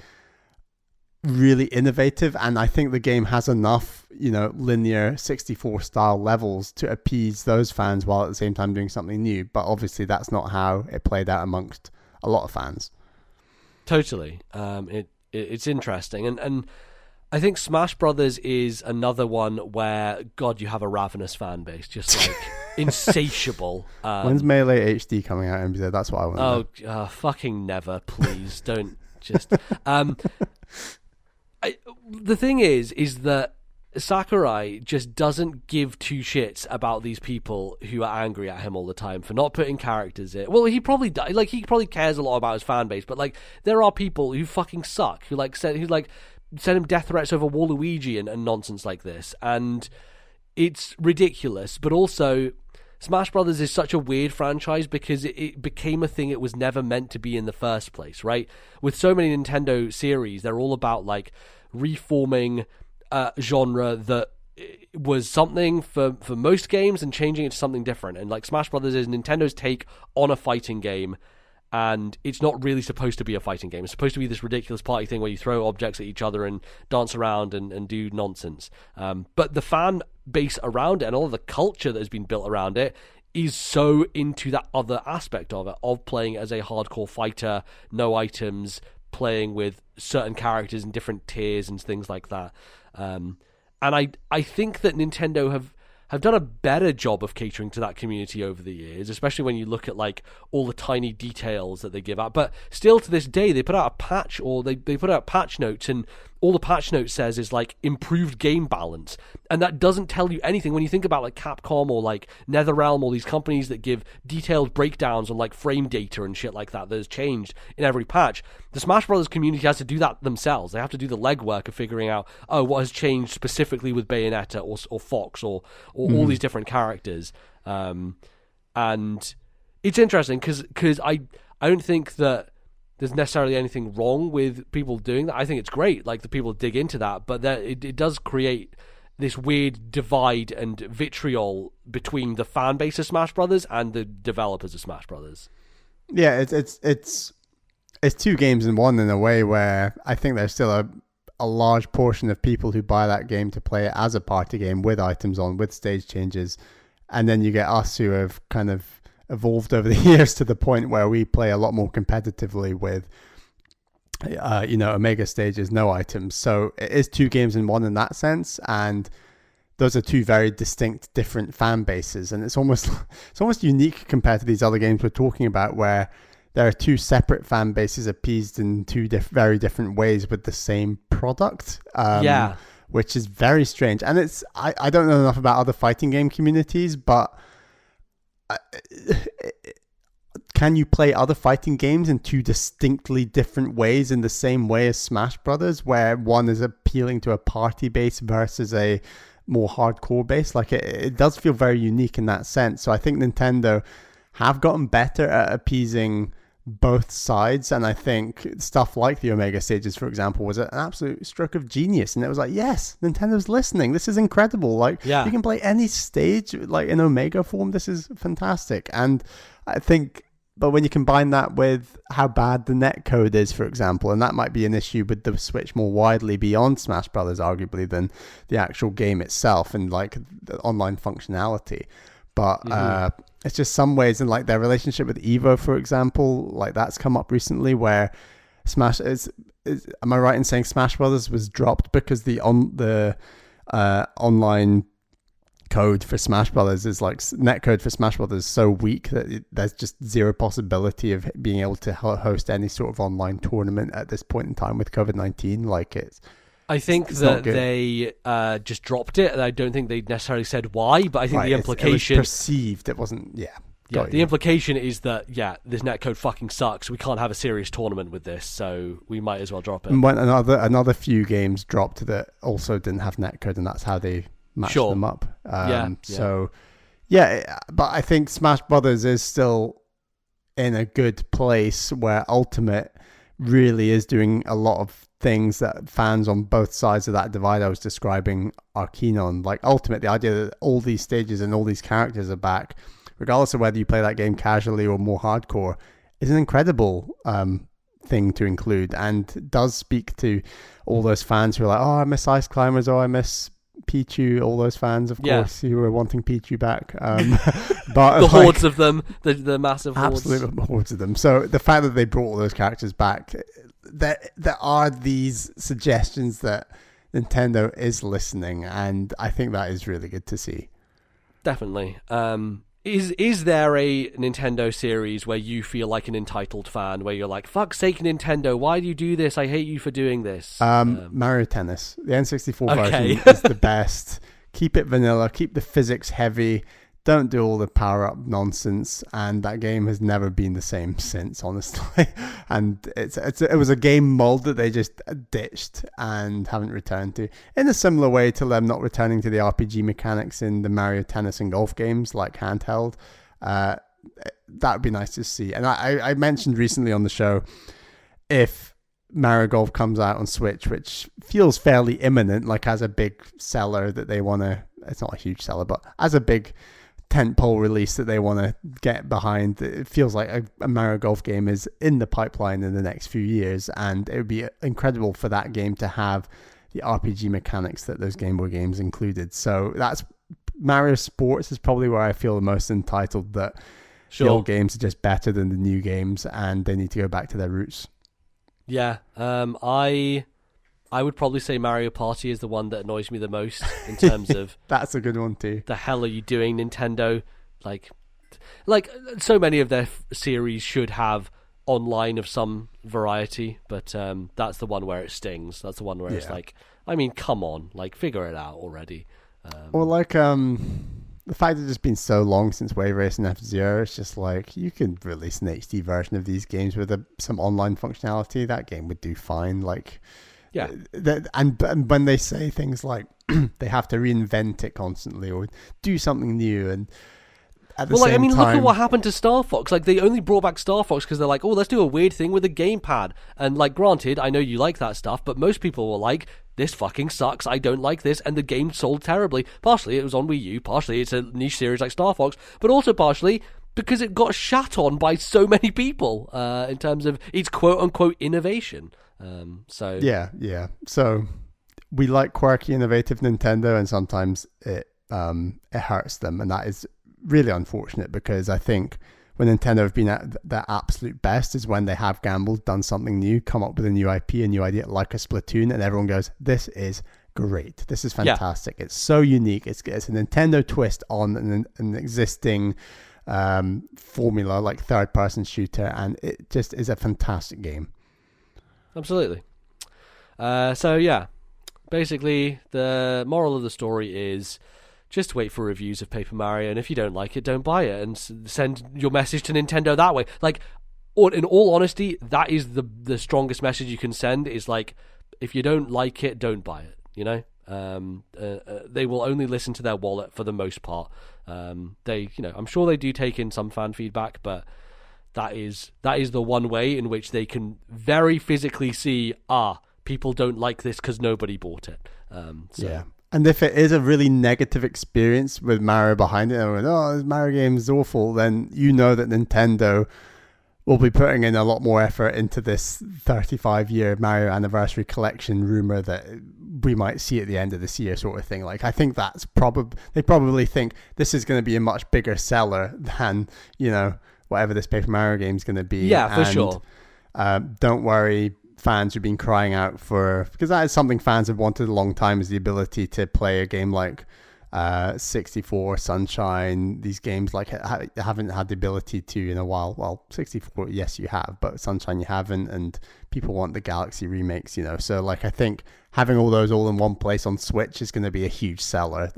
really innovative. And I think the game has enough, you know, linear 64 style levels to appease those fans while at the same time doing something new. But obviously that's not how it played out amongst a lot of fans. Totally. It's interesting. And I think Smash Brothers is another one where, God, you have a ravenous fan base, just like insatiable. When's Melee HD coming out, MBZ? That's what I want to know. Fucking never, please. Don't just... the thing is that Sakurai just doesn't give two shits about these people who are angry at him all the time for not putting characters in. Well, he probably cares a lot about his fan base, but like there are people who fucking suck, who send him death threats over Waluigi and nonsense like this, and it's ridiculous. But also, Smash Brothers is such a weird franchise because it became a thing it was never meant to be in the first place, right? With so many Nintendo series, they're all about like reforming a genre that was something for most games and changing it to something different. And like Smash Brothers is Nintendo's take on a fighting game, and it's not really supposed to be a fighting game. It's supposed to be this ridiculous party thing where you throw objects at each other and dance around and do nonsense. But the fan base around it and all of the culture that has been built around it is so into that other aspect of it, of playing as a hardcore fighter, no items, playing with certain characters in different tiers and things like that. And I think that Nintendo have done a better job of catering to that community over the years, especially when you look at like all the tiny details that they give out. But still to this day, they put out a patch, or they put out patch notes, and all the patch note says is like improved game balance. And that doesn't tell you anything when you think about like Capcom or like NetherRealm, or these companies that give detailed breakdowns on like frame data and shit like that has changed in every patch. The Smash Brothers community has to do that themselves. They have to do the legwork of figuring out, what has changed specifically with Bayonetta or Fox or all these different characters. And it's interesting because I don't think that there's necessarily anything wrong with people doing that. I think it's great, like the people dig into that, but it does create this weird divide and vitriol between the fan base of Smash Brothers and the developers of Smash Brothers. Yeah, it's two games in one in a way, where I think there's still a large portion of people who buy that game to play it as a party game with items on, with stage changes, and then you get us who have kind of evolved over the years to the point where we play a lot more competitively with Omega stages, no items. So it is two games in one in that sense, and those are two very distinct, different fan bases, and it's almost unique compared to these other games we're talking about, where there are two separate fan bases appeased in two very different ways with the same product. Which is very strange. And it's I don't know enough about other fighting game communities, but can you play other fighting games in two distinctly different ways in the same way as Smash Brothers, where one is appealing to a party base versus a more hardcore base? Like it does feel very unique in that sense. So I think Nintendo have gotten better at appeasing both sides, and I think stuff like the Omega stages, for example, was an absolute stroke of genius. And it was like, yes, Nintendo's listening, this is incredible. Like, you can play any stage like in Omega form, this is fantastic. And I think, but when you combine that with how bad the netcode is, for example, and that might be an issue with the Switch more widely beyond Smash Brothers, arguably, than the actual game itself and like the online functionality. But it's just some ways, in like their relationship with Evo, for example, like that's come up recently, where Smash is am I right in saying Smash Brothers was dropped because the online code for Smash Brothers is like netcode for Smash Brothers is so weak that there's just zero possibility of being able to host any sort of online tournament at this point in time with COVID-19. Like I think that they just dropped it, and I don't think they necessarily said why, but I think the implication... It was perceived, it wasn't... Yeah, the implication is that, this netcode fucking sucks, we can't have a serious tournament with this, so we might as well drop it. And when another few games dropped that also didn't have netcode, and that's how they matched them up. So, but I think Smash Brothers is still in a good place where Ultimate really is doing a lot of things that fans on both sides of that divide I was describing are keen on. Like Ultimate, the idea that all these stages and all these characters are back, regardless of whether you play that game casually or more hardcore, is an incredible thing to include, and does speak to all those fans who are like, oh, I miss Ice Climbers, or I miss Pichu, all those fans, of course, who were wanting Pichu back. But the hordes of them, the massive hordes. Absolute hordes of them. So the fact that they brought all those characters back, there are these suggestions that Nintendo is listening, and I think that is really good to see. Definitely. Is there a Nintendo series where you feel like an entitled fan, where you're like, fuck's sake, Nintendo, why do you do this? I hate you for doing this. Mario Tennis. The N64 version is the best. Keep it vanilla, keep the physics heavy, don't do all the power-up nonsense, and that game has never been the same since, honestly. And it was a game mold that they just ditched and haven't returned to, in a similar way to them not returning to the RPG mechanics in the Mario Tennis and golf games, like handheld. That would be nice to see. And I mentioned recently on the show, if Mario Golf comes out on Switch, which feels fairly imminent, like as a big seller that they want to, it's not a huge seller, but as a big tentpole release that they want to get behind, it feels like a Mario Golf game is in the pipeline in the next few years, and it would be incredible for that game to have the RPG mechanics that those Game Boy games included. So that's Mario Sports is probably where I feel the most entitled, that the old games are just better than the new games and they need to go back to their roots. I would probably say Mario Party is the one that annoys me the most in terms of... That's a good one too. The hell are you doing, Nintendo? Like so many of their series should have online of some variety, but that's the one where it stings. That's the one where it's like, I mean, come on, like, figure it out already. Or like the fact that it's been so long since Wave Race and F-Zero, it's just like, you can release an HD version of these games with some online functionality. That game would do fine. Like... Yeah, and when they say things like they have to reinvent it constantly or do something new, and at the same time, look at what happened to Star Fox. Like, they only brought back Star Fox because they're like, oh, let's do a weird thing with a gamepad. And like, granted, I know you like that stuff, but most people were like, this fucking sucks, I don't like this, and the game sold terribly. Partially it was on Wii U, partially it's a niche series like Star Fox, but also partially because it got shat on by so many people in terms of its quote-unquote innovation. So we like quirky, innovative Nintendo, and sometimes it hurts them, and that is really unfortunate, because I think when Nintendo have been at their absolute best is when they have gambled, done something new, come up with a new IP, a new idea, like a Splatoon, and everyone goes, this is great. This is fantastic. It's so unique. It's a Nintendo twist on an existing formula, like third-person shooter, and it just is a fantastic game. Absolutely. So yeah, basically the moral of the story is just wait for reviews of Paper Mario, and if you don't like it, don't buy it, and send your message to Nintendo that way. Like, in all honesty, that is the strongest message you can send, is like, if you don't like it, don't buy it, you know? They will only listen to their wallet for the most part. I'm sure they do take in some fan feedback, but that is the one way in which they can very physically see, people don't like this because nobody bought it. Yeah. And if it is a really negative experience with Mario behind it, and this Mario game is awful, then you know that Nintendo will be putting in a lot more effort into this 35-year Mario Anniversary Collection rumor that we might see at the end of this year, sort of thing. Like, I think that's they probably think this is going to be a much bigger seller than, whatever this Paper Mario game is going to be. Yeah, for sure. Don't worry, fans who've been crying out for, because that is something fans have wanted a long time, is the ability to play a game like 64, Sunshine. These games like haven't had the ability to in a while. Well, 64, yes, you have, but Sunshine you haven't, and people want the Galaxy remakes, So like, I think having all those all in one place on Switch is going to be a huge seller,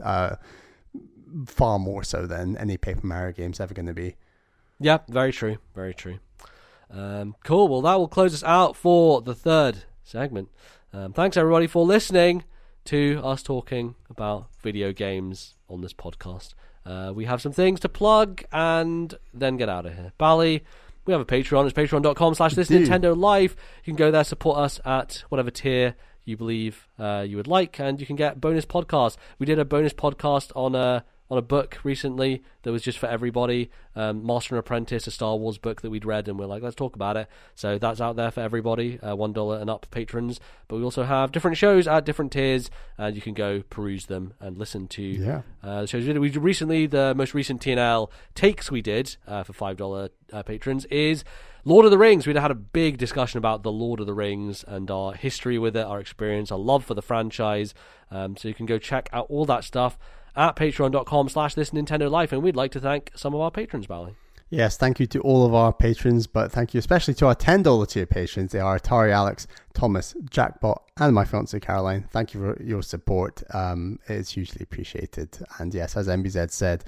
far more so than any Paper Mario game's ever going to be. Yeah, very true, very true. Cool. Well, that will close us out for the third segment. Thanks everybody for listening to us talking about video games on this podcast. We have some things to plug and then get out of here. Bally, we have a Patreon. It's patreon.com/ThisNintendoLife. You can go there, support us at whatever tier you believe you would like, and you can get bonus podcasts. We did a bonus podcast on a book recently that was just for everybody, Master and Apprentice, a Star Wars book that we'd read, and we're like, let's talk about it. So that's out there for everybody, $1 and up patrons. But we also have different shows at different tiers, and you can go peruse them and listen to the shows. We recently, the most recent TNL takes we did for $5 patrons is Lord of the Rings. We had a big discussion about the Lord of the Rings and our history with it, our experience, our love for the franchise. So you can go check out all that stuff at patreon.com/ThisNintendoLife, and we'd like to thank some of our patrons, Bally. Yes, thank you to all of our patrons, but thank you especially to our $10 tier patrons. They are Atari Alex, Thomas, Jackbot, and my fiancée Caroline. Thank you for your support. It's hugely appreciated. And yes, as MBZ said,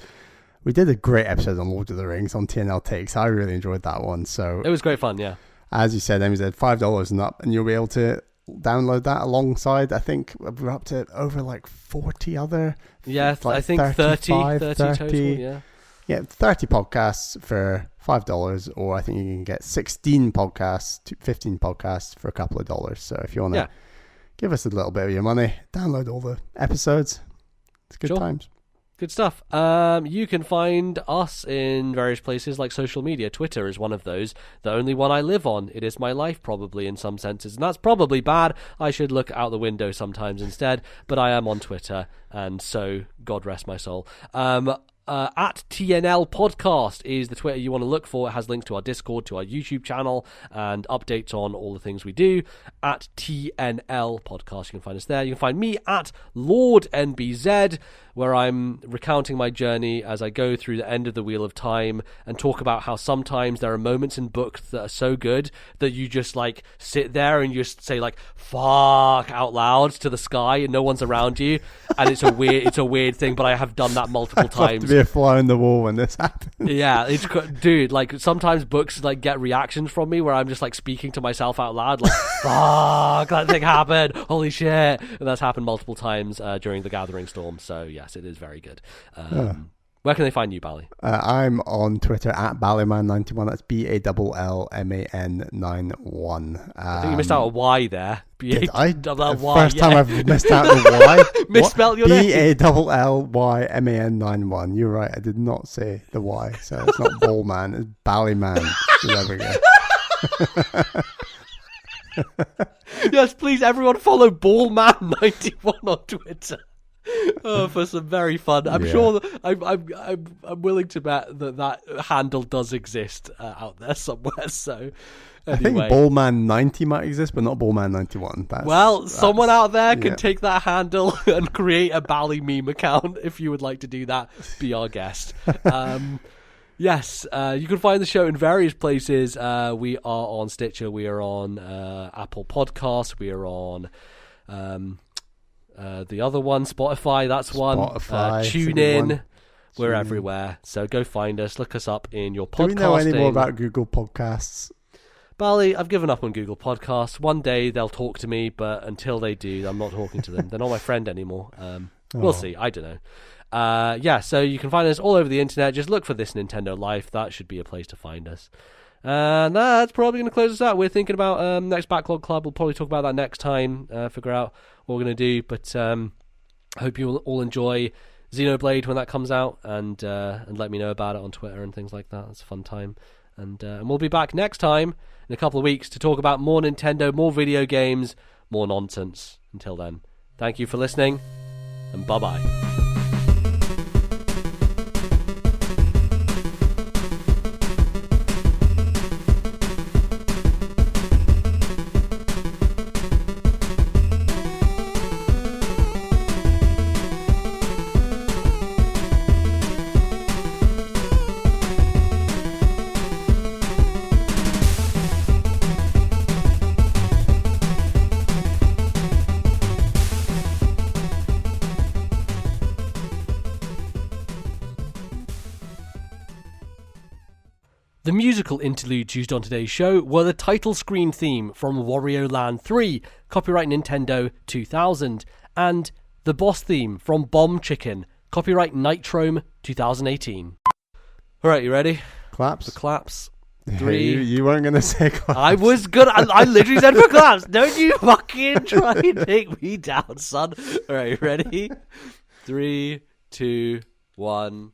we did a great episode on Lord of the Rings on TNL Takes. I really enjoyed that one. So it was great fun, yeah. As you said, MBZ, $5 and up, and you'll be able to download that alongside, I think we're up to over like 40 other, I think 30 total, yeah, 30 podcasts for $5, or I think you can get 16 podcasts, 15 podcasts for a couple of dollars. So if you want to give us a little bit of your money, download all the episodes. It's good times. Good stuff. You can find us in various places like social media. Twitter is one of those. The only one I live on. It is my life, probably, in some senses. And that's probably bad. I should look out the window sometimes instead. But I am on Twitter, and so God rest my soul. At TNL Podcast is the Twitter you want to look for. It has links to our Discord, to our YouTube channel, and updates on all the things we do. At TNL Podcast, you can find us there. You can find me at Lord NBZ, where I'm recounting my journey as I go through the end of the Wheel of Time and talk about how sometimes there are moments in books that are so good that you just like sit there and you just say like "fuck" out loud to the sky and no one's around you, and it's a weird thing, but I have done that multiple times. To be a fly on the wall when this happens. Yeah, dude, like sometimes books like get reactions from me where I'm just like speaking to myself out loud, like "fuck, that thing happened, holy shit," and that's happened multiple times during the Gathering Storm. So yes, it is very good. Where can they find you, Bally? I'm on Twitter at Ballyman91. That's BALLMAN91. I think you missed out a Y there. First time I've missed out a Y. Misspelled your name. BALLYMAN91. You're right. I did not say the Y. So it's not Ballman. It's Ballyman. So there we go. Yes, please, everyone follow Ballman91 on Twitter. For some very fun. I'm sure that I'm willing to bet that handle does exist out there somewhere. So anyway. I think Ballman90 might exist, but not Ballman91. Someone out there can take that handle and create a Bally meme account. If you would like to do that, be our guest. Yes, you can find the show in various places. We are on Stitcher. We are on Apple Podcasts. We are on the other one, Spotify. That's one. TuneIn. We're everywhere. So go find us. Look us up in your podcasting. Do we know any more about Google Podcasts? Bally, I've given up on Google Podcasts. One day they'll talk to me, but until they do, I'm not talking to them. They're not my friend anymore. We'll see. I don't know. So you can find us all over the internet. Just look for This Nintendo Life. That should be a place to find us. And that's probably going to close us out. We're thinking about next Backlog Club. We'll probably talk about that next time, figure out what we're going to do. But I hope you all enjoy Xenoblade when that comes out, and let me know about it on Twitter and things like that. It's a fun time. And we'll be back next time in a couple of weeks to talk about more Nintendo, more video games, more nonsense. Until then, thank you for listening, and bye-bye. The musical interludes used on today's show were the title screen theme from Wario Land 3, copyright Nintendo 2000, and the boss theme from Bomb Chicken, copyright Nitrome 2018. Alright, you ready? Claps? The claps. 3. You weren't going to say claps. I was good. I literally said for claps. Don't you fucking try and take me down, son. Alright, you ready? 3, 2, 1...